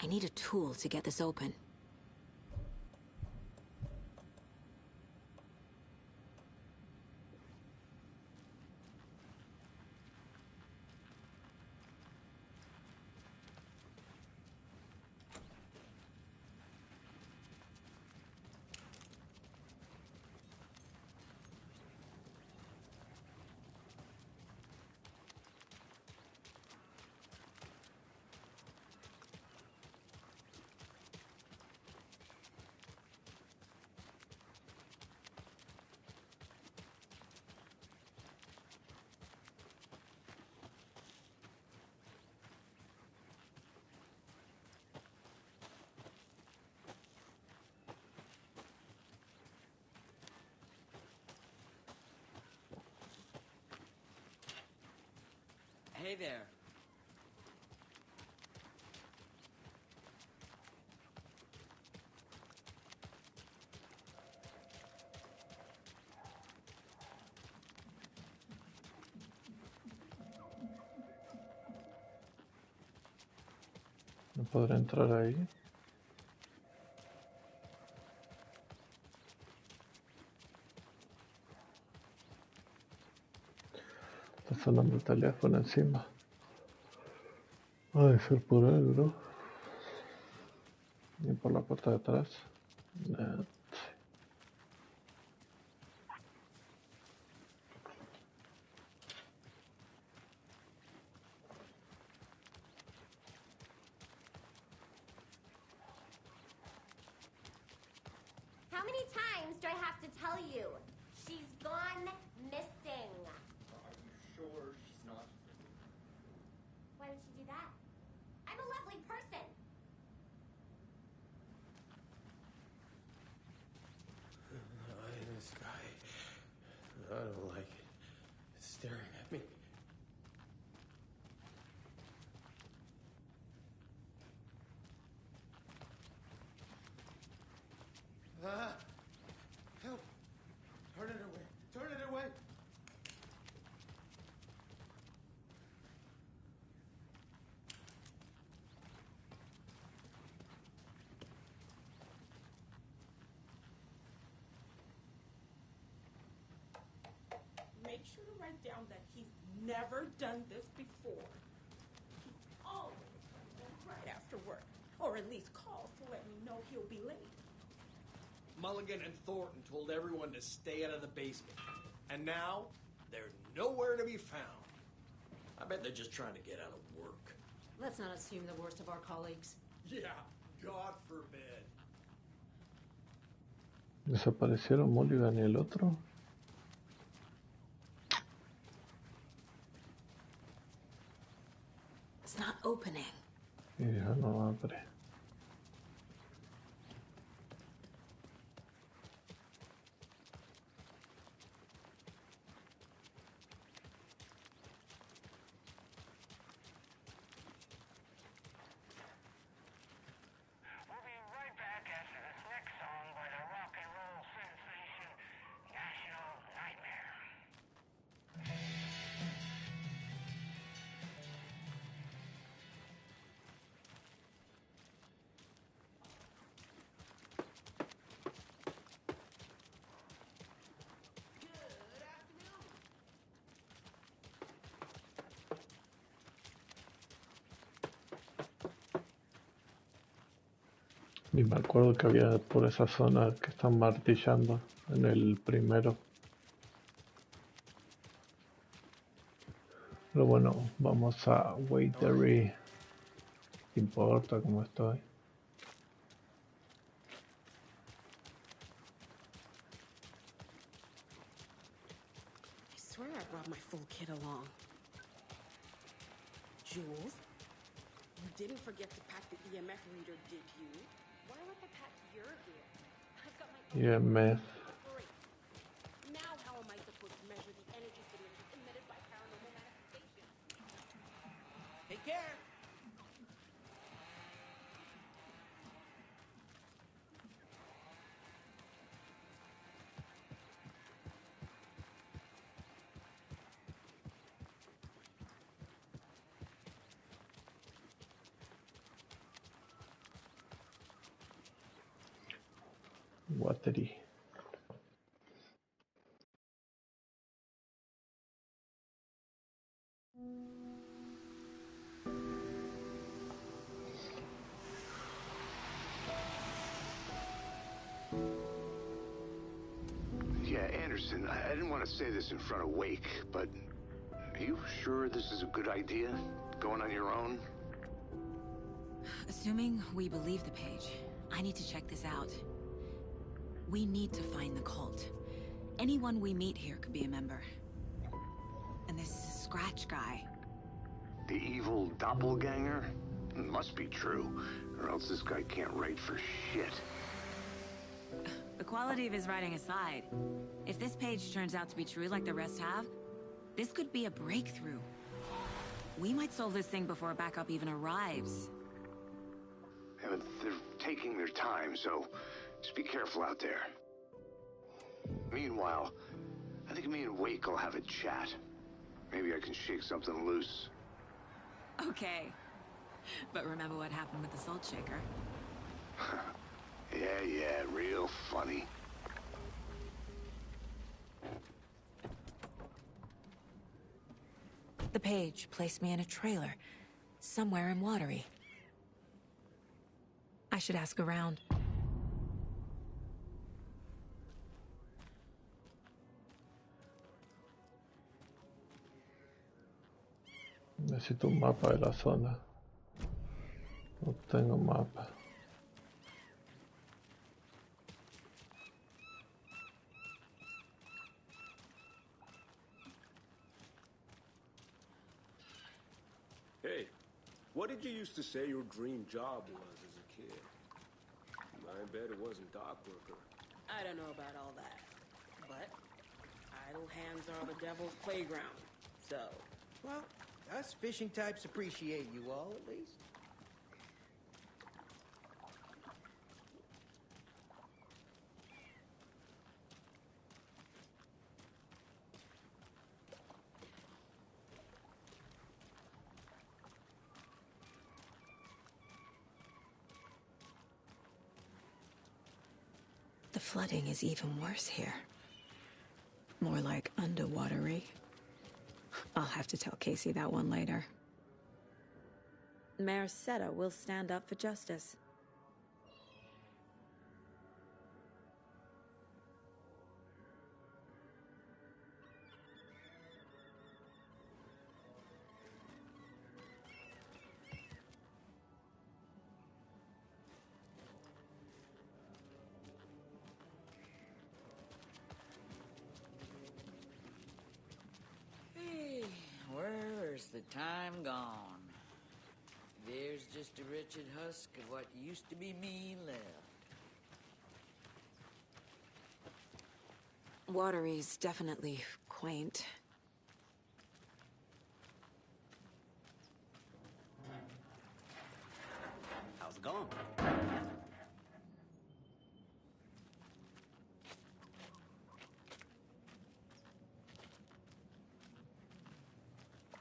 I need a tool to get this open. there. No podré entrar ahí. Está sonando el teléfono encima. Ha de ser por ahí, bro. Y por la puerta de atrás. Nah. How many times do I have to tell you? She's gone missing. Are you sure she's not? Why would she do that? I'm a lovely person. This guy. I don't like it. It's staring at me. Ah! Help! Turn it away! Turn it away! Make sure to write down that he's never done this before. He always comes right after work, or at least calls to let me know he'll be late. Mulligan and Thornton told everyone to stay out of the basement. And now, they're nowhere to be found. I bet they're just trying to get out of work. Let's not assume the worst of our colleagues. Yeah, God forbid. ¿Desaparecieron Mulligan y el otro? It's not opening. Y ya no abre. We'll be right back after this next song by the rock and roll sensation, National Nightmare. Y me acuerdo que había por esa zona que están martillando en el primero. Pero bueno, vamos a Waitery. ¿Qué importa cómo estoy? I swear I brought my full kit along. Jules, you didn't forget to pack the EMF reader, did you? Why would I pack your gear? I've got my EMF. Great. Now how am I supposed to measure the energy signatures emitted by paranormal manifestations? Take care! Watery. Yeah, Anderson, I didn't want to say this in front of Wake, but are you sure this is a good idea? Going on your own? Assuming we believe the page, I need to check this out. We need to find the cult. Anyone we meet here could be a member. And this Scratch guy. The evil doppelganger? Must be true, or else this guy can't write for shit. The quality of his writing aside, if this page turns out to be true like the rest have, this could be a breakthrough. We might solve this thing before backup even arrives. Yeah, but they're taking their time, so just be careful out there. Meanwhile, I think me and Wake will have a chat. Maybe I can shake something loose. Okay. But remember what happened with the salt shaker? Yeah, real funny. The page placed me in a trailer, somewhere in Watery. I should ask around. Necesito un mapa de la zona. No tengo mapa. Hey, what did you used to say your dream job was as a kid? I bet it wasn't dock worker. I don't know about all that, but idle hands are the devil's playground. So, well, us fishing types appreciate you all, at least. The flooding is even worse here. More like underwatery. I'll have to tell Casey that one later. Mayor Seta will stand up for justice. Hey, where's the time gone? There's just a wretched husk of what used to be me left. Watery's definitely quaint. How's it going?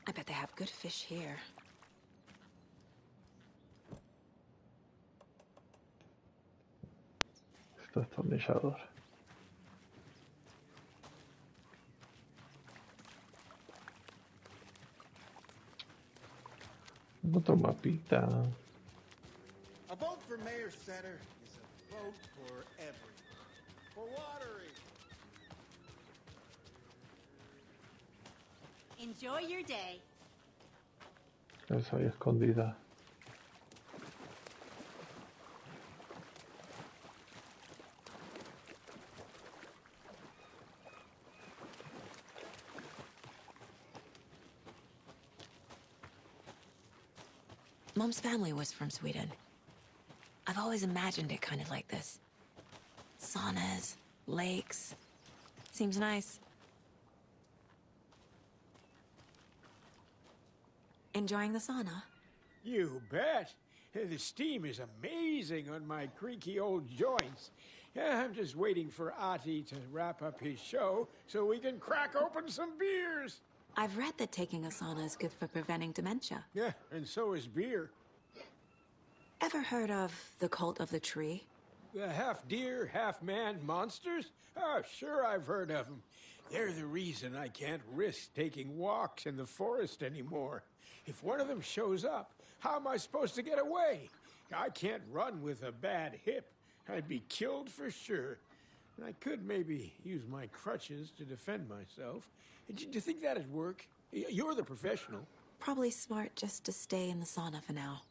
I bet they have good fish here. Esto es destornillador. Otro mapita. A vote for Mayor Setter is a vote for everyone. For Watery. Enjoy your day. Esa ahí escondida. Mom's family was from Sweden. I've always imagined it kind of like this. Saunas, lakes. Seems nice. Enjoying the sauna? You bet. The steam is amazing on my creaky old joints. I'm just waiting for Ati to wrap up his show so we can crack open some beers. I've read that taking a sauna is good for preventing dementia. Yeah, and so is beer. Ever heard of the cult of the tree? The half-deer, half-man monsters? Oh, sure I've heard of them. They're the reason I can't risk taking walks in the forest anymore. If one of them shows up, how am I supposed to get away? I can't run with a bad hip. I'd be killed for sure. I could maybe use my crutches to defend myself. Do you think that'd work? You're the professional. Probably smart just to stay in the sauna for now.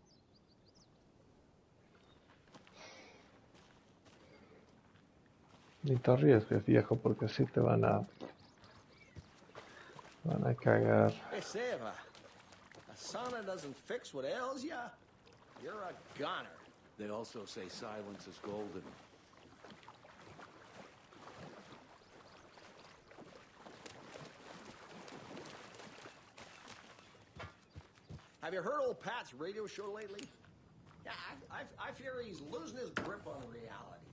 Ni te arriesgues, viejo, porque así te van a cagar. Hey, Seva, a sauna doesn't fix what ails ya. You're a goner. They also say silence is golden. Have you heard old Pat's radio show lately? Yeah, I fear he's losing his grip on reality.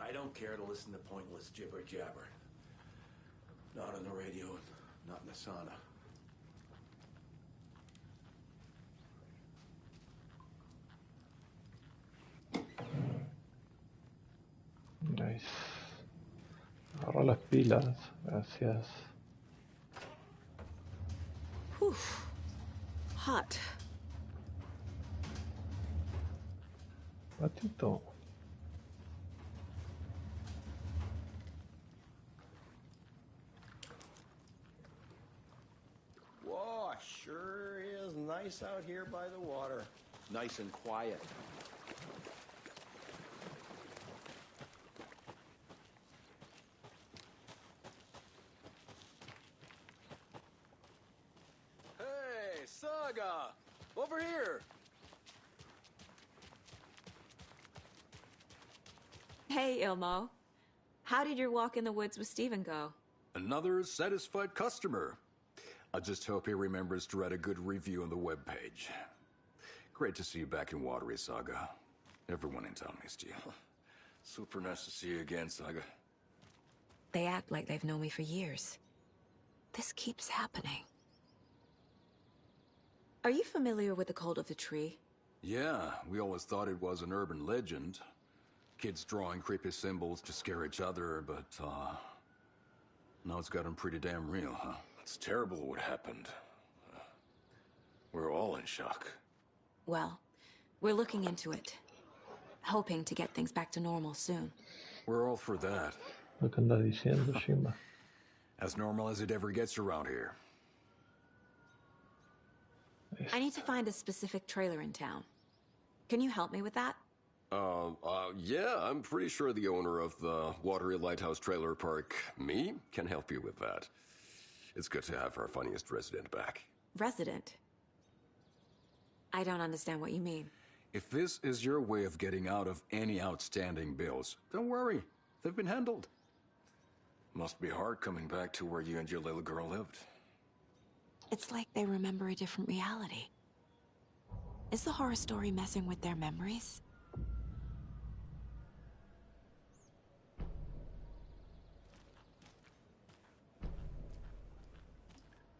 I don't care to listen to pointless jibber jabber. Not on the radio, not in the sauna. Nice. Agarra las pilas, gracias. Whew. Hot. Patito. Whoa, sure is nice out here by the water. Nice and quiet. Hey, Saga! Over here! Hey, Ilmo. How did your walk in the woods with Steven go? Another satisfied customer. I just hope he remembers to write a good review on the webpage. Great to see you back in Watery, Saga. Everyone in town missed you. Super nice to see you again, Saga. They act like they've known me for years. This keeps happening. Are you familiar with the Cult of the Tree? Yeah, we always thought it was an urban legend. Kids drawing creepy symbols to scare each other, but, now it's gotten pretty damn real, huh? It's terrible what happened. We're all in shock. Well, we're looking into it. Hoping to get things back to normal soon. We're all for that. Lo que anda diciendo Shima. As normal as it ever gets around here. I need to find a specific trailer in town. Can you help me with that? Yeah, I'm pretty sure the owner of the Watery Lighthouse Trailer Park, me, can help you with that. It's good to have our funniest resident back. Resident? I don't understand what you mean. If this is your way of getting out of any outstanding bills, don't worry. They've been handled. Must be hard coming back to where you and your little girl lived. It's like they remember a different reality. Is the horror story messing with their memories?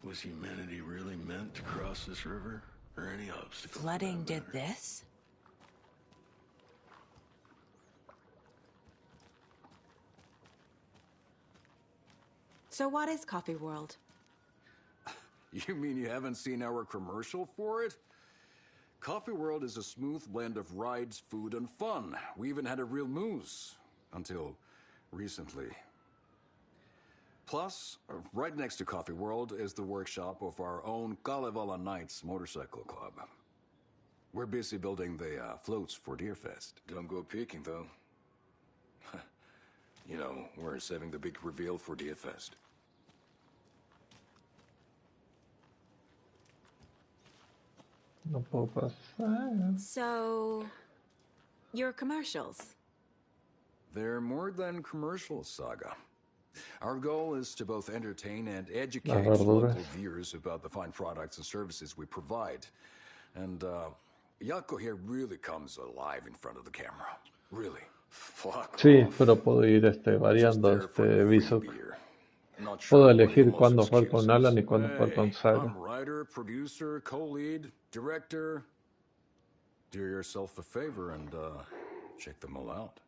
Was humanity really meant to cross this river? Or any obstacles? Flooding did this? So what is Coffee World? You mean you haven't seen our commercial for it? Coffee World is a smooth blend of rides, food, and fun. We even had a real moose. Until recently. Plus, right next to Coffee World is the workshop of our own Kalevala Knights Motorcycle Club. We're busy building the floats for Deerfest. Don't go peeking, though. You know, we're saving the big reveal for Deerfest. No puedo pasar. So, your commercials? They're more than commercials, Saga. Our goal is to both entertain and educate Las local verduras. viewers about the fine products and services we provide. And, Yako here really comes alive in front of the camera. Really. Fuck Sí, off. pero puedo ir variando viso. Not sure Puedo what elegir Ilmo's cuándo jugar con excuse Alan is. y cuándo jugar con Hey, Saga. I'm writer, producer, co-lead, director. Do yourself a favor and, check them all out.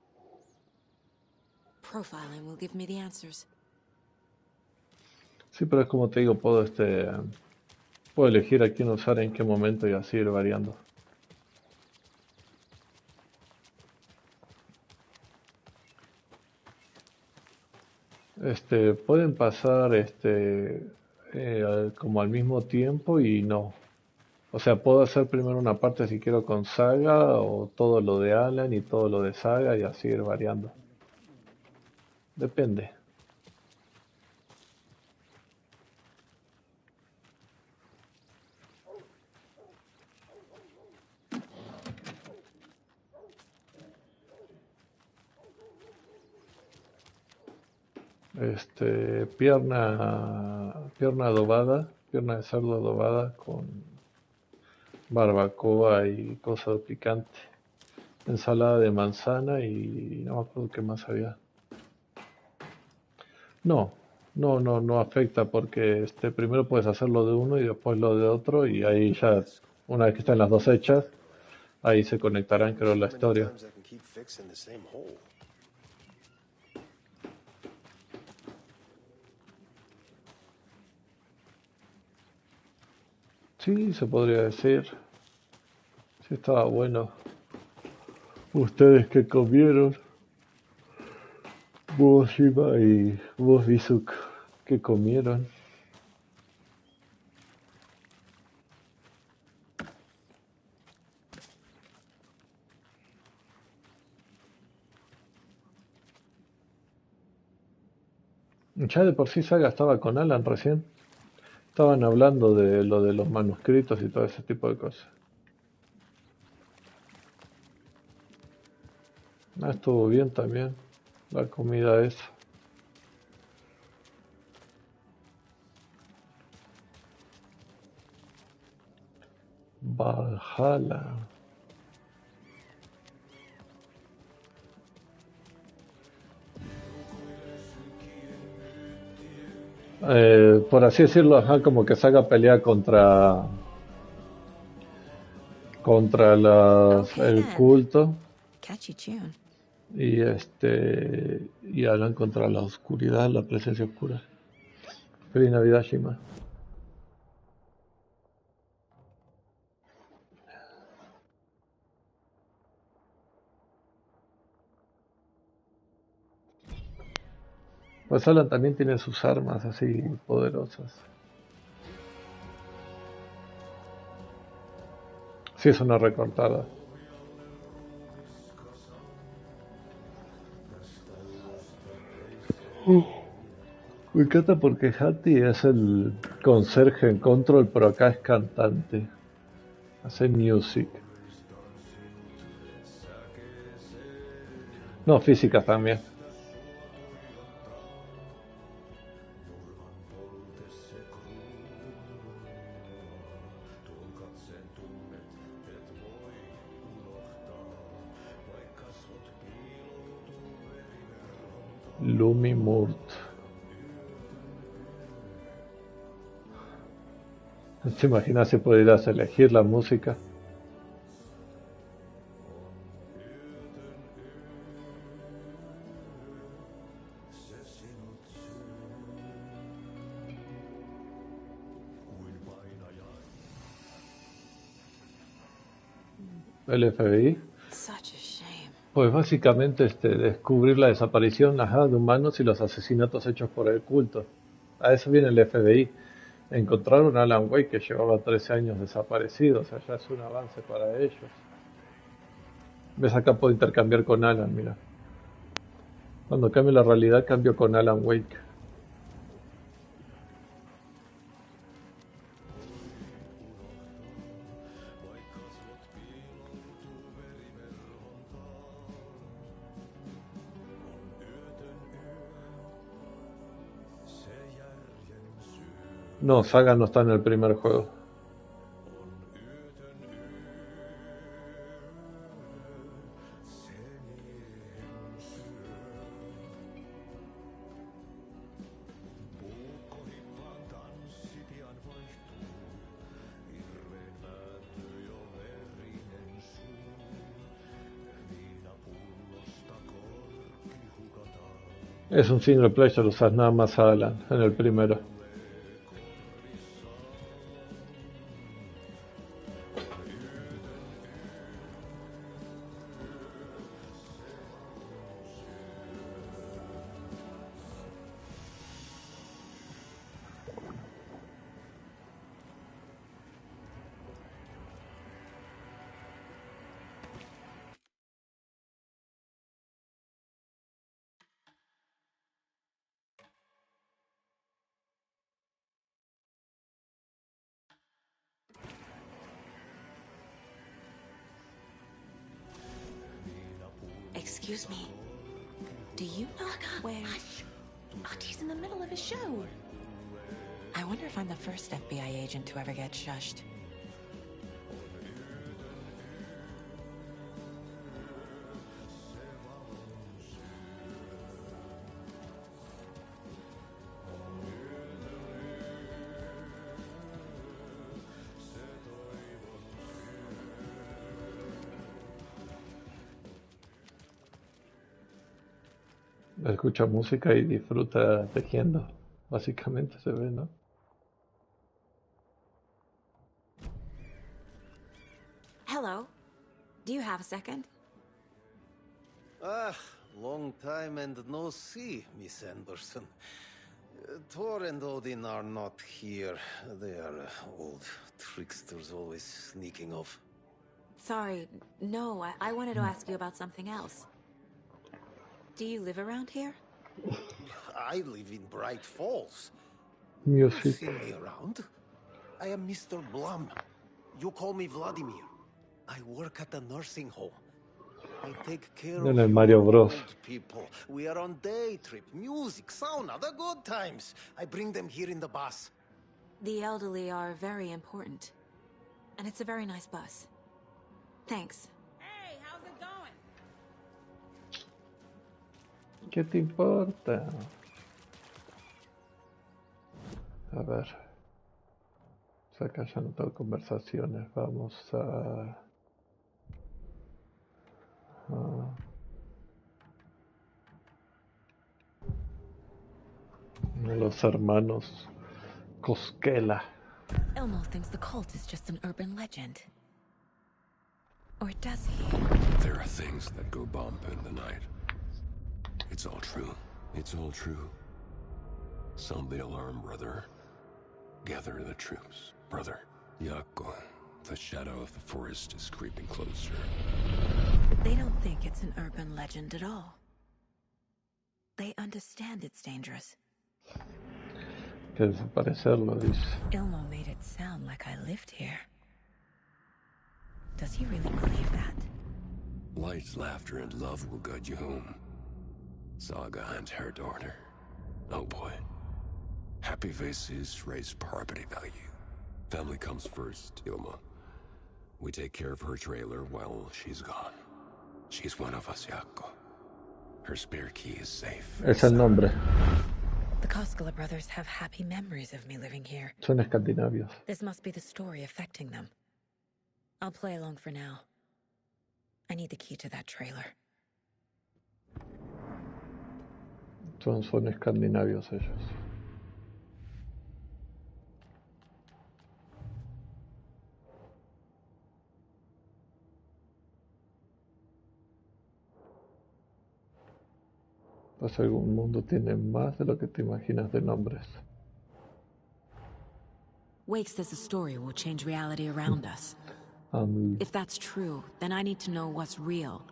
Profiling will give me the answers. Sí, pero es como te digo, puedo elegir a quién usar en qué momento y así ir variando. Pueden pasar como al mismo tiempo y no. O sea, puedo hacer primero una parte si quiero con Saga o todo lo de Alan y todo lo de Saga y así ir variando. Depende. Pierna adobada, piernas de cerdo adobadas con barbacoa y cosas picantes. Ensalada de manzana y no me acuerdo qué más había. No, no afecta porque primero puedes hacerlo de uno y después lo de otro y ahí ya, una vez que están las dos hechas, ahí se conectarán, creo, la historia. Sí, se podría decir. Sí, estaba bueno. ¿Ustedes qué comieron? Vos, Shiba, y vos, Bizuk, ¿qué comieron? Ya de por sí Saga estaba con Alan recién. Estaban hablando de lo de los manuscritos y todo ese tipo de cosas. Ah, estuvo bien también. La comida esa. Valhalla. Por así decirlo, ajá, como que Saga pelea contra el culto Catchy tune. y Alan contra la oscuridad, la presencia oscura. Feliz Navidad, Shima. Pues Alan también tiene sus armas así poderosas. Sí, es una recortada. Me encanta porque Hattie es el conserje en Control, pero acá es cantante. Hace music. No, física también. Lumi Murt. ¿Te imaginas si pudieras elegir la música? El FBI. Pues básicamente descubrir la desaparición de humanos y los asesinatos hechos por el culto. A eso viene el FBI. Encontraron a Alan Wake que llevaba 13 años desaparecido, o sea, ya es un avance para ellos. Ves, acá puedo intercambiar con Alan, mira. Cuando cambie la realidad, cambio con Alan Wake. No, Saga no está en el primer juego. Es un single player, usas nada más a Alan en el primero. Excuse me. Do you know where... Hush! Artie's in the middle of a show. I wonder if I'm the first FBI agent to ever get shushed. Escucha música y disfruta tejiendo. Básicamente se ve, ¿no? Hello. Do you have a second? Ah, long time and no see, Miss Anderson. Thor and Odin are not here. They are old tricksters always sneaking off. Sorry, no, I wanted to ask you about something else. Do you live around here? I live in Bright Falls. Music. You've seen me around. I am Mr. Blum. You call me Vladimir. I work at a nursing home. I take care En of el Mario your Bros. old people. We are on day trip, music, sauna, the good times. I bring them here in the bus. The elderly are very important. And it's a very nice bus. Thanks. Hey, how's it going? ¿Qué te importa? A ver. Acá ya no tengo conversaciones. Vamos a los hermanos Koskela. Elmo thinks the cult is just an urban legend. Or does he? There are things that go bump in the night. It's all true. It's all true. Sound the alarm, brother. Gather the troops, brother. Yako, the shadow of the forest is creeping closer. They don't think it's an urban legend at all. They understand it's dangerous. Que desaparecerlo, dice. Ilmo made it sound like I lived here. Does he really believe that? Light, laughter, and love will guide you home. Saga and her daughter. Oh boy. Happy faces raise property value. Family comes first, Ilma. We take care of her trailer while she's gone. She's one of us, Yako. Her spare key is safe. Es el nombre. The Koskela brothers have happy memories of me living here. Son escandinavios. This must be the story affecting them. I'll play along for now. I need the key to that trailer. Son escandinavios ellos. Pues el mundo tiene más de lo que te imaginas de nombres. Wake says the story will change reality around us. If that's true, then I need to know what's real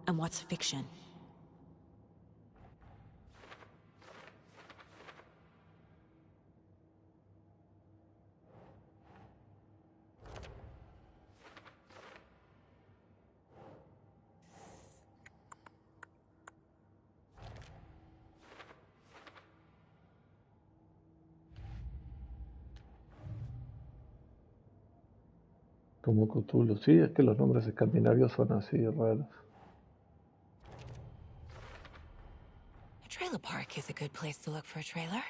and what's fiction. Como Cthulhu. Sí, es que los nombres escandinavios son así raros. A trailer park is a good place to look for a trailer.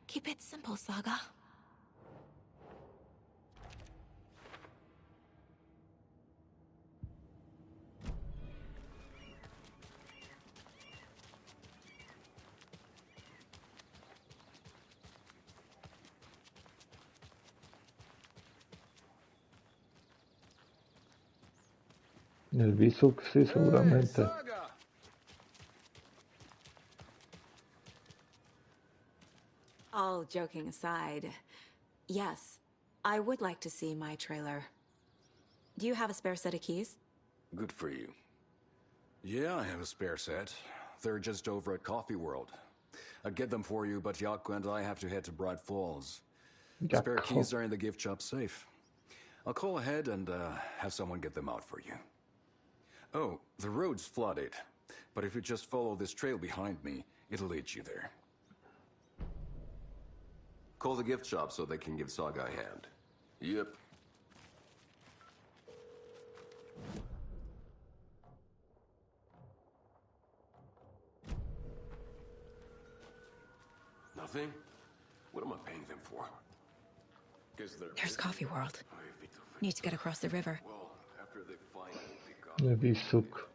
Keep it simple, Saga. El Bisuk, sí, seguramente. All joking aside, yes, I would like to see my trailer. Do you have a spare set of keys? Good for you. Yeah, I have a spare set. They're just over at Coffee World. I'd get them for you, but Yako and I have to head to Bright Falls. Spare keys are in the gift shop safe. I'll call ahead and have someone get them out for you. Oh, the road's flooded, but if you just follow this trail behind me, it'll lead you there. Call the gift shop so they can give Saga a hand. Yep. Nothing? What am I paying them for? There's Coffee World. Need to get across the river. De Bisuk.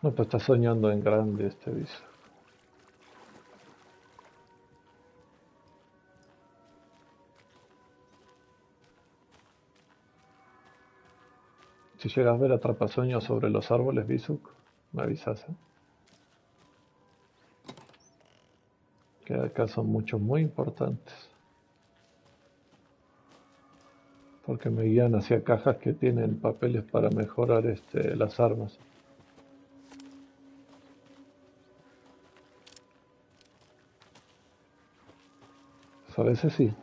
No, pues está soñando en grande este Bisuk. Si llegas a ver atrapasueños sobre los árboles, Bisuk, me avisas, ¿eh? Que acá son muchos muy importantes. Porque me guían hacia cajas que tienen papeles para mejorar las armas. Pues a veces sí.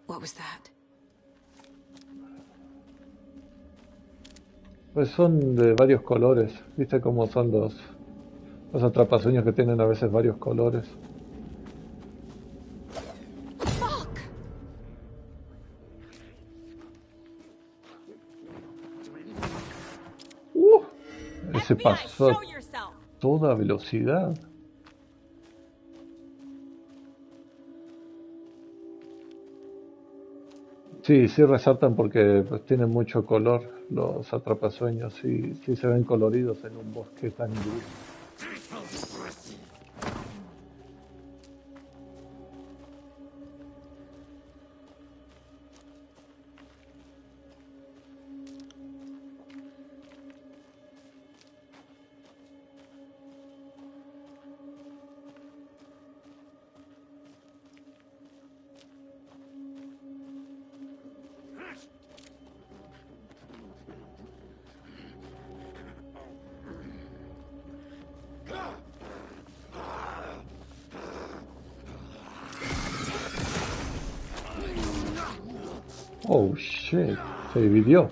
What was that? Pues son de varios colores. ¿Viste cómo son los atrapasueños que tienen a veces varios colores? Ese pasó a toda velocidad. Sí, sí resaltan porque pues, tienen mucho color los atrapasueños. Sí, sí se ven coloridos en un bosque tan gris. Oh shit, se dividió.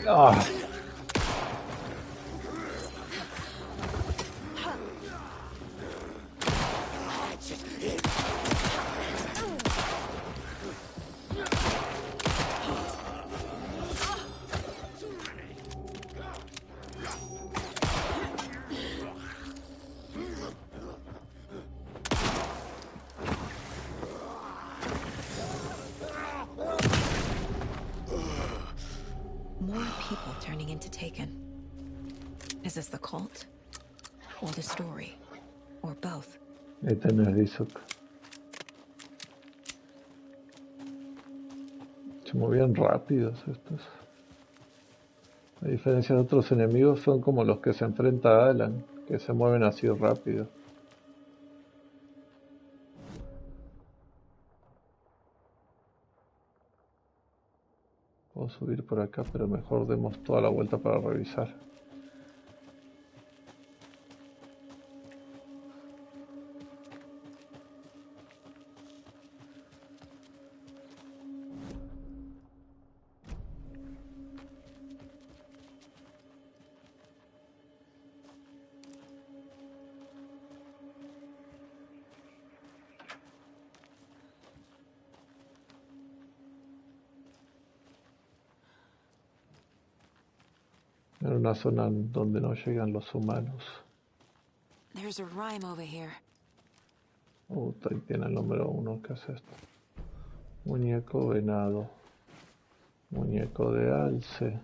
Ah. More people turning into Taken. Is this the cult? Or the story? Or both? Ahí tenés Rizuk. Se movían rápidos estos. A diferencia de otros enemigos, son como los que se enfrenta a Alan, que se mueven así rápido. Puedo subir por acá, pero mejor demos toda la vuelta para revisar. En una zona donde no llegan los humanos. There's a rhyme over here. Ahí tiene el número 1. ¿Qué es esto? Muñeco venado. Muñeco de alce.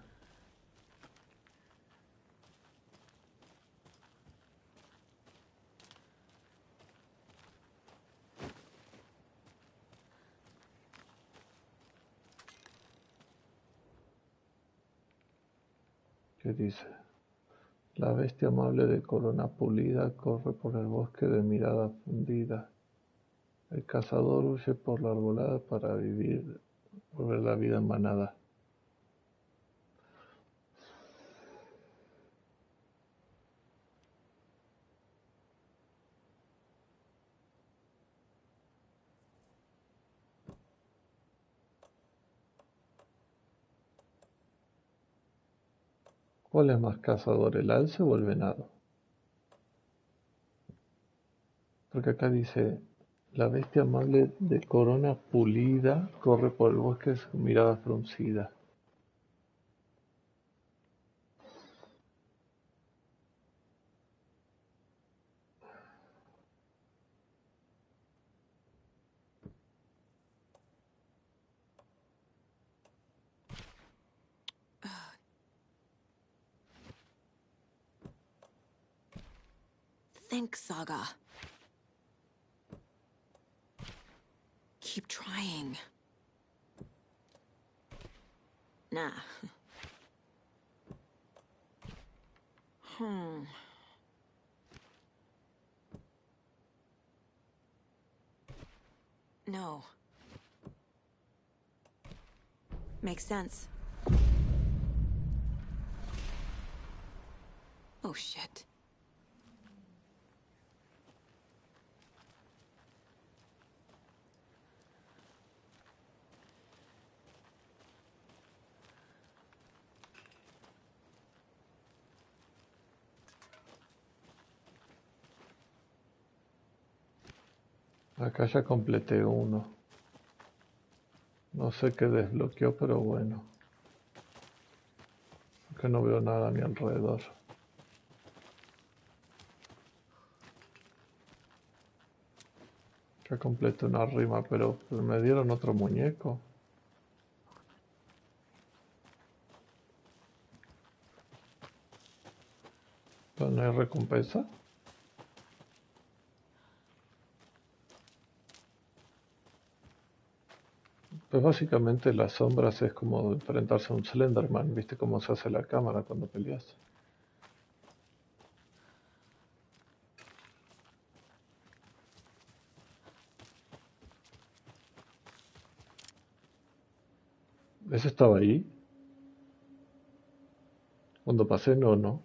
¿Qué dice? La bestia amable de corona pulida corre por el bosque de mirada fundida. El cazador huye por la arbolada para volver la vida en manada. ¿Cuál es más cazador, el alce o el venado? Porque acá dice, la bestia amable de corona pulida corre por el bosque con mirada fruncida. Think, Saga. Keep trying. Nah. No. Makes sense. Oh, shit. Acá ya completé uno. No sé qué desbloqueó, pero bueno. Que no veo nada a mi alrededor. Ya completé una rima, pero me dieron otro muñeco. ¿Pero no hay recompensa? Pues básicamente las sombras es como enfrentarse a un Slenderman, ¿viste cómo se hace la cámara cuando peleas? ¿Ese estaba ahí? Cuando pasé, no.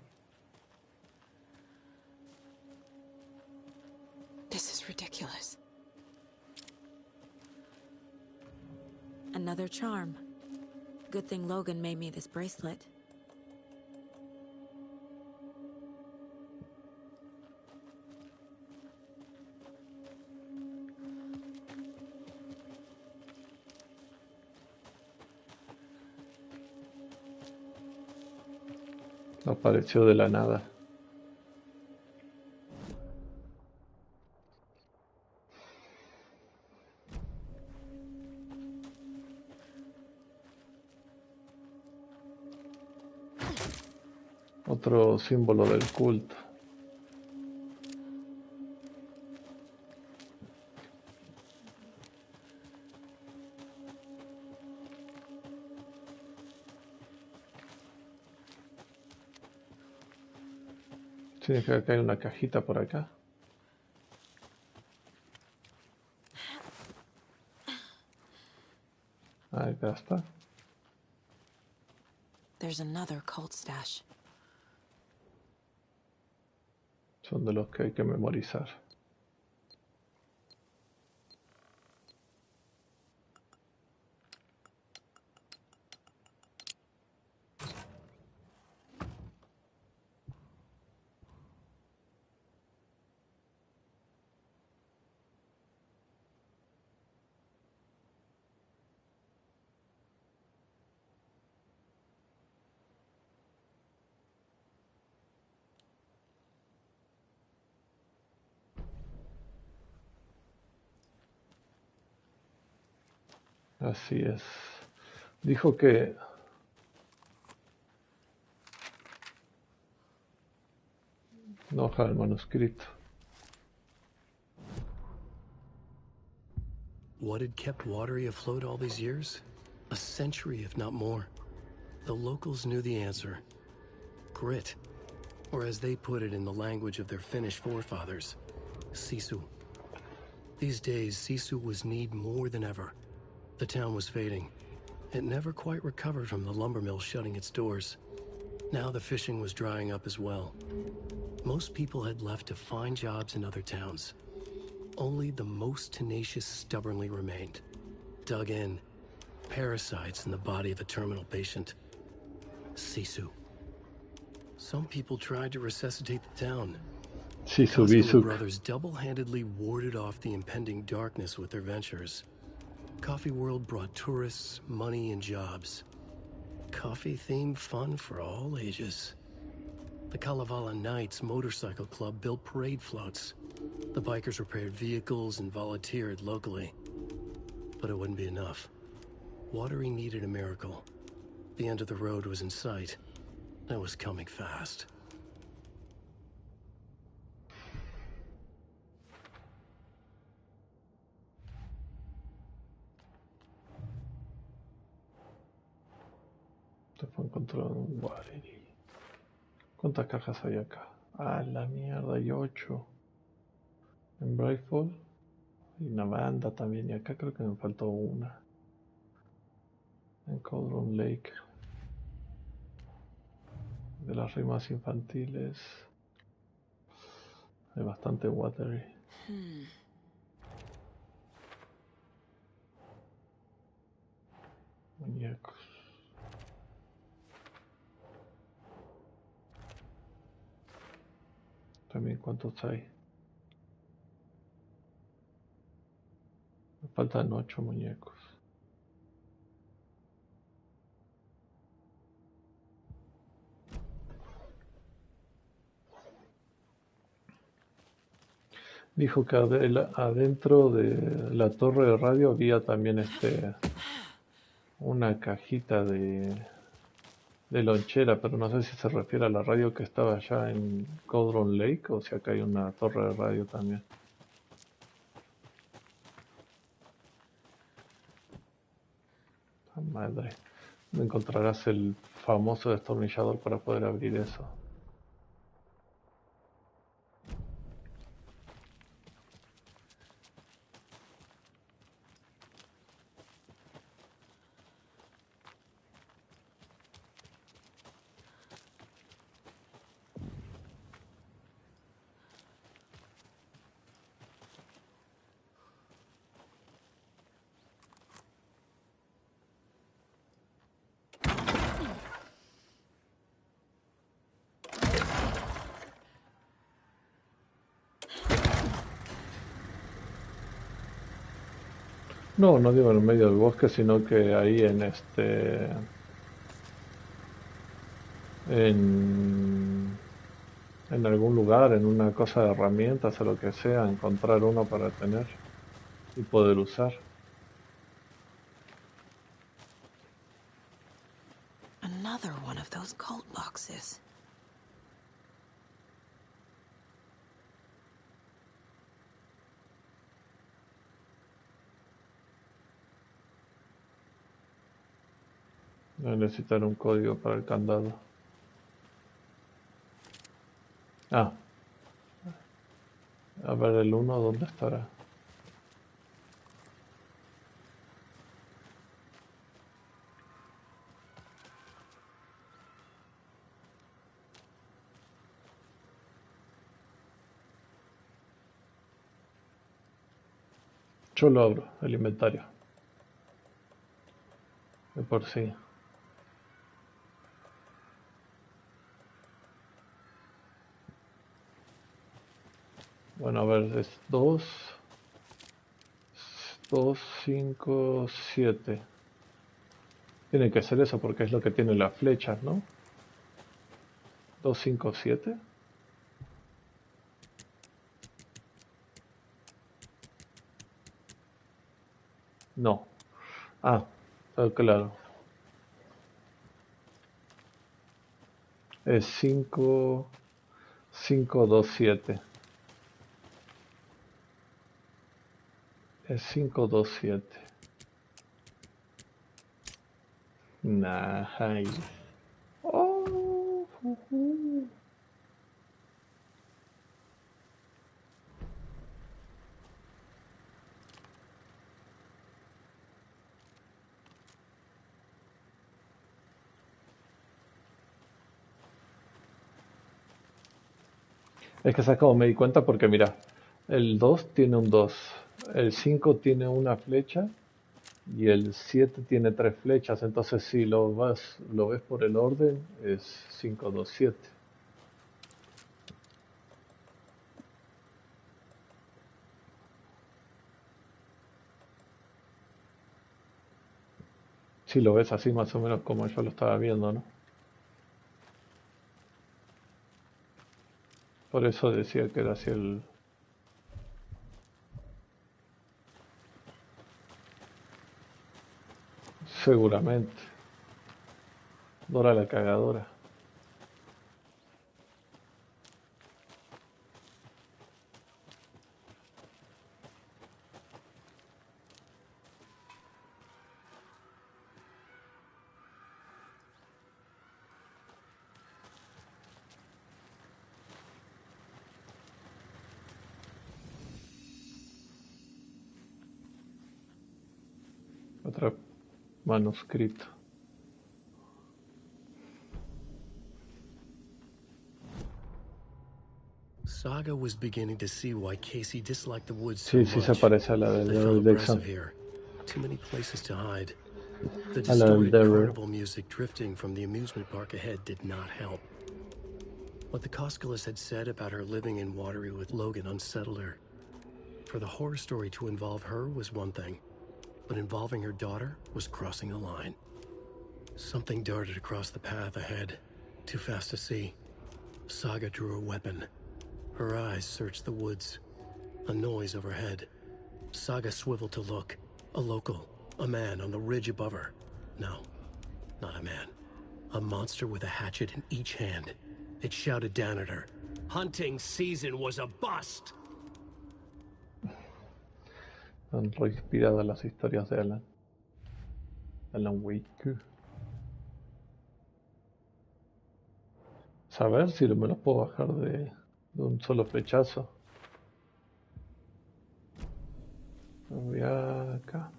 This is ridiculous. Another charm. Good thing Logan made me this bracelet. Apareció de la nada. Otro símbolo del culto. Significa que hay una cajita por acá. Acá está. There's another cult stash. Son de los que hay que memorizar. Así es. Dijo que no hoja el manuscrito. What had kept Watery afloat all these years? A century, if not more. The locals knew the answer. Grit. Or as they put it in the language of their Finnish forefathers, sisu. These days, sisu was needed more than ever. The town was fading. It never quite recovered from the lumber mill shutting its doors. Now the fishing was drying up as well. Most people had left to find jobs in other towns. Only the most tenacious stubbornly remained. Dug in. Parasites in the body of a terminal patient. Sisu. Some people tried to resuscitate the town. Sisu Costello Bisuk. brothers double-handedly warded off the impending darkness with their ventures. Coffee World brought tourists, money, and jobs. Coffee-themed fun for all ages. The Kalevala Knights Motorcycle Club built parade floats. The bikers repaired vehicles and volunteered locally. But it wouldn't be enough. Watering needed a miracle. The end of the road was in sight. And it was coming fast. Te fue encontrado un Watery. ¿Cuántas cajas hay acá? Ah, la mierda, hay 8. En Brightfall hay una banda también. Y acá creo que me faltó una. En Cauldron Lake. De las rimas infantiles. Hay bastante Watery. Muñecos. También cuántos hay. Me faltan 8 muñecos. Dijo que adentro de la torre de radio había también una cajita de lonchera, pero no sé si se refiere a la radio que estaba allá en Cauldron Lake o si acá hay una torre de radio también. Madre, encontrarás el famoso destornillador para poder abrir eso. No, no digo en el medio del bosque, sino que ahí en algún lugar, en una cosa de herramientas o lo que sea, encontrar uno para tener y poder usar. Another one of those cult boxes. Voy a necesitar un código para el candado. Ah, a ver el 1, ¿dónde estará? Yo lo abro, el inventario. De por sí. Bueno, a ver, es 2, 5, 7. Tiene que ser eso porque es lo que tiene las flechas, ¿no? 2, 5, 7. No. Ah, claro. Es 5, 5, 2, 7. Es 5, 2, 7. Nice. Oh, Es que sabes cómo me di cuenta porque mira, el 2 tiene un 2, el 5 tiene una flecha y el 7 tiene 3 flechas, entonces si lo ves por el orden es 5, 2, 7. Si lo ves así más o menos como yo lo estaba viendo, ¿no? Por eso decía que era así el... Seguramente. Dora la cagadora. Otro manuscrito. Saga was beginning to see why Casey disliked the woods so Sí, sí se much. parece a la del They felt Dixon. oppressive here. Too many places to hide. The A la del distorted diario. carnival music drifting from the amusement park ahead did not help. What the Koskalas had said about her living in Watery with Logan unsettled her. For the horror story to involve her was one thing, but involving her daughter was crossing a line. Something darted across the path ahead, too fast to see. Saga drew her weapon. Her eyes searched the woods. A noise overhead. Saga swiveled to look. A local. A man on the ridge above her. No, not a man. A monster with a hatchet in each hand. It shouted down at her. Hunting season was a bust! Han reinspirado las historias de Alan Wake. Saber si me los puedo bajar de un solo flechazo. Voy acá.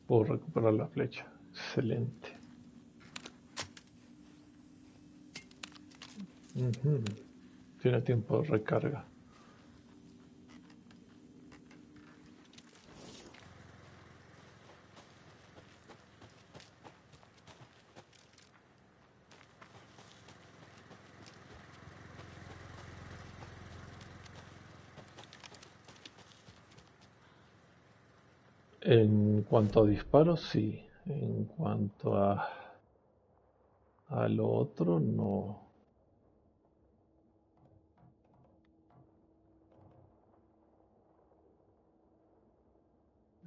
Puedo recuperar la flecha. Excelente. Tiene tiempo de recarga. En cuanto a disparos, sí. En cuanto a lo otro, no.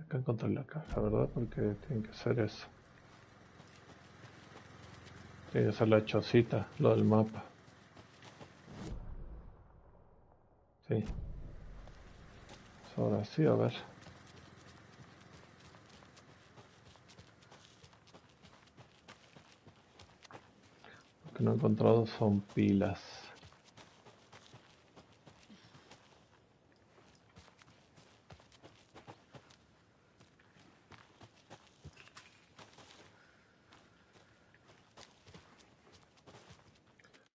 Acá encontré la caja, ¿verdad? Porque tiene que ser eso. Tiene que ser la chocita, lo del mapa. Sí. Ahora sí, a ver. Lo que no he encontrado son pilas.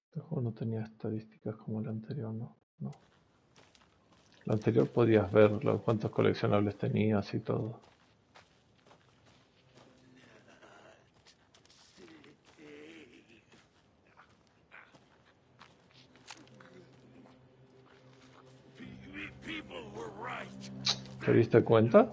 Este juego no tenía estadísticas como el anterior, ¿no? No. El anterior podías ver cuántos coleccionables tenías y todo. ¿Te diste cuenta?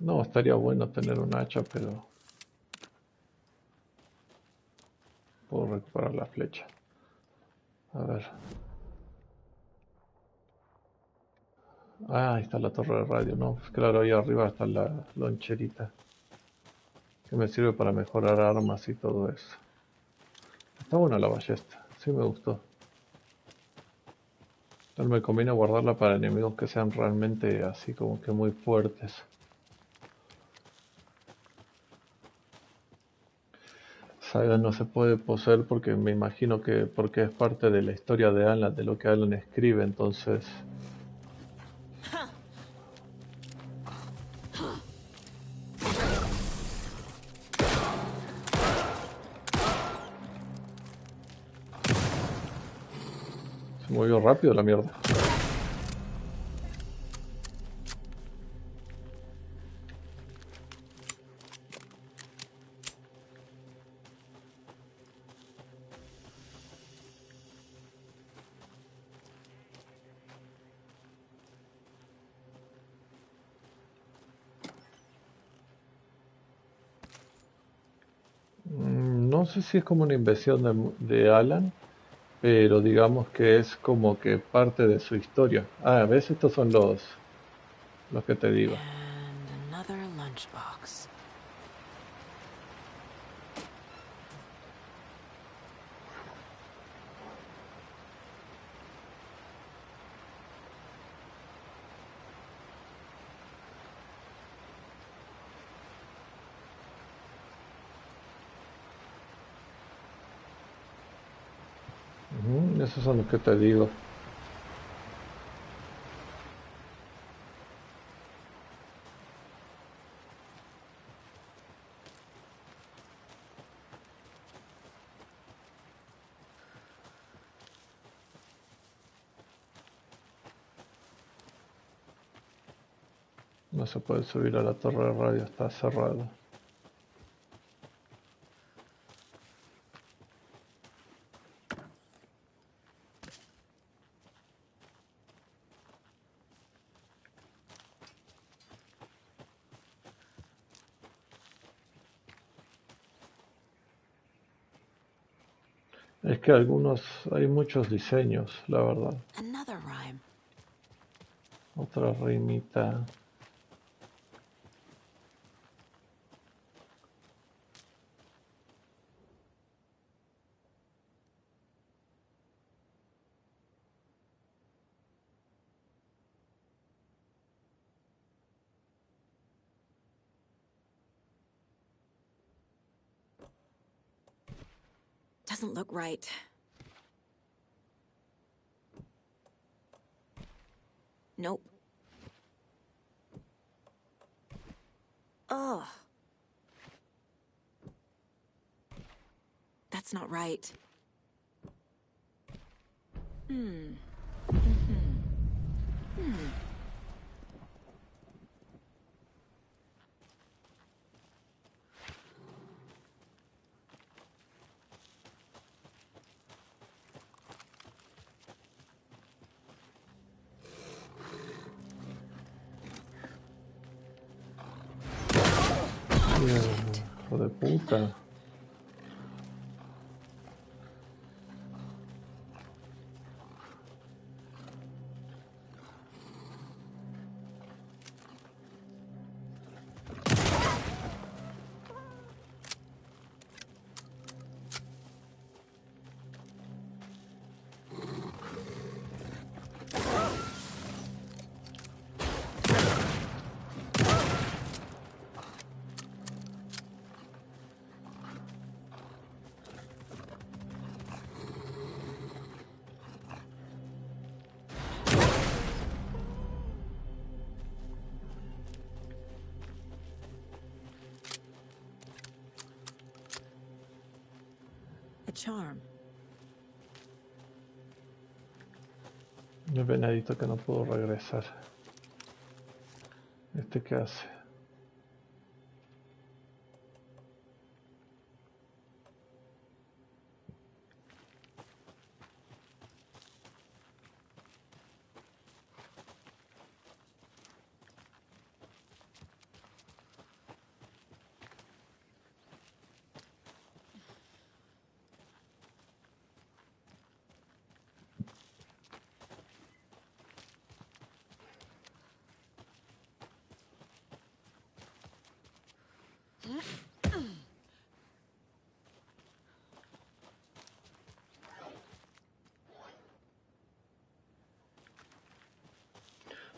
No, estaría bueno tener un hacha, pero puedo recuperar la flecha. A ver. Ah, ahí está la torre de radio, ¿no? Pues claro, ahí arriba está la loncherita, que me sirve para mejorar armas y todo eso. Está buena la ballesta, sí me gustó. Tal me conviene guardarla para enemigos que sean realmente así como que muy fuertes. Saga no se puede poseer porque me imagino que porque es parte de la historia de Alan, de lo que Alan escribe, entonces se movió rápido la mierda. No sé si es como una invención de Alan, pero digamos que es como que parte de su historia. Ah, ¿ves? Estos son los que te digo. And another lunchbox. Esos son los que te digo. No se puede subir a la torre de radio, está cerrado. Es que hay muchos diseños, la verdad. Another rhyme. Otra rimita. Doesn't look right. Nope. Ugh. That's not right. Hmm. Hijo de puta. A charm. El venadito que no pudo regresar. ¿Este qué hace?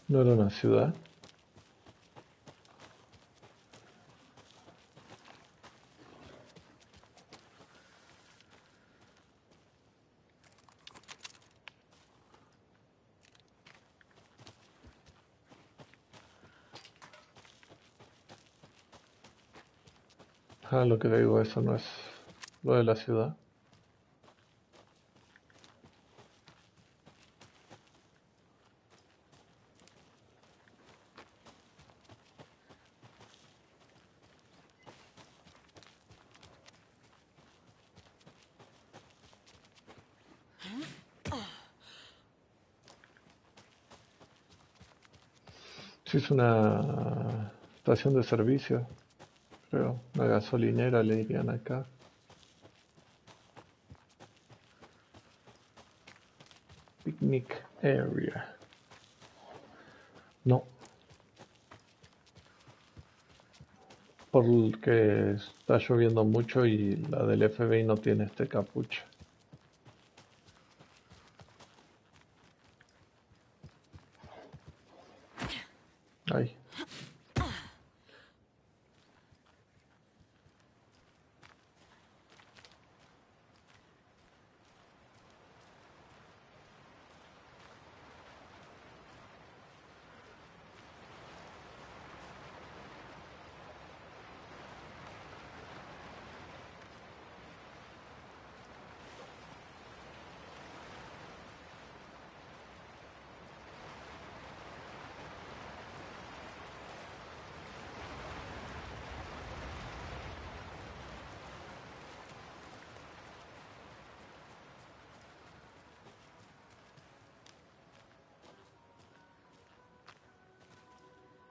¿No era una ciudad? Ah, lo que le digo, eso no es lo de la ciudad. Sí, es una estación de servicio, creo. Una gasolinera le dirían acá. Picnic area. No, porque está lloviendo mucho y la del FBI no tiene este capucha. Ay.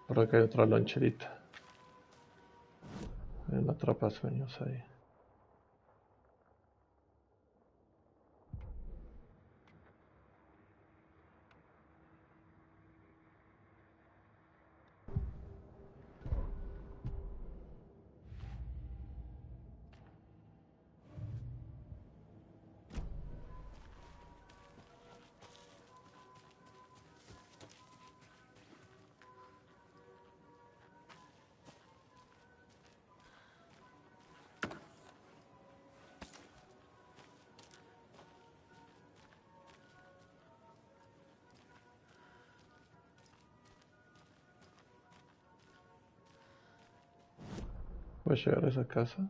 Por acá hay otra loncherita. Hay una atrapasueños ahí. ¿Voy a llegar a esa casa?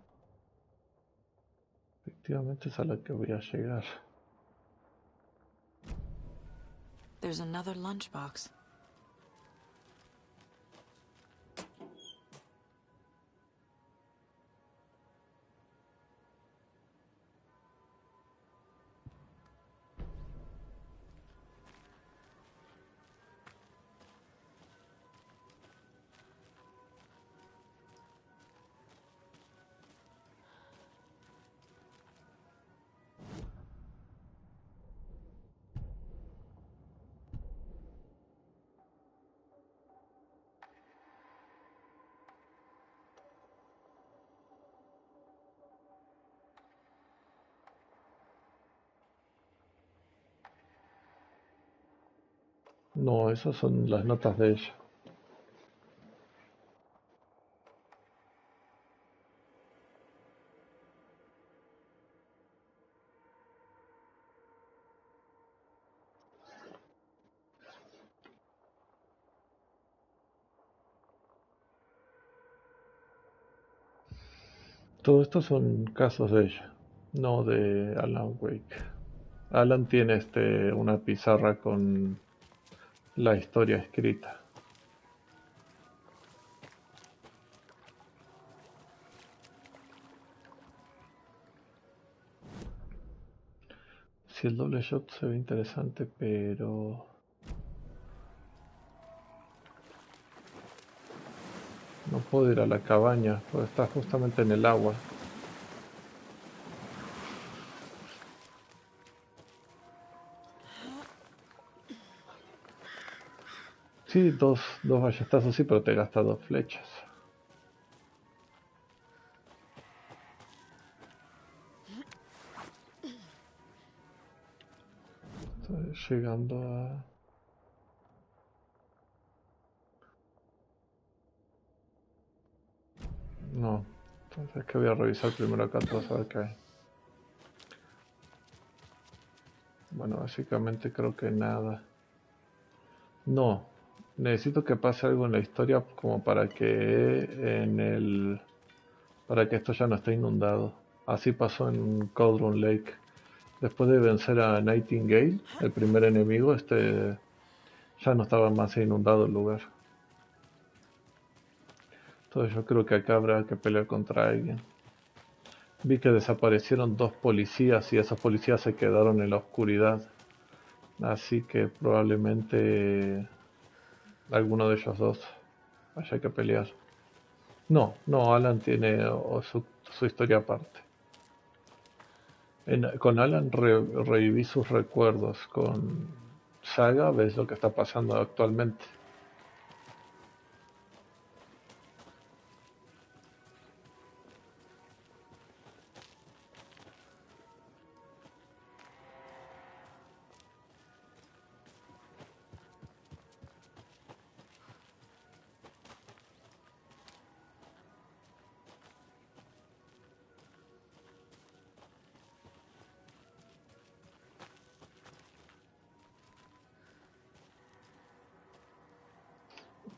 Efectivamente es a la que voy a llegar. There's another lunchbox. No, esas son las notas de ella. Todo esto son casos de ella, no de Alan Wake. Alan tiene una pizarra con la historia escrita. Si el doble shot se ve interesante, pero no puedo ir a la cabaña, porque está justamente en el agua. Sí, dos ballestazos sí, pero te gasta dos flechas. llegando a... No, entonces que voy a revisar primero acá para saber qué hay. Bueno, básicamente creo que nada. No, necesito que pase algo en la historia como para que para que esto ya no esté inundado. Así pasó en Cauldron Lake. Después de vencer a Nightingale, el primer enemigo, ya no estaba más inundado el lugar. Entonces yo creo que acá habrá que pelear contra alguien. Vi que desaparecieron 2 policías y esos policías se quedaron en la oscuridad. Así que probablemente alguno de ellos dos haya que pelear. No, Alan tiene su historia aparte. Con Alan reviví sus recuerdos. Con Saga ves lo que está pasando actualmente.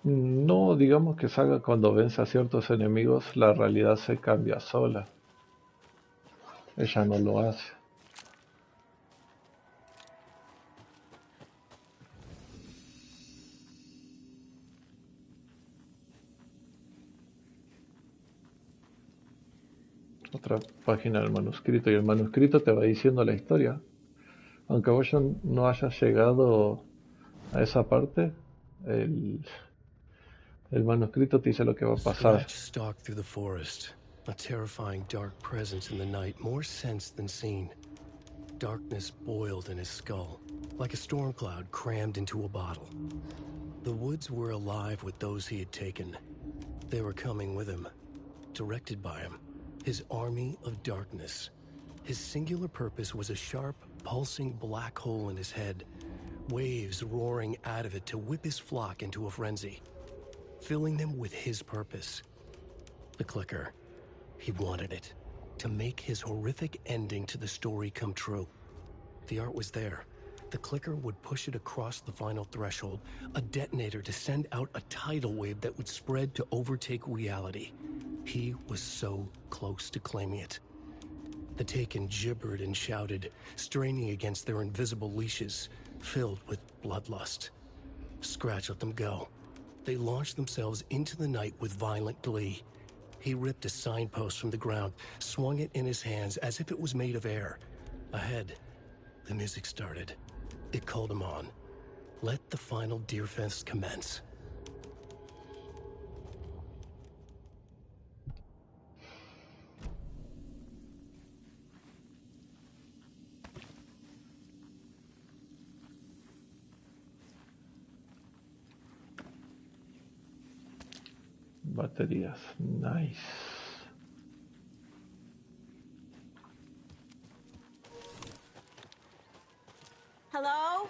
No, digamos que Saga cuando vence a ciertos enemigos, la realidad se cambia sola. Ella no lo hace. Otra página del manuscrito y el manuscrito te va diciendo la historia. Aunque vos ya no hayas llegado a esa parte, el, el manuscrito te dice lo que va a pasar. Scratch stalked through the forest, a terrifying dark presence in the night, more sensed than seen. Darkness boiled in his skull, like a storm cloud crammed into a bottle. The woods were alive with those he had taken. They were coming with him, directed by him, his army of darkness. His singular purpose was a sharp, pulsing black hole in his head, waves roaring out of it to whip his flock into a frenzy, filling them with his purpose. The clicker. He wanted it, to make his horrific ending to the story come true. The art was there. The clicker would push it across the final threshold, a detonator to send out a tidal wave that would spread to overtake reality. He was so close to claiming it. The Taken gibbered and shouted, straining against their invisible leashes, filled with bloodlust. Scratch let them go. They launched themselves into the night with violent glee. He ripped a signpost from the ground, swung it in his hands as if it was made of air. Ahead, the music started. It called him on. Let the final Deerfest commence. Baterías, nice. Hello?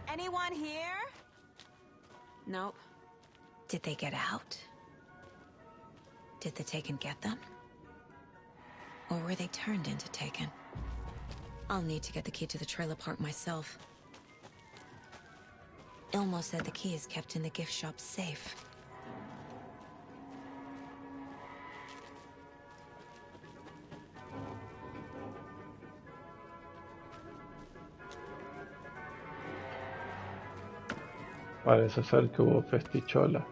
Anyone here? Nope. Did they get out? Did the Taken get them? Or were they turned into Taken? I'll need to get the key to the trailer park myself. Ilmo said the key is kept in the gift shop safe. Parece ser que hubo festichola.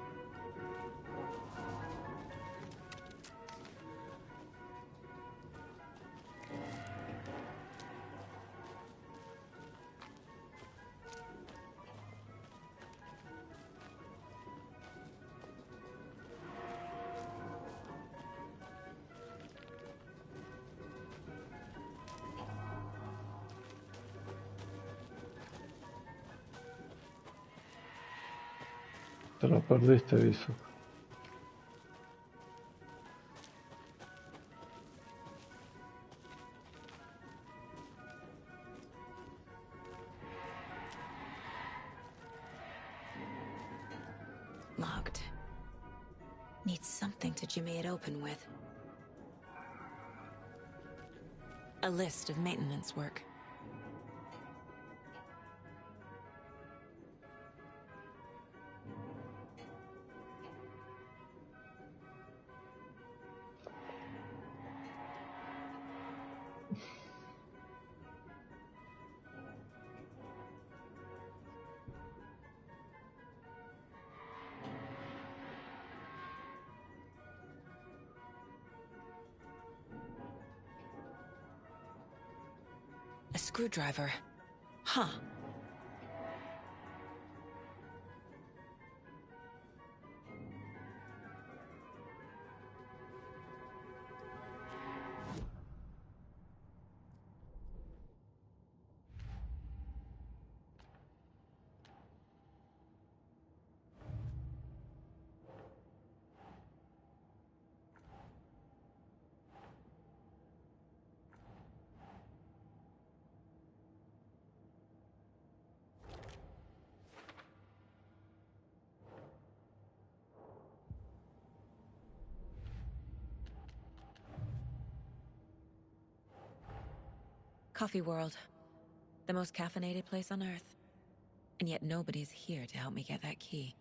Te lo perdiste, Viso. Locked. Need something to jimmy it open with. A list of maintenance work. A screwdriver. Huh. Coffee World. The most caffeinated place on Earth. And yet nobody's here to help me get that key.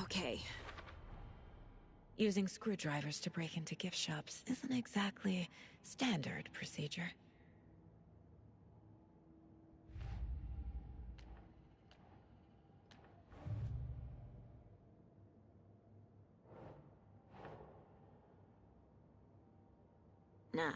Okay. Using screwdrivers to break into gift shops isn't exactly standard procedure. Nah.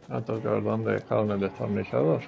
Ah, tengo que ver dónde dejaron el destornillador.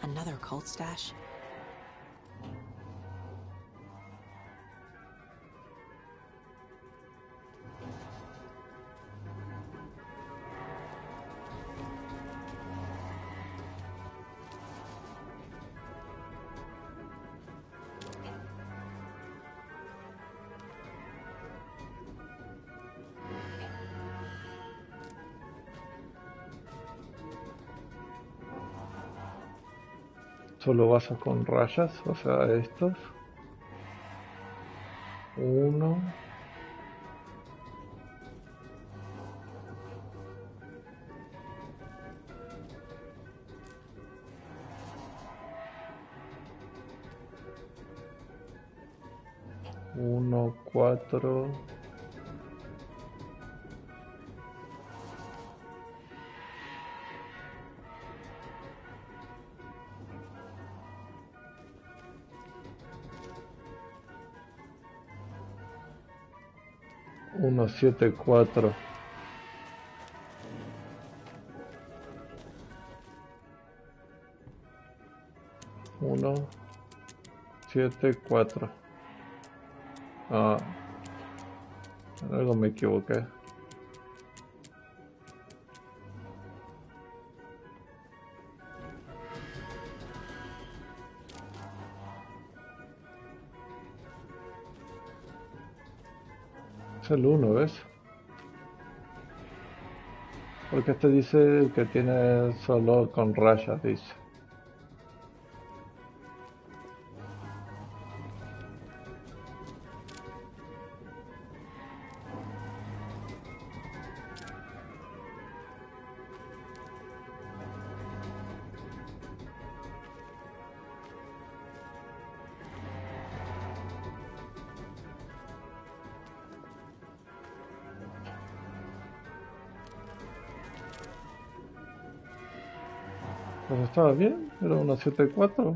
Another cult stash? Solo vasos con rayas, o sea, estos. Uno. Uno, cuatro. 174. 174. Ah, algo me equivoqué. Es el 1, ¿ves? Porque este dice que tiene solo con rayas, dice. Pues estaba bien, era 174.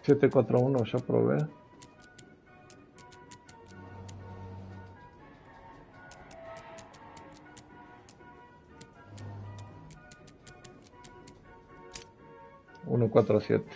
Siete cuatro uno ya probé. Uno cuatro siete.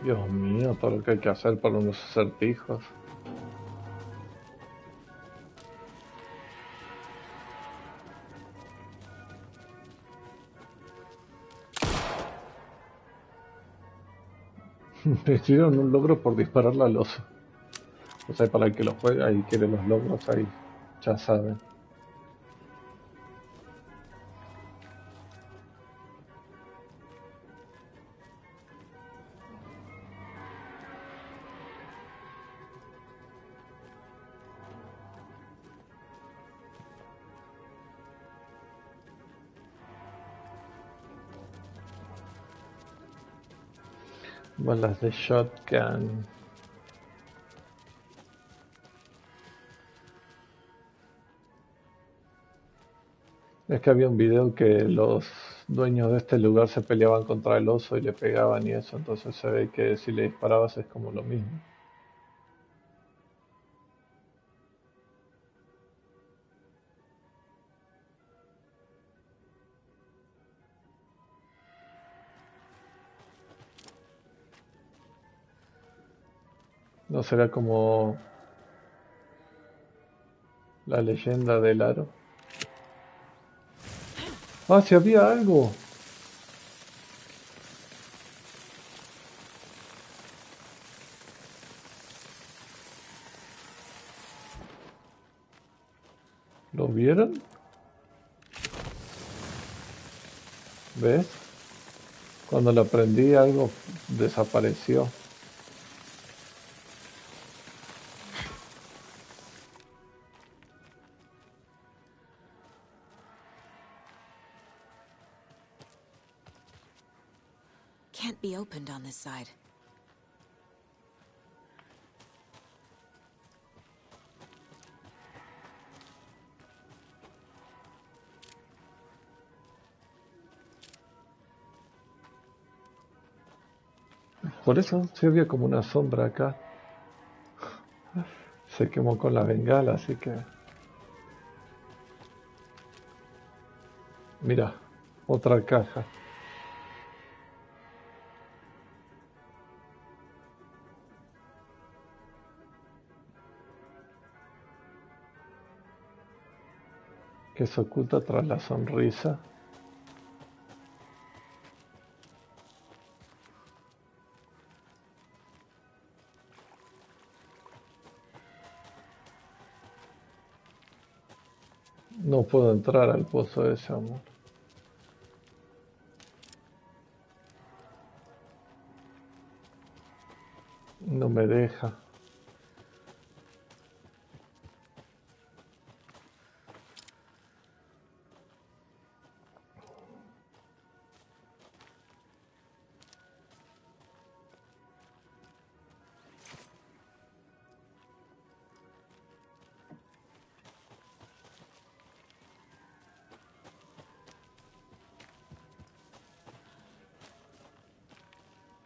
Dios mío, todo lo que hay que hacer para unos acertijos. Me hicieron un logro por dispararle al oso. O sea, para el que lo juega y quiere los logros ahí, ya saben. Balas de shotgun. Es que había un video que los dueños de este lugar se peleaban contra el oso y le pegaban y eso, entonces se ve que si le disparabas es como lo mismo. ¿No será como la leyenda del aro? ¡Ah, si había algo! ¿Lo vieron? ¿Ves? Cuando lo prendí algo desapareció. Can't be opened on this side. Por eso se había como una sombra acá. Se quemó con la bengala, así que... Mira, otra caja. Que se oculta tras la sonrisa. No puedo entrar al pozo ese, amor. No me deja.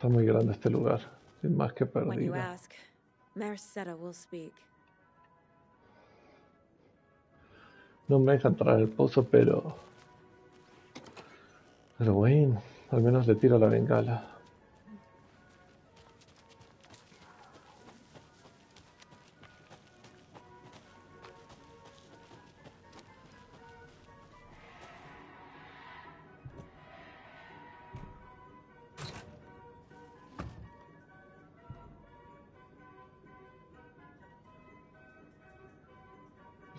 Está muy grande este lugar. Estoy más que When you perdido. ask, Merceda will speak. No me deja entrar al pozo, pero... Pero bueno, al menos le tiro la bengala.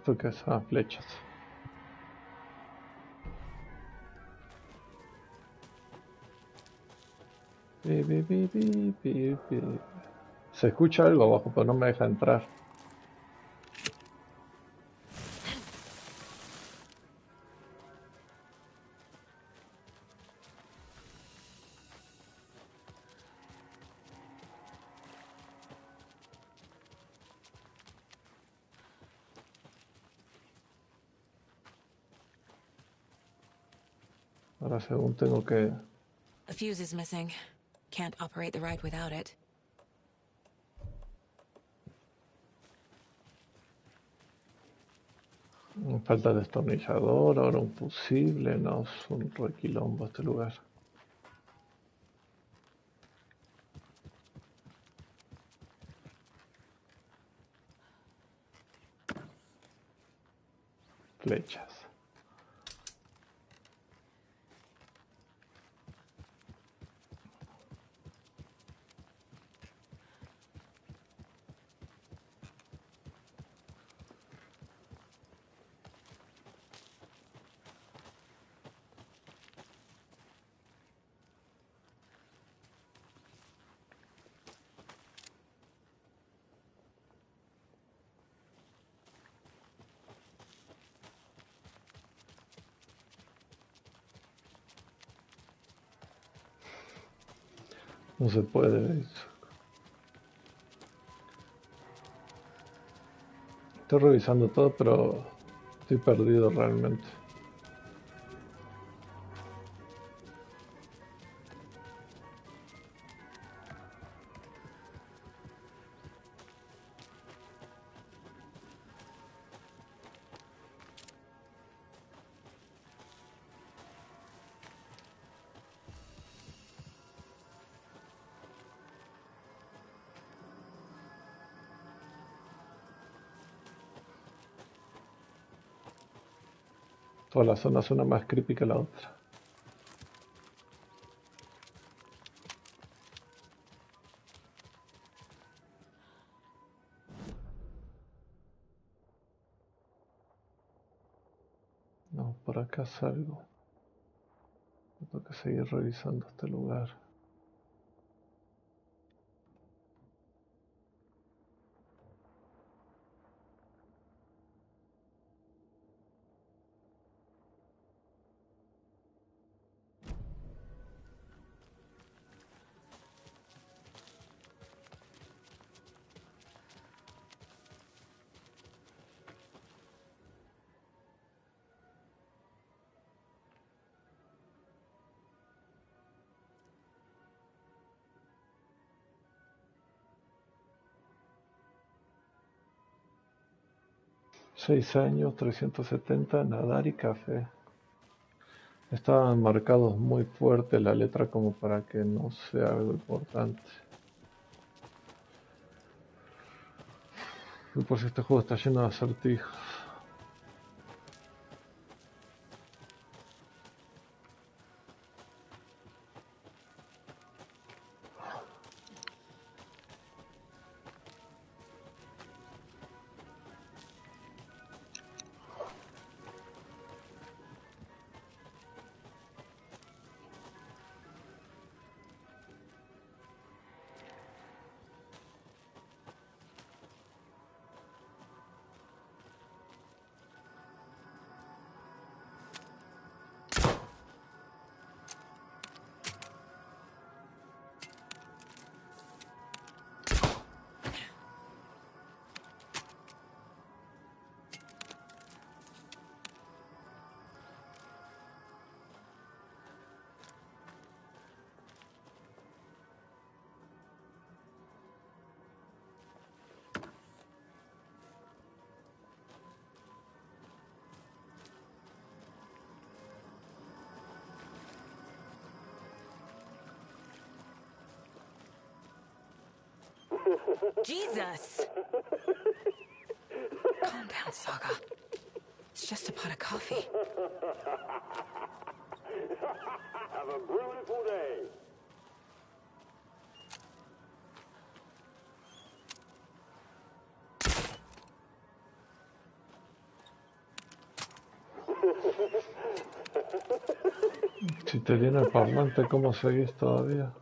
¿Esto qué es? Ah, flechas. Pi, pi, pi, pi, pi, pi. Se escucha algo abajo, pero no me deja entrar. Ahora según tengo que... A fuse is missing. Can't operate the ride without it. Me falta destornillador, ahora un fusible. No, es un requilombo este lugar. Flechas. No se puede. Estoy revisando todo, pero estoy perdido realmente. Toda la zona suena más creepy que la otra. No, por acá salgo. Tengo que seguir revisando este lugar. Seis años, 370, nadar y café. Estaban marcados muy fuerte la letra como para que no sea algo importante. Y por si este juego está lleno de acertijos. Jesus! Calm down, Saga. It's just a pot of coffee. Have a beautiful day. Si te viene el parlante, ¿cómo seguís todavía?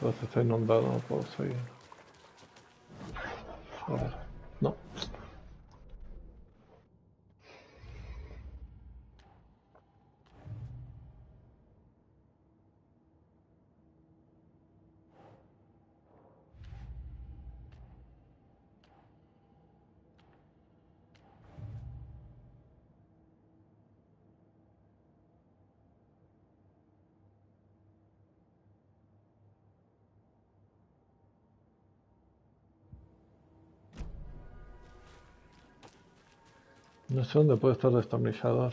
Entonces está inundado, no puedo seguir. Joder. No. No sé dónde puede estar el destornillador.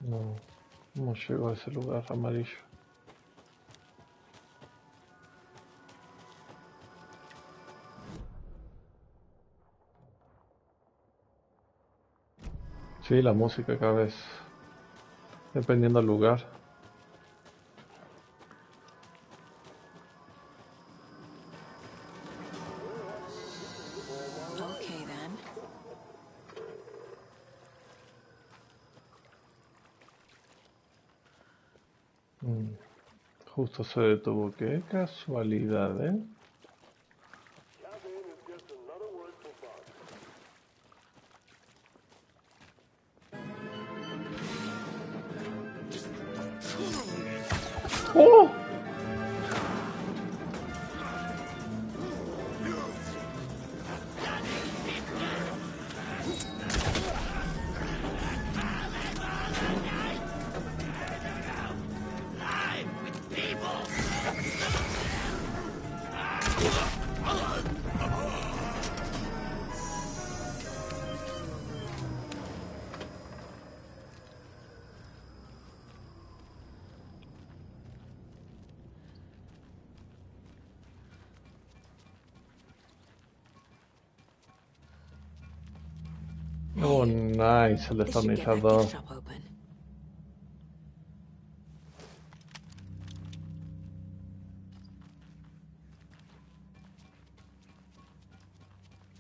No, no llego a ese lugar amarillo. Sí, la música cada vez, dependiendo del lugar. Okay, then. Justo se detuvo. Qué casualidad, ¿eh? ¡Oh! Oh, nice, el This should get that destornillador. gift shop open.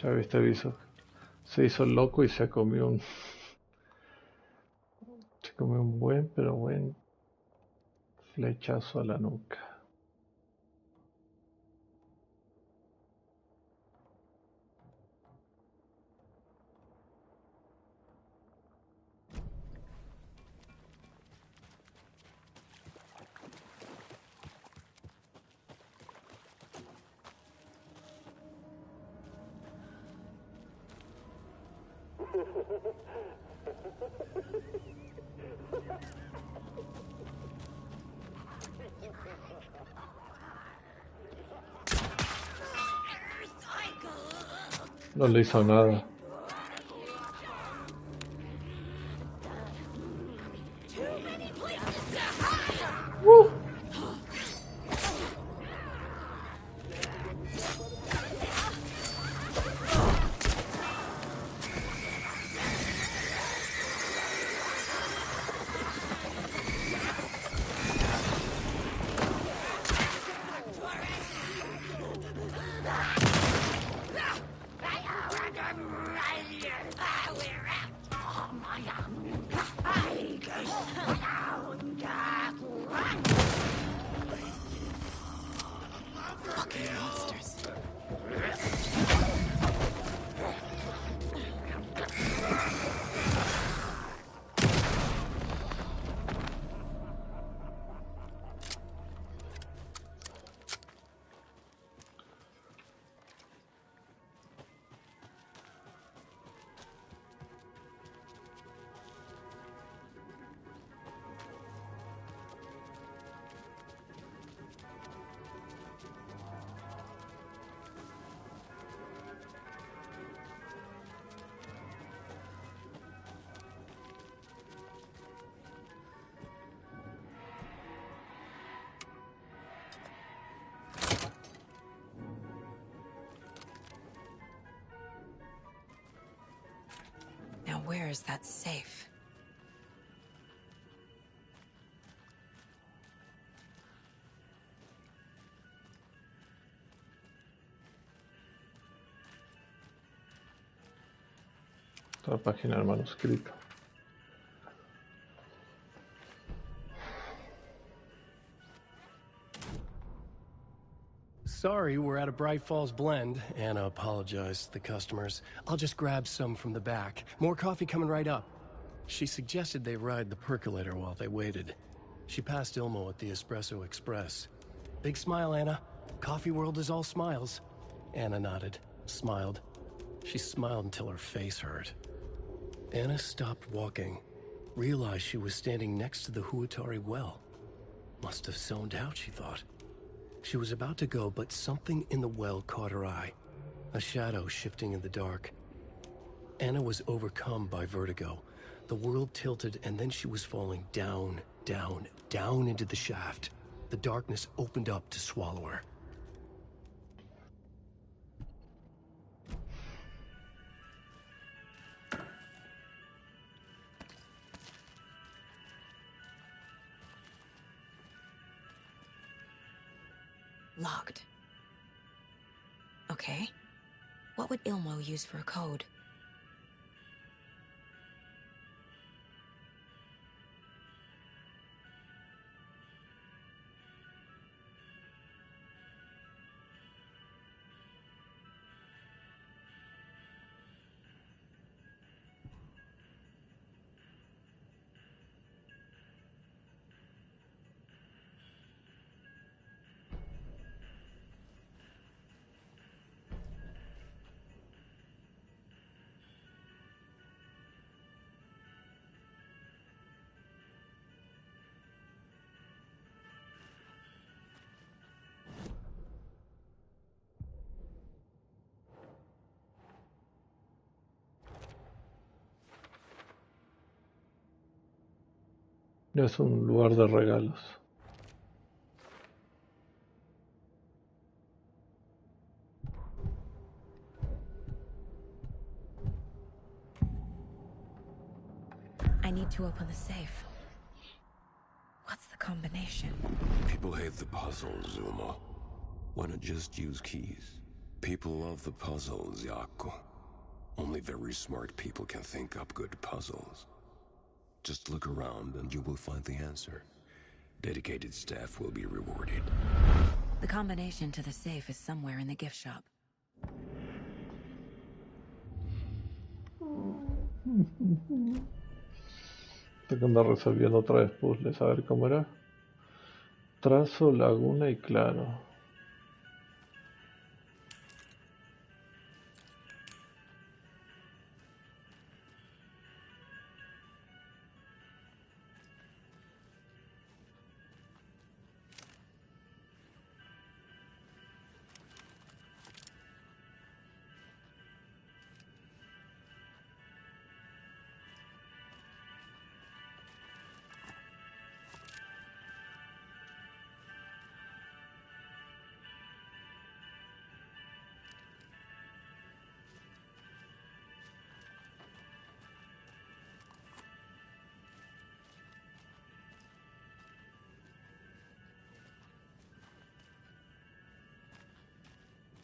Ya viste, aviso. Se hizo loco y se comió un... Se comió un buen, pero buen flechazo a la nuca. No le hizo nada. where is that safe? Otra página del manuscrito. Sorry, we're at a Bright Falls blend. Anna apologized to the customers. I'll just grab some from the back. More coffee coming right up. She suggested they ride the percolator while they waited. She passed Ilmo at the Espresso Express. Big smile, Anna. Coffee world is all smiles. Anna nodded, smiled. She smiled until her face hurt. Anna stopped walking, realized she was standing next to the Huatari well. Must have zoned out, she thought. She was about to go, but something in the well caught her eye. A shadow shifting in the dark. Anna was overcome by vertigo. The world tilted, and then she was falling down, down, down into the shaft. The darkness opened up to swallow her. Locked. Okay. What would Ilmo use for a code? Es un lugar de regalos. I need to open the safe. What's the combination? People hate the puzzles, Ilmo. Why not just use keys? People love the puzzles, Yaku. Only very smart people can think up good puzzles. Just look around and you will find the answer. Dedicated staff will be rewarded. The combination to the safe is somewhere in the gift shop. Tengo que andar resolviendo otra vez puzzles, a ver cómo era. Trazo, laguna y claro.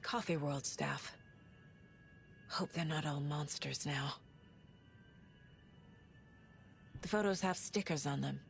Coffee World staff. Hope they're not all monsters now. The photos have stickers on them.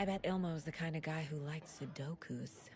I bet Ilmo's the kind of guy who likes Sudokus.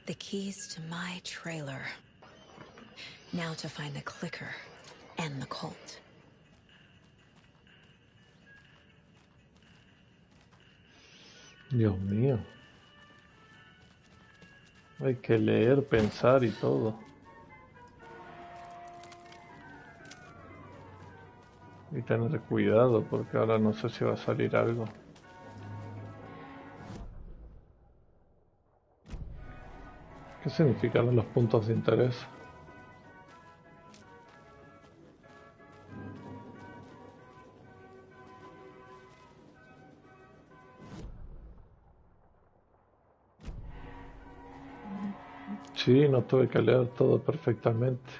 The keys to my trailer. Now to find the clicker and the cult. Dios mío. Hay que leer, pensar y todo. Y tener cuidado porque ahora no sé si va a salir algo. ¿Qué significan los puntos de interés? Sí, no tuve que leer todo perfectamente.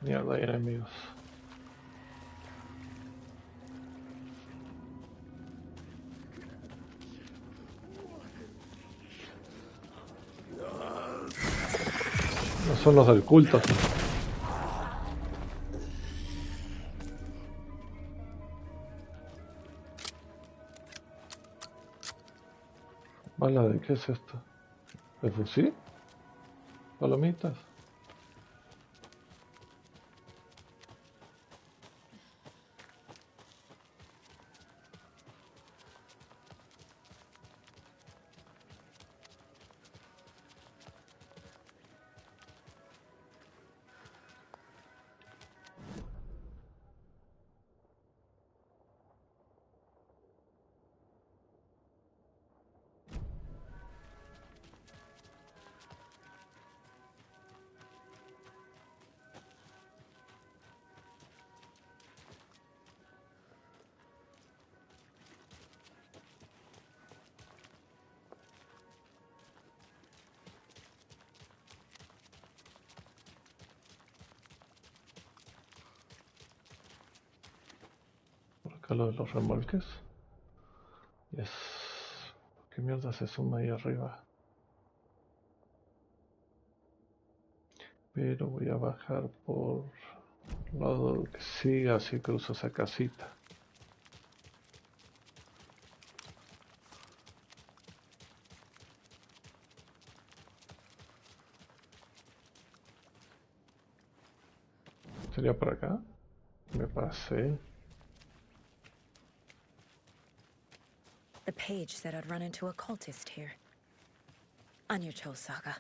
Mierda, hay enemigos. No son los del culto. ¿Bala de qué es esto? ¿De fusil? ¿Palomitas? Por acá lo de los remolques. Yes. ¿Qué mierda se suma ahí arriba? Pero voy a bajar por el lado que siga, así cruzo esa casita. ¿Sería por acá? Me pasé. The page said I'd run into a cultist here. On your toes, Saga.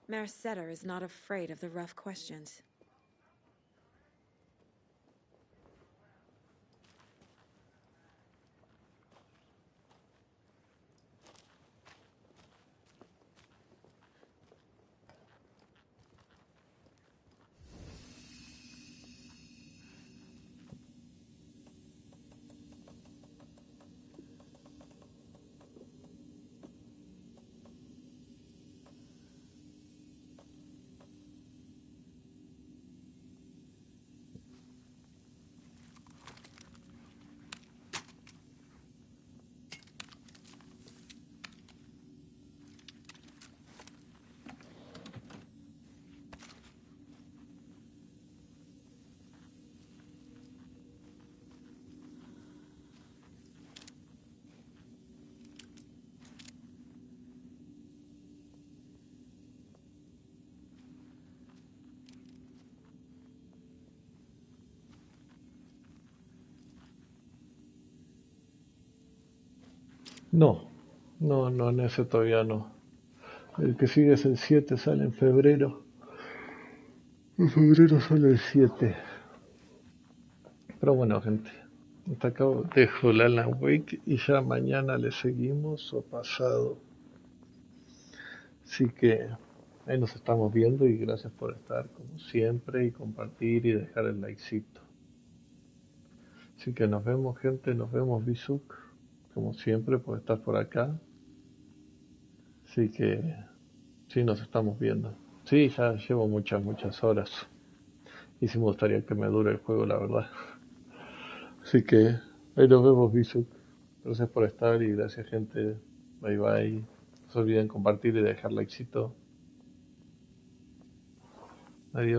Merceder is not afraid of the rough questions. No, en ese todavía no. El que sigue es el 7, sale en febrero. En febrero sale el 7. Pero bueno, gente, hasta acá dejo la Alan Wake y ya mañana le seguimos o pasado. Así que ahí nos estamos viendo y gracias por estar como siempre y compartir y dejar el likecito. Así que nos vemos, gente, nos vemos, Bisuk, como siempre por estar por acá. Así que sí, nos estamos viendo. Sí, ya llevo muchas horas. Y sí me gustaría que me dure el juego, la verdad. Así que ahí nos vemos, Bisuk. Gracias por estar y gracias, gente. Bye bye. No se olviden compartir y dejar likecito. Adiós.